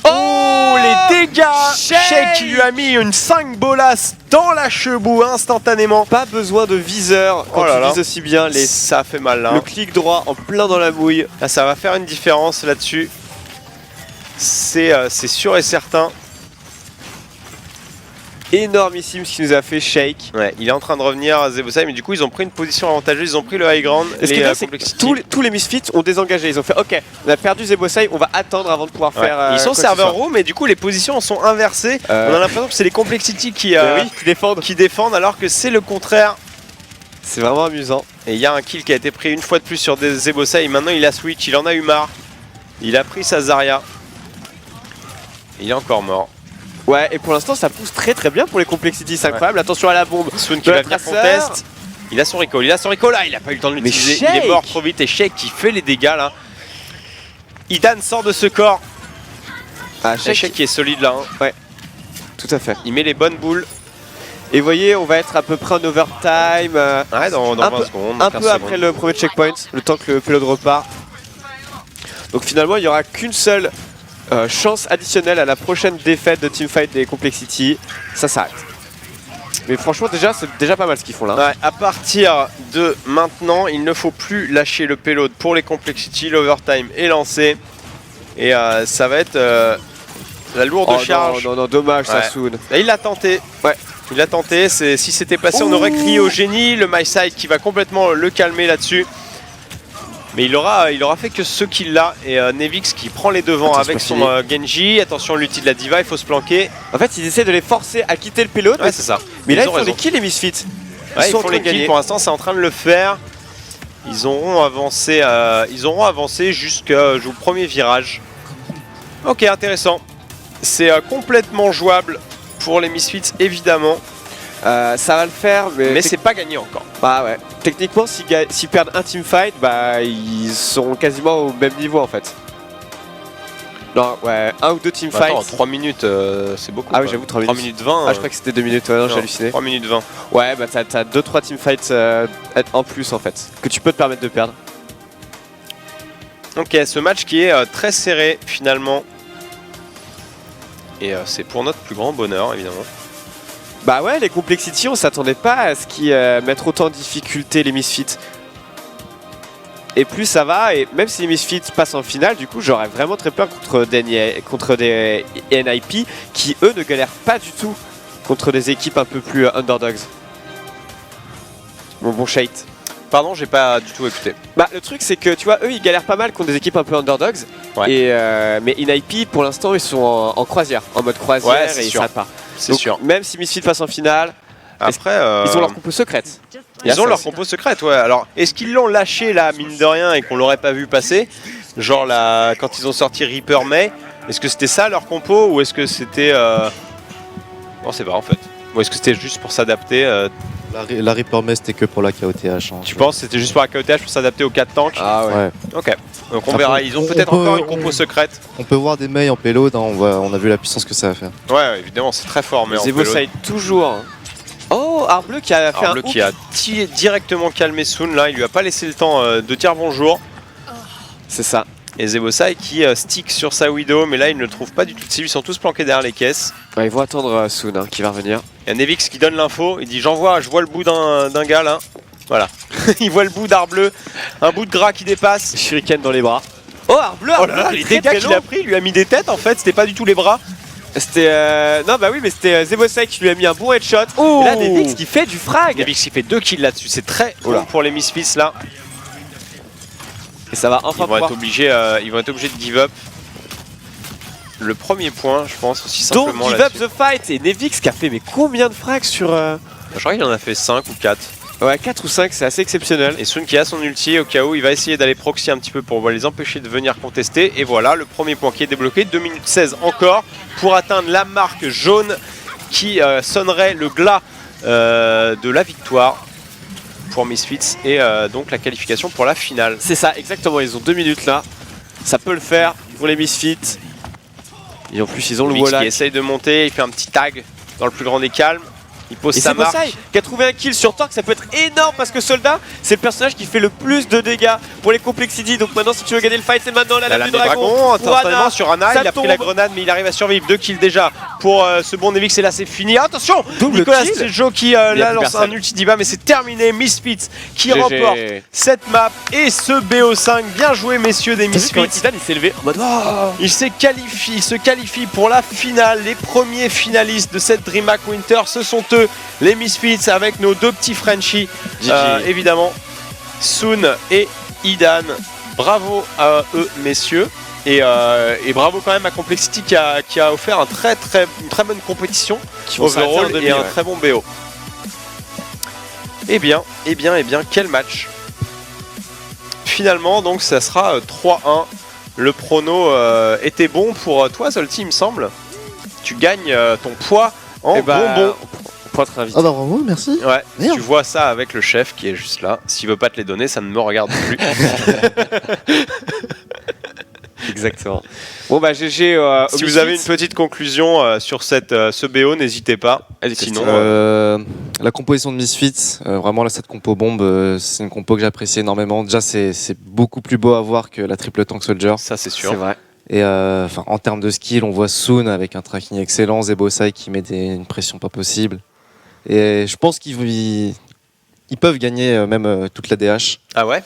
Oh, les dégâts! Sheik qui lui a mis une 5 bolas dans la chebou instantanément. Pas besoin de viseur quand tu vises aussi bien. Ça fait mal là. Le clic droit en plein dans la mouille. Là, ça va faire une différence là-dessus. C'est sûr et certain. Énormissime ce qu'il nous a fait Sheik. Ouais, il est en train de revenir à Zebosai, mais du coup ils ont pris une position avantageuse, ils ont pris le high ground. Ce qui est bien, c'est que tous les Misfits ont désengagé. Ils ont fait ok, on a perdu Zebosai, on va attendre avant de pouvoir faire. Ils sont serveurs row, mais du coup les positions sont inversées. On a l'impression que c'est les Complexity qui défendent alors que c'est le contraire. C'est vraiment amusant. Et il y a un kill qui a été pris une fois de plus sur des Zebosai. Maintenant il a switch, il en a eu marre. Il a pris sa Zarya. Il est encore mort. Ouais, et pour l'instant ça pousse très bien pour les Complexity, c'est incroyable. Attention à la bombe. Soon qui va venir contest. Il a son recall, là, il a pas eu le temps de l'utiliser. Il est mort trop vite et Sheik qui fait les dégâts là. Idan sort de ce corps. Sheik qui est solide là. Hein. Ouais, tout à fait. Il met les bonnes boules. Et vous voyez, on va être à peu près en overtime. Ouais, dans 20 secondes. Un peu après le premier checkpoint, le temps que le payload repart. Donc finalement, il n'y aura qu'une seule chance additionnelle à la prochaine défaite de teamfight des Complexity. Ça s'arrête. Mais franchement, c'est déjà pas mal ce qu'ils font là. Ouais, à partir de maintenant, il ne faut plus lâcher le payload pour les Complexity. L'overtime est lancé. Et ça va être la lourde charge. Non, dommage, ça Soon. Il l'a tenté. Ouais. Il l'a tenté. Si c'était passé, on aurait crié au génie. Le My Side qui va complètement le calmer là-dessus. Mais il aura fait que ce kill là. Et Nevix qui prend les devants avec son Genji. Attention, l'ulti de la Diva, il faut se planquer. En fait, ils essaient de les forcer à quitter le payload. Ouais, c'est ça. Mais là, ils font des kills les Misfits. Ils font les kills pour l'instant, c'est en train de le faire. Ils auront avancé jusqu'au premier virage. Ok, intéressant. C'est complètement jouable pour les Misfits, évidemment. Ça va le faire, mais c'est pas gagné encore. Bah ouais. Techniquement, s'ils perdent un teamfight, bah ils seront quasiment au même niveau en fait. Non, ouais, 1 ou 2 teamfights. Attends, 3 minutes, c'est beaucoup. Ah oui, quoi. j'avoue, 3 minutes. 3 minutes 20. Ah, je crois que c'était 2 minutes, ouais, non, j'ai halluciné. 3 minutes 20. Ouais, bah t'as 2-3 teamfights en plus en fait, que tu peux te permettre de perdre. Ok, ce match qui est très serré finalement. Et c'est pour notre plus grand bonheur, évidemment. Bah ouais, les Complexity, on s'attendait pas à ce qu'ils mettent autant en difficulté les Misfits. Et plus ça va, et même si les Misfits passent en finale, du coup, j'aurais vraiment très peur contre des NIP qui, eux, ne galèrent pas du tout contre des équipes un peu plus underdogs. Mon bon Shade. Pardon, j'ai pas du tout écouté. Bah, le truc, c'est que, tu vois, eux, ils galèrent pas mal contre des équipes un peu underdogs. Ouais. Mais NIP, pour l'instant, ils sont en croisière, en mode croisière, Ouais, c'est et ils sûr. s'arrêtent pas. C'est Donc, sûr. même si Misfits passe en finale, Après, ils ont leur compo secrète. Ils ont leur compo secrète, ouais. Alors, est-ce qu'ils l'ont lâché là, mine de rien, et qu'on l'aurait pas vu passer? Genre là, quand ils ont sorti Reaper May, est-ce que c'était ça leur compo ou est-ce que c'était. Non, c'est pas en fait. Ou est-ce que c'était juste pour s'adapter La Reaper May, c'était que pour la KOTH. Hein. Tu penses que c'était juste pour la KOTH pour s'adapter aux 4 tanks? Ah ouais. Ouais. Ok. Donc on Après, verra. Ils ont on peut-être peut- encore une compo secrète. On peut voir des May en payload, hein, on a vu la puissance que ça va faire. Ouais, évidemment, c'est très fort, mais en Zebo payload. Side toujours. Oh, Arbleu qui a fait Arbleu un qui a directement calmé Soon là, il lui a pas laissé le temps de dire bonjour. C'est ça. Et Zebosai qui stick sur sa Widow, mais là il ne le trouve pas du tout de cible, ils sont tous planqués derrière les caisses. Ouais, ils vont attendre Soon qui va revenir. Il y a Nevix qui donne l'info, il dit je vois le bout d'un gars là. Voilà. Il voit le bout d'Arbleu, un bout de gras qui dépasse. Shuriken dans les bras. Oh, Arbleu, Oh là là, les dégâts qu'il a pris, il lui a mis des têtes en fait, c'était pas du tout les bras. C'était non bah oui mais c'était Zebosai qui lui a mis un bon headshot. Oh. Et là Nevix qui fait du frag. Nevix il fait 2 kills là-dessus, c'est très bon pour les Misfits là. Et ça va enfin Ils vont pouvoir. être obligés de give up. Le premier point, je pense, aussi Donc simplement give up là-dessus. the fight. Et Nevix qui a fait mais combien de frags sur Je crois qu'il en a fait 5 ou 4. Ouais 4 ou 5, c'est assez exceptionnel. Et Soon qui a son ulti au cas où il va essayer d'aller proxy un petit peu pour les empêcher de venir contester. Et voilà le premier point qui est débloqué. 2 minutes 16 encore pour atteindre la marque jaune qui sonnerait le glas de la victoire pour Misfits. Et donc la qualification pour la finale. C'est ça exactement, ils ont 2 minutes là. Ça peut le faire pour les Misfits. Et en plus ils ont le Nevix qui wall. essaye de monter, il fait un petit tag dans le plus grand des calmes. Il pose Et sa c'est marque. Bosai qui a trouvé un kill sur Torque, ça peut être énorme parce que Soldat c'est le personnage qui fait le plus de dégâts pour les Complexity. Donc maintenant si tu veux gagner le fight c'est maintenant la La lame lame du des dragon. dragons, Pour instantanément Ana, sur Ana, ça il a pris la tombe. grenade mais il arrive à survivre. 2 kills déjà pour ce bon Nevix et là c'est fini. Attention, Double Nicolas kill. Joe qui Il y a là plus lance personne. un ulti diva mais c'est terminé. Misfits qui GG. remporte cette map et ce BO5. Bien joué messieurs des T'as vu comment Misfits. Titan il s'est levé en mode oh. Il se qualifie pour la finale. Les premiers finalistes de cette DreamHack Winter, ce sont eux, les Misfits, avec nos 2 petits Frenchies, GG. évidemment, Soon et Idan. Bravo à eux, messieurs. Et bravo quand même à Complexity qui a offert une très bonne compétition Qui vont s'arrêter en overall demi, et un ouais. très bon BO. Eh bien, quel match. Finalement, donc ça sera 3-1. Le prono était bon pour toi, Zolty, il me semble. Tu gagnes ton poids en Eh bah, bonbons. on pourra être invité. Ah bah bravo, merci. Ouais, Merde. tu vois ça avec le chef qui est juste là. S'il veut pas te les donner, ça ne me regarde plus. Exactement. Bon bah GG aux Si vous avez une Misfits. petite conclusion sur ce BO, n'hésitez pas. Allez, Sinon, La composition de Misfits, vraiment là, cette compo bombe, c'est une compo que j'apprécie énormément. Déjà, c'est beaucoup plus beau à voir que la triple tank soldier. ça c'est sûr. C'est vrai. Et en termes de skill, on voit Soon avec un tracking excellent, Zebosai qui met une pression pas possible. Et je pense qu'ils peuvent gagner même toute la DH. Ah ouais.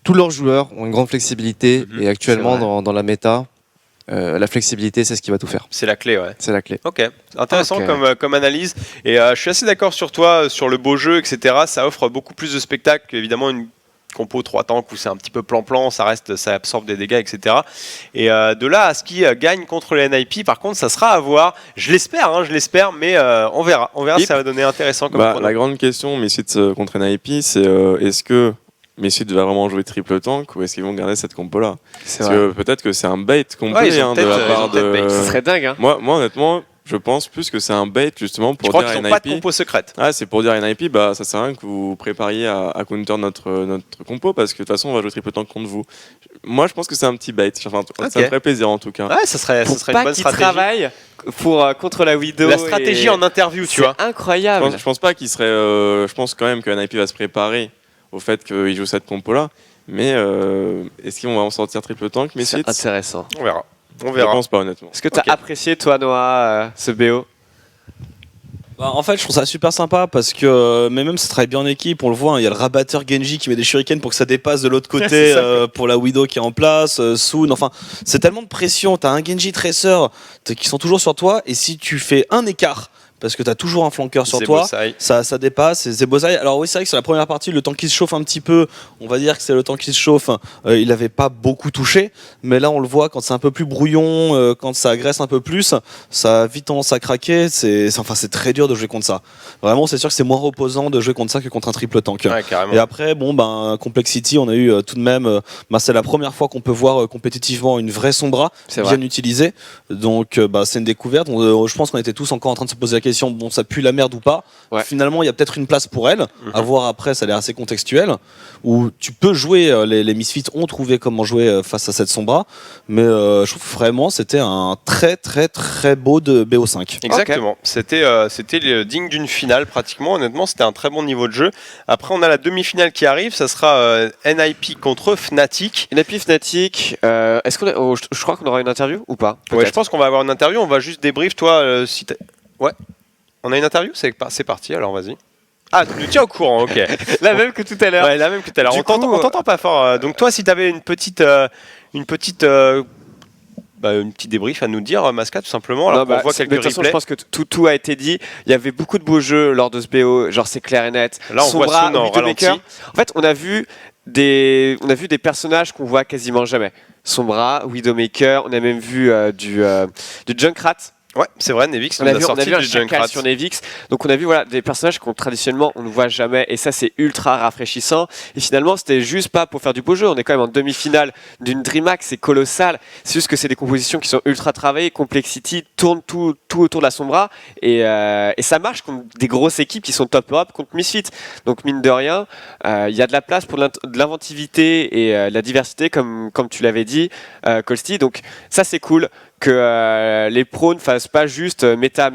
Tous leurs joueurs ont une grande flexibilité Mhm, et actuellement c'est vrai. dans la méta, la flexibilité c'est ce qui va tout faire. C'est la clé, ouais. C'est la clé. Ok, intéressant Ok. comme analyse. Et je suis assez d'accord sur toi, sur le beau jeu, etc. Ça offre beaucoup plus de spectacles qu'évidemment une compo 3 tanks où c'est un petit peu plan-plan, ça absorbe des dégâts, etc. Et de là à ce qui gagne contre les NIP, par contre, ça sera à voir. Je l'espère, mais on verra. On verra si ça va donner intéressant comme prono. La grande question, Misfits contre NIP, c'est est-ce que Misfits va vraiment jouer triple tank ou est-ce qu'ils vont garder cette compo-là? C'est Parce vrai. que peut-être que c'est un bait complet Ouais, ils ont de la peut-être- part ils ont peut-être bait. de. Ce serait dingue hein. Moi, honnêtement, Je pense plus que c'est un bait justement Je pour crois dire à qu'ils n'ont pas de NIP. compo secrète. Ah, c'est pour dire à NIP, bah ça sert à rien que vous prépariez à counter notre compo parce que de toute façon on va jouer triple tank contre vous. Moi je pense que c'est un petit bait. Enfin, ça me ferait plaisir en tout cas. Ouais, ça serait Pour une pas bonne qu'ils stratégie. travaillent contre la Widow. La stratégie et- en interview, tu vois. C'est incroyable. Je pense pas qu'il serait. Je pense quand même que NIP va se préparer au fait qu'il joue cette compo là. Mais est-ce qu'ils vont en sortir triple tank mais C'est intéressant. On verra. On Je verra. pense pas honnêtement. Est-ce que tu as Ok. apprécié, toi, Noah, ce BO? Bah, en fait, je trouve ça super sympa parce que mais même ça travaille bien en équipe. On le voit, hein, il y a le rabatteur Genji qui met des shurikens pour que ça dépasse de l'autre côté C'est ça, pour la Widow qui est en place, Soon. Enfin, c'est tellement de pression. T'as un Genji Tracer qui sont toujours sur toi et si tu fais un écart parce que t'as toujours un flanqueur sur toi, Zebosai. ça dépasse. Et Zebosai, alors oui, c'est vrai que sur la première partie, le temps qu'il se chauffe un petit peu, on va dire que c'est le temps qu'il se chauffe, il n'avait pas beaucoup touché. Mais là, on le voit quand c'est un peu plus brouillon, quand ça agresse un peu plus, ça a vite tendance à craquer. C'est très dur de jouer contre ça. Vraiment, c'est sûr que c'est moins reposant de jouer contre ça que contre un triple tank. Ouais, carrément. Et après, bon, ben, Complexity, on a eu tout de même, c'est la première fois qu'on peut voir compétitivement une vraie Sombra C'est bien vrai. utilisée. Donc, c'est une découverte. Je pense qu'on était tous encore en train de se poser la question, bon, ça pue la merde ou pas. Ouais. Finalement, il y a peut-être une place pour elle. À voir après, ça a l'air assez contextuel. Où tu peux jouer, les Misfits ont trouvé comment jouer face à cette Sombra. Mais je trouve vraiment c'était un très très très beau de BO5. Exactement. C'était digne d'une finale pratiquement. Honnêtement, c'était un très bon niveau de jeu. Après, on a la demi-finale qui arrive. Ça sera NIP contre Fnatic. NIP Fnatic, est-ce qu'on je crois qu'on aura une interview ou pas? Ouais, je pense qu'on va avoir une interview. On va juste débrief. Toi, si t'as- ouais. On a une interview. C'est parti. Alors, vas-y. Ah, tu nous tiens au courant. Ok. La même que tout à l'heure. Ouais, la même que tout à l'heure. Du On coup, t'entend pas fort. Donc toi, si tu avais une petite débrief à nous dire, Masca, tout simplement. Alors Non, qu'on bah, voit de quelques toute façon, replays. je pense que tout a été dit. Il y avait beaucoup de beaux jeux lors de ce BO, genre c'est clair et net. Là, on voit Sombra, Soon en Widowmaker. ralenti. En fait, on a vu des personnages qu'on voit quasiment jamais. Sombra, Widowmaker, on a même vu du Junkrat. Ouais, c'est vrai, Nevix On nous a a vu un sorti du chacal Junkrat. sur Nevix. Donc on a vu des personnages qu'on traditionnellement on ne voit jamais et ça c'est ultra rafraîchissant. Et finalement c'était juste pas pour faire du beau jeu. On est quand même en demi-finale d'une DreamHack, c'est colossal. C'est juste que c'est des compositions qui sont ultra travaillées. Complexity tourne tout autour de la Sombra et ça marche contre des grosses équipes qui sont top Europe contre Misfits. Donc mine de rien, il y a de la place pour de l'inventivité et de la diversité comme tu l'avais dit, Colsty. Donc ça c'est cool. Que les pros ne fassent pas juste méta,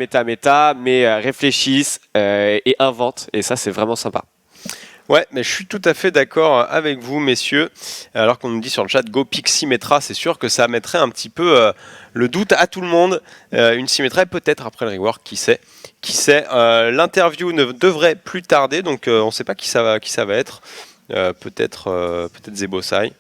mais réfléchissent et inventent. Et ça, c'est vraiment sympa. Ouais, mais je suis tout à fait d'accord avec vous, messieurs. Alors qu'on nous dit sur le chat Go Pick Symmetra, c'est sûr que ça mettrait un petit peu le doute à tout le monde. Une Symmetra, peut-être après le rework, qui sait. L'interview ne devrait plus tarder, donc on ne sait pas qui ça va être. Peut-être Zebosai.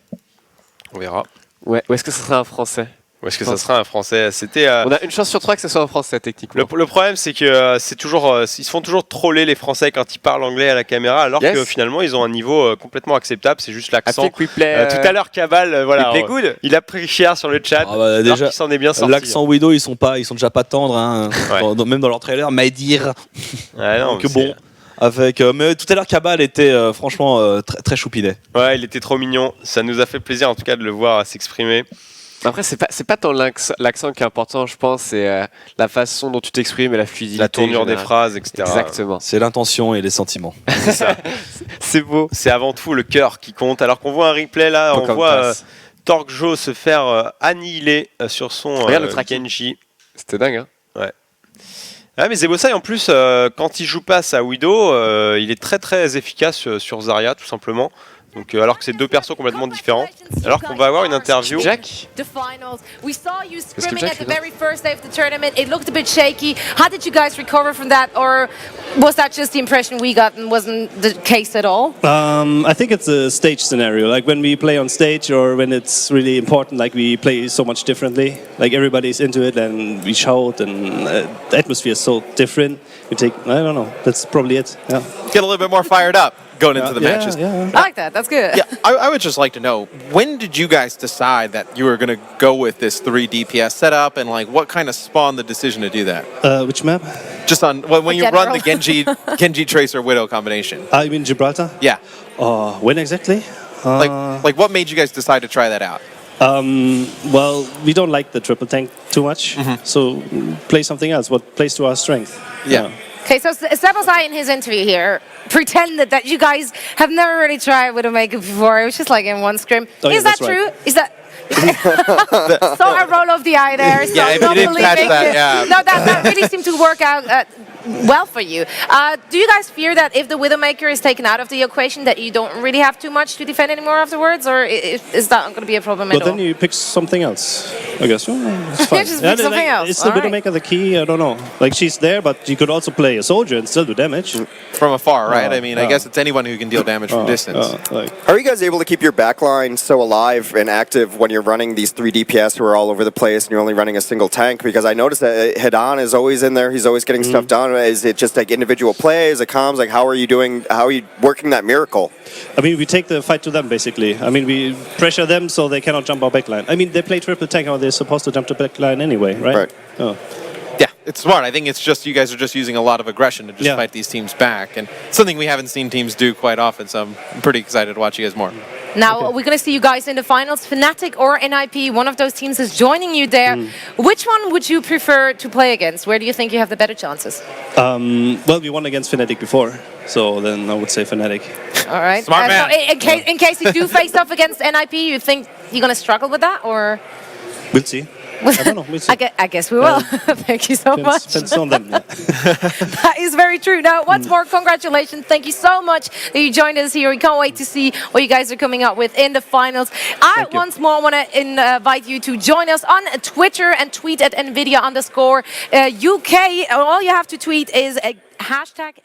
On verra. Ouais, ou est-ce que ce serait un français? Ou est-ce que ça sera un français? C'était. On a une chance sur 3 que ce soit un français, techniquement. Le problème, c'est que c'est toujours, ils se font toujours troller les Français quand ils parlent anglais à la caméra, alors Yes. que finalement ils ont un niveau complètement acceptable. C'est juste I l'accent. think we play, Tout à l'heure, Cabal, voilà, we play good. il a pris cher sur le chat. Ah bah, alors déjà, qu'il s'en est bien sorti. l'accent Widow, ils sont déjà pas tendres, hein, Ouais. même dans leur trailer, Maïdir. Ouais, non, Donc mais bon, avec, mais tout à l'heure, Cabal était franchement très, très choupinet. ouais, il était trop mignon. Ça nous a fait plaisir en tout cas de le voir s'exprimer. Après, c'est pas tant l'accent qui est important, je pense, c'est la façon dont tu t'exprimes et la fluidité. La tournure des générale. phrases, etc. Exactement. C'est l'intention et les sentiments. C'est ça. C'est beau. C'est avant tout le cœur qui compte. Alors qu'on voit un replay là, on voit Torque se faire annihiler sur son Regarde le tracking. Genji. C'était dingue, hein. Ah mais Zebosai en plus quand il joue pas sa Widow il est très très efficace sur Zarya tout simplement. Donc alors que c'est deux persos complètement différents. Alors qu'on va avoir une interview. Jack. The finals. We saw you que scrimming Jack at the est là? very first day of the tournament. It looked a bit shaky. How did you guys recover from that, or was that just the impression we got and wasn't the case at all? I think it's a stage scenario. Like when we play on stage or when it's really important, like we play so much differently. Like everybody's into it and we shout and the atmosphere is so different. We take, I don't know, that's probably it. Yeah. Get a little bit more fired up going into the matches. I like that. That's good. Yeah, I would just like to know, when did you guys decide that you were going to go with this 3 DPS setup, and like what kind of spawned the decision to do that? Which map? Just on when you general. run the Genji Tracer Widow combination. You mean Gibraltar? Yeah, When exactly? like what made you guys decide to try that out? Well, we don't like the triple tank too much, so play something else. What plays to our strength? Yeah. Okay, so Sebasai in his interview here pretended that you guys have never really tried Widowmaker before. It was just like in one scrim. Oh, yeah, Is that that's right. true? Is that... So I roll off the eye there. So Yeah, if not you didn't catch believing that, it. yeah. No, that really seemed to work out well for you. Do you guys fear that if the Widowmaker is taken out of the equation that you don't really have too much to defend anymore afterwards? Or is that not going to be a problem But at all? then you pick something else, I guess. It's fine. Just pick something else. Is the All right. Widowmaker the key? I don't know. Like, she's there, but you could also play a soldier and still do damage. From afar, right? I mean, I yeah. guess it's anyone who can deal damage from distance. Like, How are you guys able to keep your backline so alive and active when you're running these 3 DPS who are all over the place and you're only running a single tank? Because I noticed that Hidan is always in there. He's always getting stuff done. Is it just like individual plays, the comms? Like, how are you doing? How are you working that miracle? I mean, we take the fight to them, basically. I mean, we pressure them so they cannot jump our backline. I mean, they play triple tank, how they're supposed to jump to backline anyway, right? Right. Oh. Yeah, it's smart. I think it's just you guys are just using a lot of aggression to just Yeah. fight these teams back, and something we haven't seen teams do quite often. So I'm pretty excited to watch you guys more. Now, we're going to see you guys in the finals. Fnatic or NIP, one of those teams is joining you there. Which one would you prefer to play against? Where do you think you have the better chances? Well, we won against Fnatic before, so then I would say Fnatic. All right. Smart man. So in case you do face off against NIP, you think you're going to struggle with that? Or We'll see. I don't know. We'll see. I guess we will. Thank you so much. Depends on them. Yeah. That is very true. Now, once more, congratulations. Thank you so much that you joined us here. We can't wait to see what you guys are coming up with in the finals. I once more want to invite you to join us on Twitter and tweet at NVIDIA_UK. All you have to tweet is a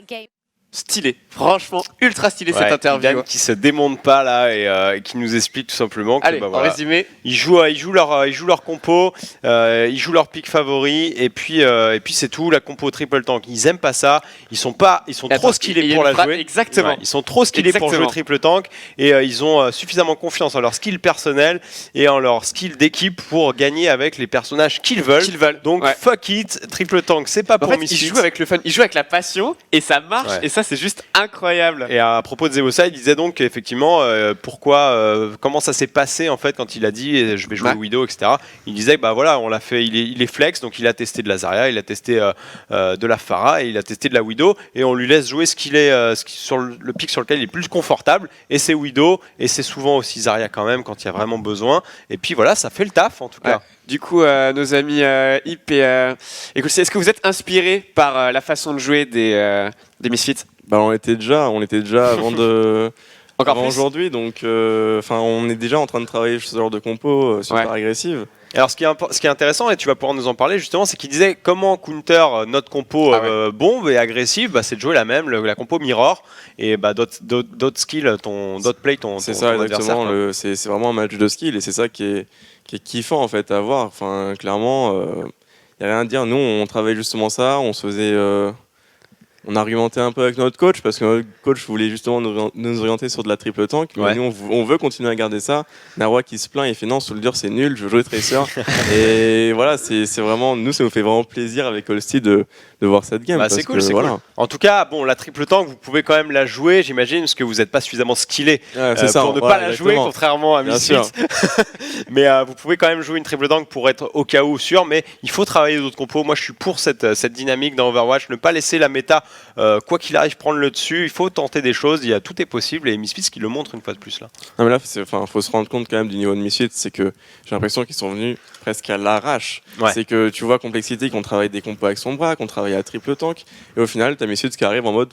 #game. Stylé, franchement ultra stylé cette interview. Idan qui se démonte pas là et qui nous explique tout simplement que Allez, bah, en voilà, résumé, ils jouent leur compo, ils jouent leur pick favori et puis c'est tout, la compo triple tank. Ils aiment pas ça, ils sont trop skillés pour la jouer. Exactement. Ouais, ils sont trop skillés pour jouer triple tank et ils ont suffisamment confiance en leur skill personnel et en leur skill d'équipe pour gagner avec les personnages qu'ils veulent. Donc fuck it, triple tank, c'est pas En pour fait, Misfits. ils jouent avec le fun, ils jouent avec la passion et ça marche. Ouais. Et ça, c'est juste incroyable. Et à propos de Zebosai, il disait donc effectivement comment ça s'est passé en fait quand il a dit je vais jouer Widow, etc. Il disait que bah voilà, on l'a fait, il est flex, donc il a testé de la Zarya, il a testé de la Pharah et il a testé de la Widow et on lui laisse jouer ce qu'il est sur le pick sur lequel il est plus confortable et c'est Widow et c'est souvent aussi Zarya quand même quand il y a vraiment besoin et puis voilà, ça fait le taf en tout cas. Du coup, nos amis Hip et écoutez, est-ce que vous êtes inspirés par la façon de jouer des Misfits? Bah, on était déjà avant Encore plus aujourd'hui, donc on est déjà en train de travailler sur ce genre de compo super agressive. Alors ce qui est intéressant, et tu vas pouvoir nous en parler justement, c'est qu'il disait comment counter notre compo bombe et agressive, bah, c'est de jouer la compo mirror et bah, d'autres skills, d'autres play ton C'est ça, ton exactement. adversaire, C'est vraiment un match de skill et c'est ça qui est kiffant en fait à voir. Enfin, clairement, y a rien à dire. Nous, on travaille justement ça. On se faisait, on argumentait un peu avec notre coach parce que notre coach voulait justement nous orienter sur de la triple tank. Mais nous, on veut continuer à garder ça. Narwa qui se plaint, il fait non, Soldier c'est nul, je veux jouer Tracer. Et voilà, c'est vraiment, nous, ça nous fait vraiment plaisir avec Holsti de voir cette game. Bah, c'est cool, c'est cool. En tout cas, bon, la triple tank, vous pouvez quand même la jouer, j'imagine, parce que vous n'êtes pas suffisamment skillé pour ne pas la jouer, contrairement à Misfits. Mais vous pouvez quand même jouer une triple tank pour être au cas où sûr, mais il faut travailler d'autres compos. Moi, je suis pour cette dynamique dans Overwatch, ne pas laisser la méta, quoi qu'il arrive, prendre le dessus. Il faut tenter des choses, tout est possible, et Misfits qui le montre une fois de plus là. Non, mais là, faut se rendre compte quand même du niveau de Misfits, c'est que j'ai l'impression qu'ils sont venus presque à l'arrache. C'est que tu vois Complexity qu'on travaille des compos avec son bras, qu'on travaille à triple tank, et au final, t'as Misfits qui arrive en mode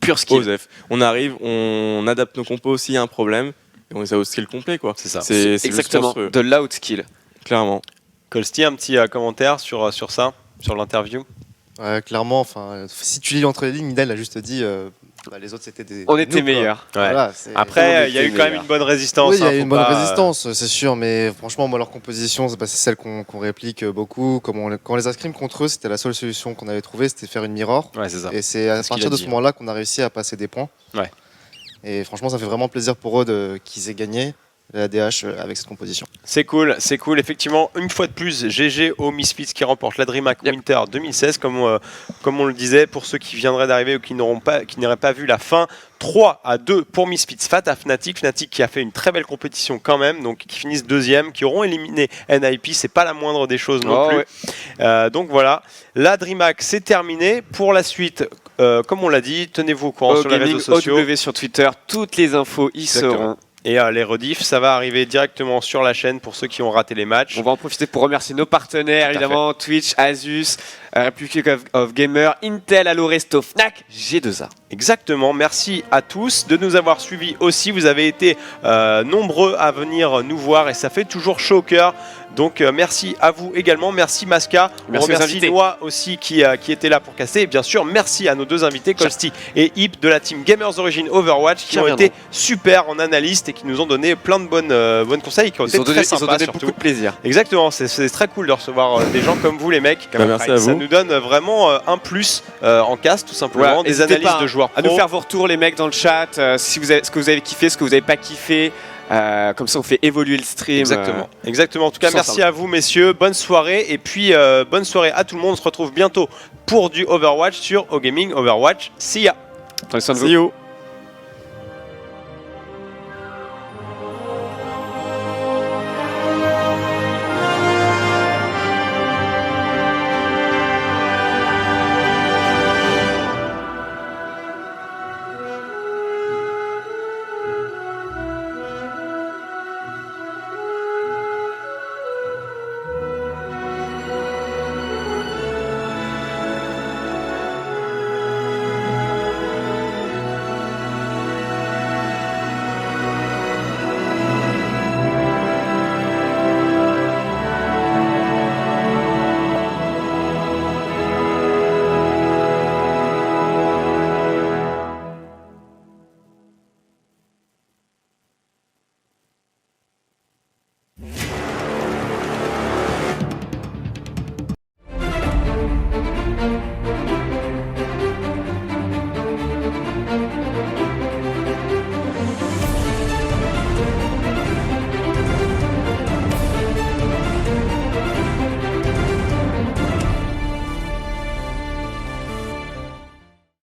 pure skill. OZEF. On arrive, on adapte nos compos s'il y a un problème, et on les a au skill complet, quoi. C'est ça. C'est exactement de l'out skill. Clairement. Colsti, un petit commentaire sur ça, sur l'interview? Clairement, si tu lis entre les lignes, Nidal a juste dit les autres c'était des. On était meilleurs. Voilà, après, il y a eu quand même une bonne résistance. Oui, il y a eu une bonne résistance, c'est sûr, mais franchement, moi, leur composition, c'est celle qu'on réplique beaucoup. Quand on les a scrim contre eux, c'était la seule solution qu'on avait trouvée, c'était faire une mirror. Ouais, c'est ça. Et c'est à partir de ce moment-là qu'on a réussi à passer des points. Ouais. Et franchement, ça fait vraiment plaisir pour eux qu'ils aient gagné. la DH avec cette composition. C'est cool. Effectivement, une fois de plus, GG aux Misfits qui remportent la DreamHack Winter 2016, comme on le disait, pour ceux qui viendraient d'arriver ou qui n'auraient pas vu la fin. 3-2 pour Misfits face à Fnatic. Fnatic qui a fait une très belle compétition quand même, donc qui finissent deuxième, qui auront éliminé NIP, c'est pas la moindre des choses non plus. Ouais. Donc voilà, la DreamHack c'est terminé. Pour la suite, comme on l'a dit, tenez-vous au courant sur les réseaux sociaux. OW sur Twitter, toutes les infos y seront. Et les rediffs, ça va arriver directement sur la chaîne pour ceux qui ont raté les matchs. On va en profiter pour remercier nos partenaires, évidemment, Twitch, Asus, Republic of Gamer, Intel, Aloresto, Fnac, G2A. Exactement, merci à tous de nous avoir suivis aussi. Vous avez été nombreux à venir nous voir et ça fait toujours chaud au cœur. Donc merci à vous également, merci Masca, on remercie Noah aussi qui était là pour casser. Et bien sûr, merci à nos deux invités, Colsty et Hip de la team Gamers Origin Overwatch, qui ont été super en analyste et qui nous ont donné plein de bonnes conseils, qui ont été très sympas. Ils ont donné beaucoup de plaisir. Exactement, c'est très cool de recevoir des gens comme vous les mecs. Merci à vous. Ça nous donne vraiment un plus en cast tout simplement, des analyses de joueurs pro. À nous faire vos retours les mecs dans le chat, si vous avez, ce que vous avez kiffé, ce que vous n'avez pas kiffé. Comme ça on fait évoluer le stream. Exactement. En tout cas, merci à vous messieurs, bonne soirée et puis bonne soirée à tout le monde. On se retrouve bientôt pour du Overwatch sur OGaming Overwatch. See ya. Prenez soin de vous.